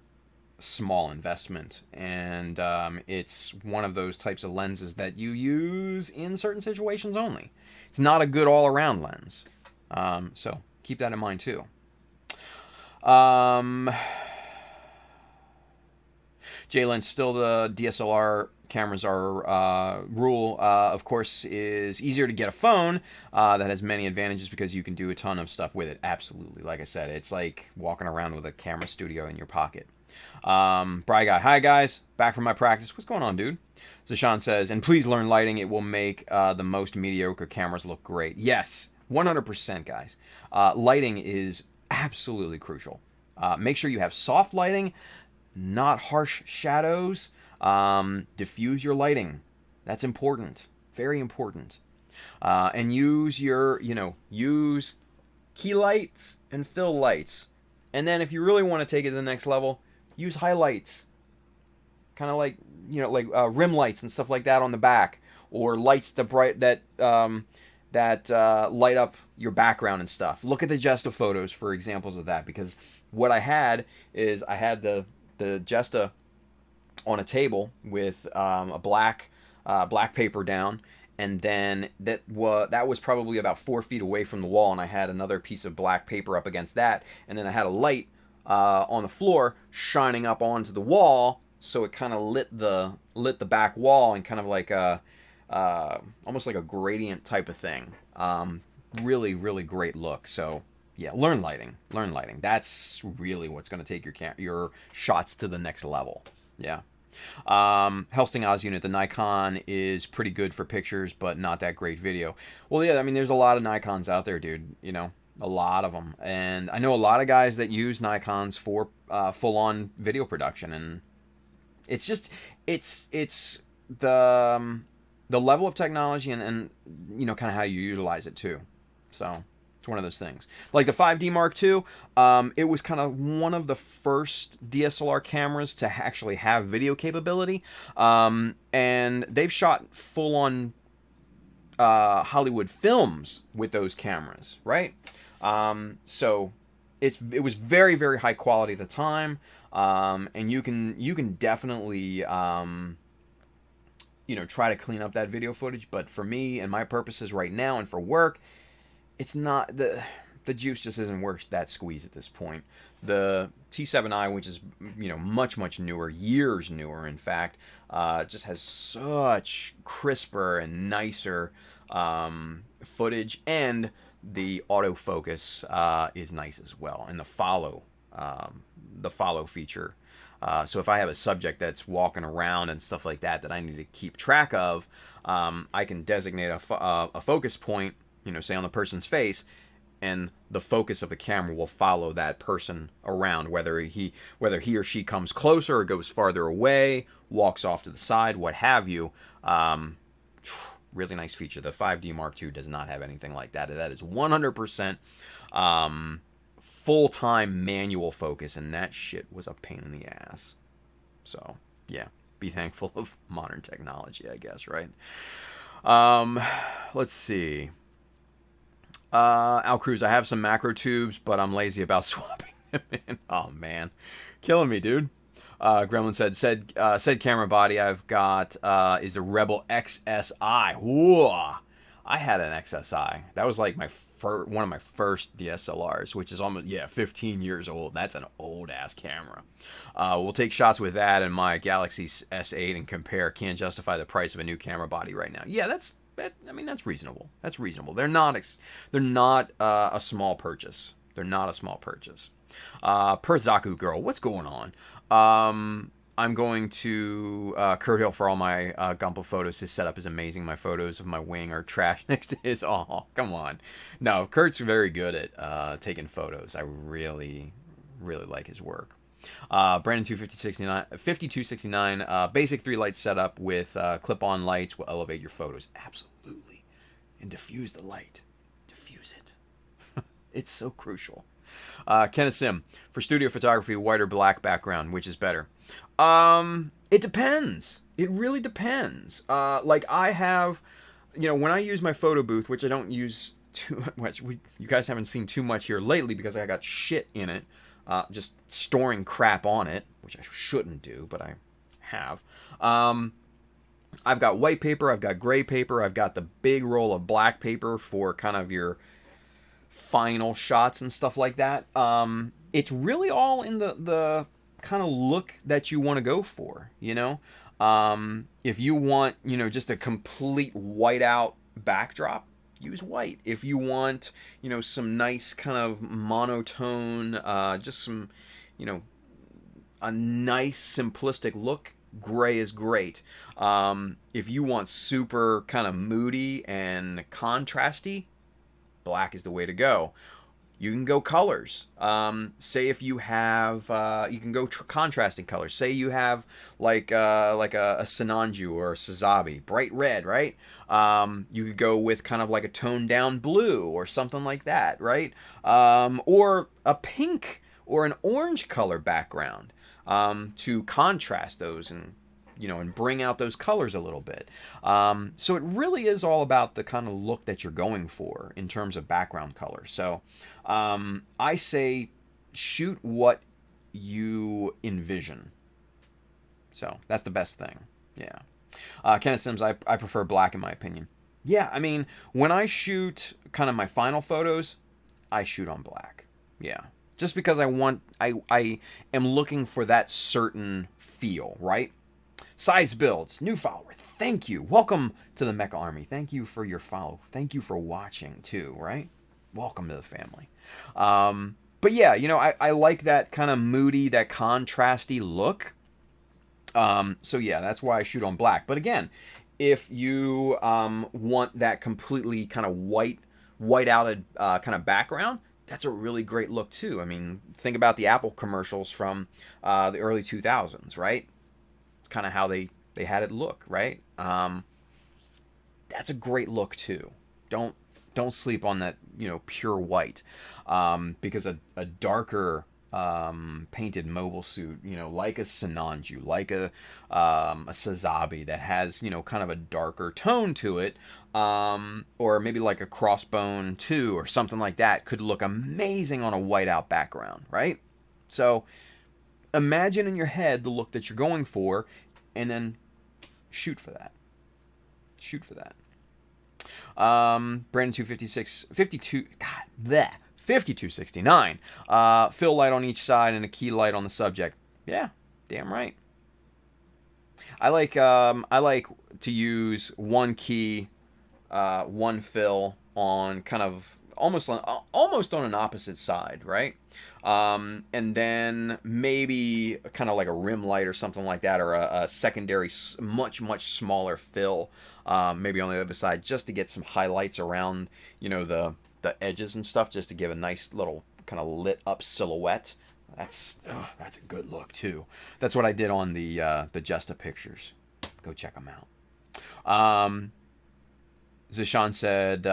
small investment, and it's one of those types of lenses that you use in certain situations only. It's not a good all-around lens. So keep that in mind too. Jay Lynch, still the DSLR cameras are rule, of course, is easier to get a phone that has many advantages because you can do a ton of stuff with it. Absolutely. Like I said, it's like walking around with a camera studio in your pocket. Bry Guy, hi guys, back from my practice. What's going on, dude? Zashan says, and please learn lighting. It will make the most mediocre cameras look great. Yes, 100%, guys. Lighting is absolutely crucial. Make sure you have soft lighting, not harsh shadows. Diffuse your lighting. That's important. Very important. And use use key lights and fill lights. And then if you really want to take it to the next level, use highlights. Kind of like, rim lights and stuff like that on the back, or lights that light up your background and stuff. Look at the Jesta photos for examples of that, because what I had is I had the Jesta on a table with a black paper down, and then that was probably about 4 feet away from the wall, and I had another piece of black paper up against that, and then I had a light on the floor shining up onto the wall, so it kind of lit the back wall and kind of like almost like a gradient type of thing. Really, really great look. So yeah, learn lighting. That's really what's going to take your shots to the next level. Yeah. Helsting Oz unit, the Nikon is pretty good for pictures, but not that great video. Well, yeah, I mean, there's a lot of Nikons out there, dude. A lot of them, and I know a lot of guys that use Nikons for full-on video production, and it's just it's the level of technology and kind of how you utilize it too. So it's one of those things. Like the 5D Mark II, it was kind of one of the first DSLR cameras to actually have video capability, and they've shot full-on Hollywood films with those cameras, right? So it was very, very high quality at the time, and you can definitely try to clean up that video footage. But for me and my purposes right now and for work, it's not the the juice just isn't worth that squeeze at this point. The T7i, which is, you know, much newer, years newer, in fact, just has such crisper and nicer footage, and the autofocus is nice as well, and the follow feature. So if I have a subject that's walking around and stuff like that I need to keep track of, I can designate a focus point, you know, say on the person's face, and the focus of the camera will follow that person around, whether he or she comes closer or goes farther away, walks off to the side, what have you. Really nice feature. The 5D Mark II does not have anything like that. That is 100% full-time manual focus, and that shit was a pain in the ass. So, yeah, be thankful of modern technology, I guess, right? Let's see. Al Cruz, I have some macro tubes, but I'm lazy about swapping them in. Oh, man. Killing me, dude. Gremlin said camera body I've got is the Rebel XSI. Whoa. I had an XSI. That was like one of my first DSLRs, which is almost, 15 years old. That's an old-ass camera. We'll take shots with that and my Galaxy S8 and compare. Can't justify the price of a new camera body right now. Yeah, that's reasonable. That's reasonable. They're not a small purchase. They're not a small purchase. Per Zaku Girl, what's going on? I'm going to Kurt Hill for all my Gumpo photos. His setup is amazing. My photos of my wing are trash next to his. Oh, come on. No, Kurt's very good at taking photos. I really like his work. Brandon 5269, basic 3-light setup with clip-on lights will elevate your photos. Absolutely. And diffuse the light. Diffuse it. It's so crucial. Kenneth Sim, for studio photography, white or black background, which is better? It depends. It really depends. Like I have, when I use my photo booth, which I don't use too much, you guys haven't seen too much here lately because I got shit in it, just storing crap on it, which I shouldn't do, but I have. I've got white paper, I've got gray paper, I've got the big roll of black paper for kind of your final shots and stuff like that. It's really all in the kind of look that you want to go for, if you want, just a complete whiteout backdrop, use white. If you want, some nice kind of monotone, just some, a nice simplistic look, gray is great. If you want super kind of moody and contrasty, black is the way to go. You can go colors. Say if you have, you can go contrasting colors. Say you have like a Sinanju or a Sazabi, bright red, right? You could go with kind of like a toned down blue or something like that, right? Or a pink or an orange color background to contrast those and bring out those colors a little bit. So it really is all about the kind of look that you're going for in terms of background color. So I say shoot what you envision. So that's the best thing. Yeah. Kenneth Sims, I prefer black in my opinion. Yeah, I mean, when I shoot kind of my final photos, I shoot on black. Yeah. Just because I am looking for that certain feel, right? Size Builds, new follower. Thank you. Welcome to the Mecha Army. Thank you for your follow. Thank you for watching too, right? Welcome to the family. But yeah, I like that kind of moody, that contrasty look. So yeah, that's why I shoot on black. But again, if you want that completely kind of white-outed kind of background, that's a really great look too. I mean, think about the Apple commercials from the early 2000s, right? It's kind of how they had it look, right? That's a great look too. Don't sleep on that, pure white, because a darker painted mobile suit, like a Sinanju, like a Sazabi that has, kind of a darker tone to it, or maybe like a Crossbone 2 or something like that could look amazing on a whiteout background, right? So imagine in your head the look that you're going for, and then shoot for that. Shoot for that. Brandon 256, 52, God, bleh, 5269. Fill light on each side and a key light on the subject. Yeah, damn right. I like to use one key, one fill on kind of almost on an opposite side, right? And then maybe kind of like a rim light or something like that, or a secondary much smaller fill, maybe on the other side, just to get some highlights around, the edges and stuff, just to give a nice little kind of lit up silhouette. That's a good look too. That's what I did on the Jesta pictures. Go check them out. Zishan said,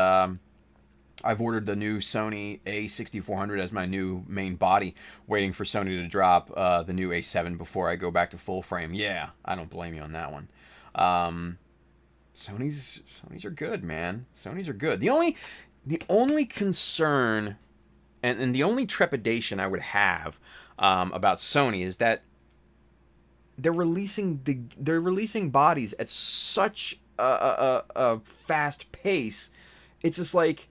I've ordered the new Sony A6400 as my new main body, waiting for Sony to drop the new A7 before I go back to full frame. Yeah, I don't blame you on that one. Sony's are good, man. Sony's are good. The only concern and the only trepidation I would have about Sony is that they're releasing bodies at such a fast pace. It's just like,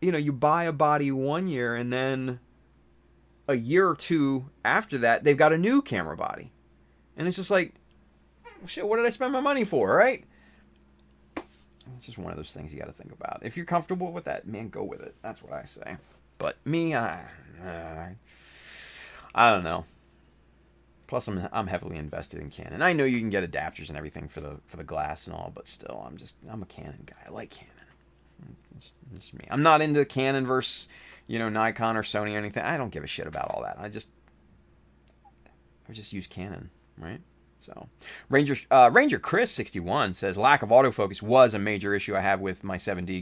you buy a body 1 year and then a year or two after that, they've got a new camera body. And it's just like, well, shit, what did I spend my money for, right? It's just one of those things you got to think about. If you're comfortable with that, man, go with it. That's what I say. But me, I don't know. Plus, I'm heavily invested in Canon. I know you can get adapters and everything for the glass and all, but still, I'm a Canon guy. I like Canon. It's me. I'm not into Canon versus Nikon or Sony or anything. I don't give a shit about all that. I just use Canon, right? So, Ranger Chris 61 says, lack of autofocus was a major issue I have with my 7D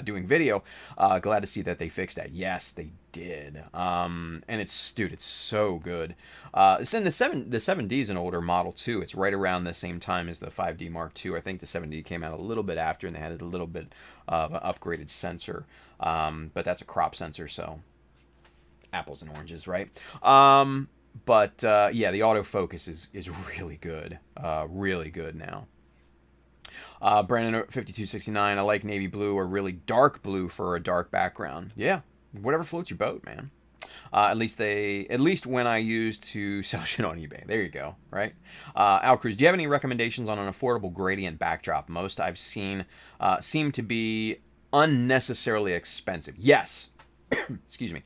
doing video. Glad to see that they fixed that. Yes, they did. And it's so good. It's in the 7D is an older model too. It's right around the same time as the 5D Mark II. I think the 7D came out a little bit after, and they had a little bit of an upgraded sensor. But that's a crop sensor, so apples and oranges, right? But yeah, the autofocus is really good. Really good now. Brandon 5269, I like navy blue or really dark blue for a dark background. Yeah, whatever floats your boat, man. At least when I used to sell shit on eBay. There you go, right? Al Cruz, do you have any recommendations on an affordable gradient backdrop? Most I've seen seem to be unnecessarily expensive. Yes. Excuse me.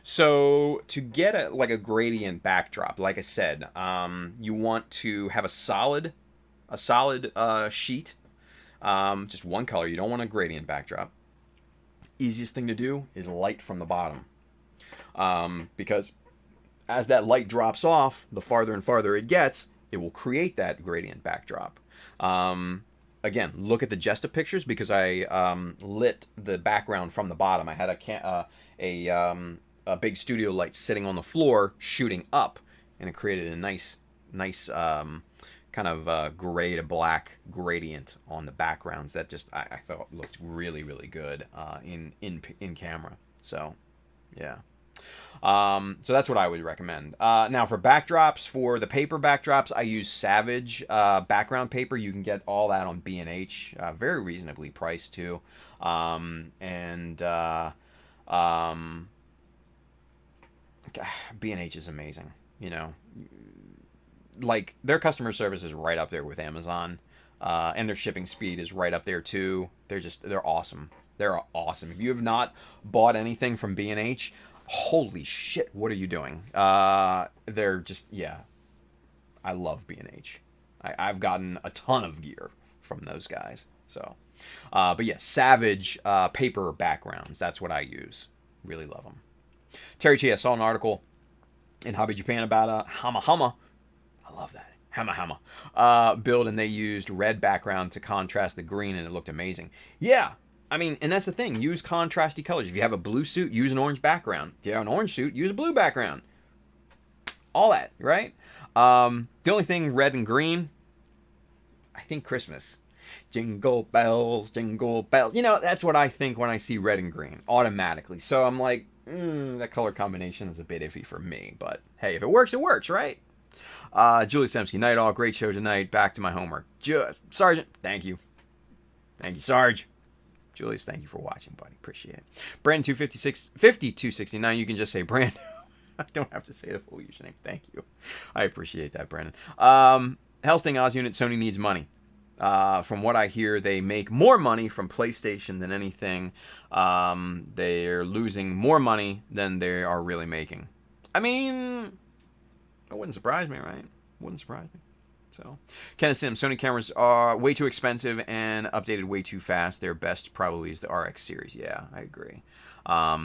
So to get a gradient backdrop, like I said, you want to have a solid sheet, just one color. You don't want a gradient backdrop. Easiest thing to do is light from the bottom, because as that light drops off, the farther and farther it gets, it will create that gradient backdrop. Again, look at the Jesta pictures, because I lit the background from the bottom. I had a big studio light sitting on the floor shooting up, and it created a nice kind of gray to black gradient on the backgrounds that just I thought looked really, really good in camera. So yeah. So that's what I would recommend. Now for backdrops, for the paper backdrops, I use Savage background paper. You can get all that on B&H, very reasonably priced too. B&H is amazing. Like their customer service is right up there with Amazon, and their shipping speed is right up there too. They're awesome. They're awesome. If you have not bought anything from B&H, holy shit, what are you doing? They're just, yeah. I love B&H. I've gotten a ton of gear from those guys. So, but yeah, Savage paper backgrounds. That's what I use. Really love them. Terry Chi, I saw an article in Hobby Japan about Hama Hama. I love that. Hama Hama. Build, and they used red background to contrast the green, and it looked amazing. Yeah. I mean, and that's the thing. Use contrasty colors. If you have a blue suit, use an orange background. If you have an orange suit, use a blue background. All that, right? The only thing red and green, I think Christmas. Jingle bells, jingle bells. That's what I think when I see red and green, automatically. So I'm like, that color combination is a bit iffy for me. But hey, if it works, right? Julie Semsky, night all. Great show tonight. Back to my homework. Sergeant, thank you. Thank you, Sarge. Julius, thank you for watching, buddy. Appreciate it. Brandon 5269. You can just say Brandon. I don't have to say the full username. Thank you. I appreciate that, Brandon. Hellsting Oz unit, Sony needs money. From what I hear, they make more money from PlayStation than anything. They're losing more money than they are really making. I mean, it wouldn't surprise me, right? Wouldn't surprise me. So, Kenneth Sim, Sony cameras are way too expensive and updated way too fast. Their best probably is the RX series. Yeah, I agree. I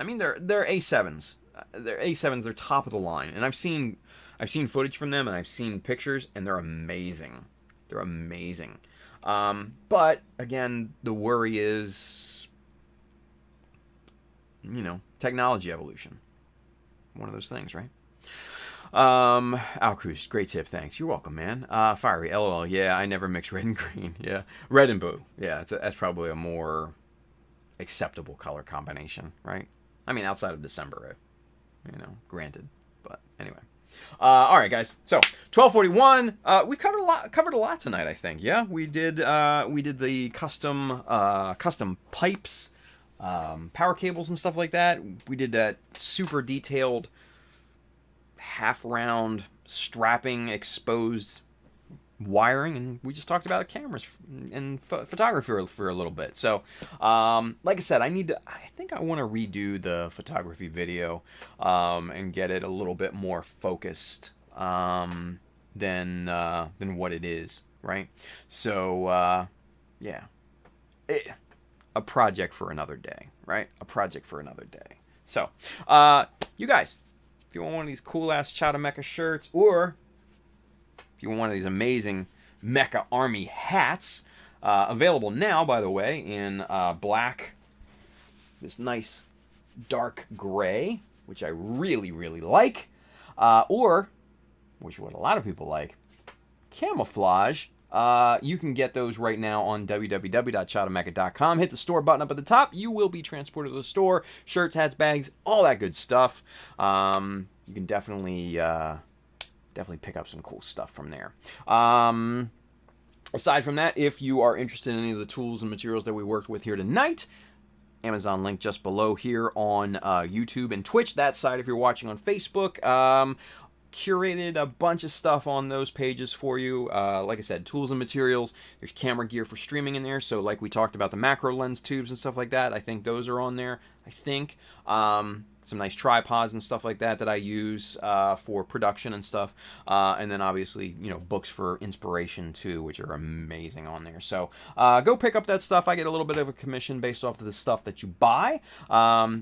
mean, they're A7s. They're A7s. They're top of the line, and I've seen footage from them, and I've seen pictures, and they're amazing. They're amazing. But again, the worry is, technology evolution. One of those things, right? Alcruz, great tip, thanks. You're welcome, man. Fiery, LOL, yeah, I never mix red and green. Yeah, red and blue. Yeah, that's probably a more acceptable color combination, right? I mean, outside of December, granted. But anyway. All right, guys. So 1241. We covered a lot tonight, I think. Yeah, we did the custom pipes, power cables and stuff like that. We did that super detailed half-round strapping exposed wiring, and we just talked about cameras and photography for a little bit. So like I said, I think I want to redo the photography video and get it a little bit more focused than what it is, right? So yeah, a project for another day, right? A project for another day. So you guys, if you want one of these cool ass Chowder Mecha shirts, or if you want one of these amazing Mecha Army hats, available now, by the way, in black, this nice dark gray, which I really, really like, or, which what a lot of people like, camouflage. You can get those right now on www.chowdermecha.com. Hit the store button up at the top. You will be transported to the store. Shirts, hats, bags, all that good stuff. You can definitely pick up some cool stuff from there. Aside from that, if you are interested in any of the tools and materials that we worked with here tonight, Amazon link just below here on YouTube and Twitch. That side, if you're watching on Facebook, curated a bunch of stuff on those pages for you. Like I said, tools and materials. There's camera gear for streaming in there. So like we talked about the macro lens tubes and stuff like that, I think those are on there. I think. Some nice tripods and stuff like that I use for production and stuff. And then obviously, books for inspiration too, which are amazing on there. So go pick up that stuff. I get a little bit of a commission based off of the stuff that you buy,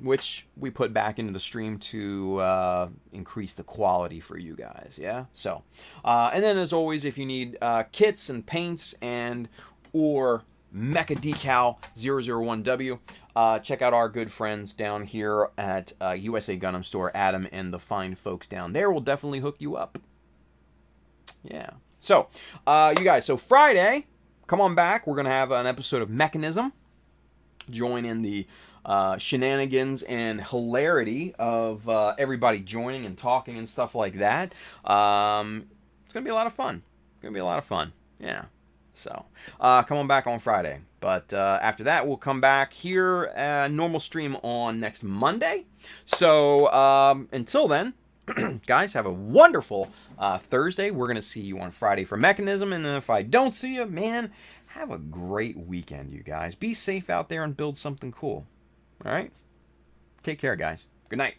which we put back into the stream to increase the quality for you guys. Yeah. So, and then as always, if you need kits and paints or Mecha Decal 001W. Check out our good friends down here at USA Gundam Store. Adam and the fine folks down there will definitely hook you up. Yeah. So, you guys, so Friday, come on back. We're going to have an episode of Mechanism. Join in the shenanigans and hilarity of everybody joining and talking and stuff like that. It's going to be a lot of fun. Yeah. So, come on back on Friday. But after that, we'll come back here, normal stream on next Monday. So, until then, guys, have a wonderful Thursday. We're going to see you on Friday for Mechanism. And if I don't see you, man, have a great weekend, you guys. Be safe out there and build something cool. All right? Take care, guys. Good night.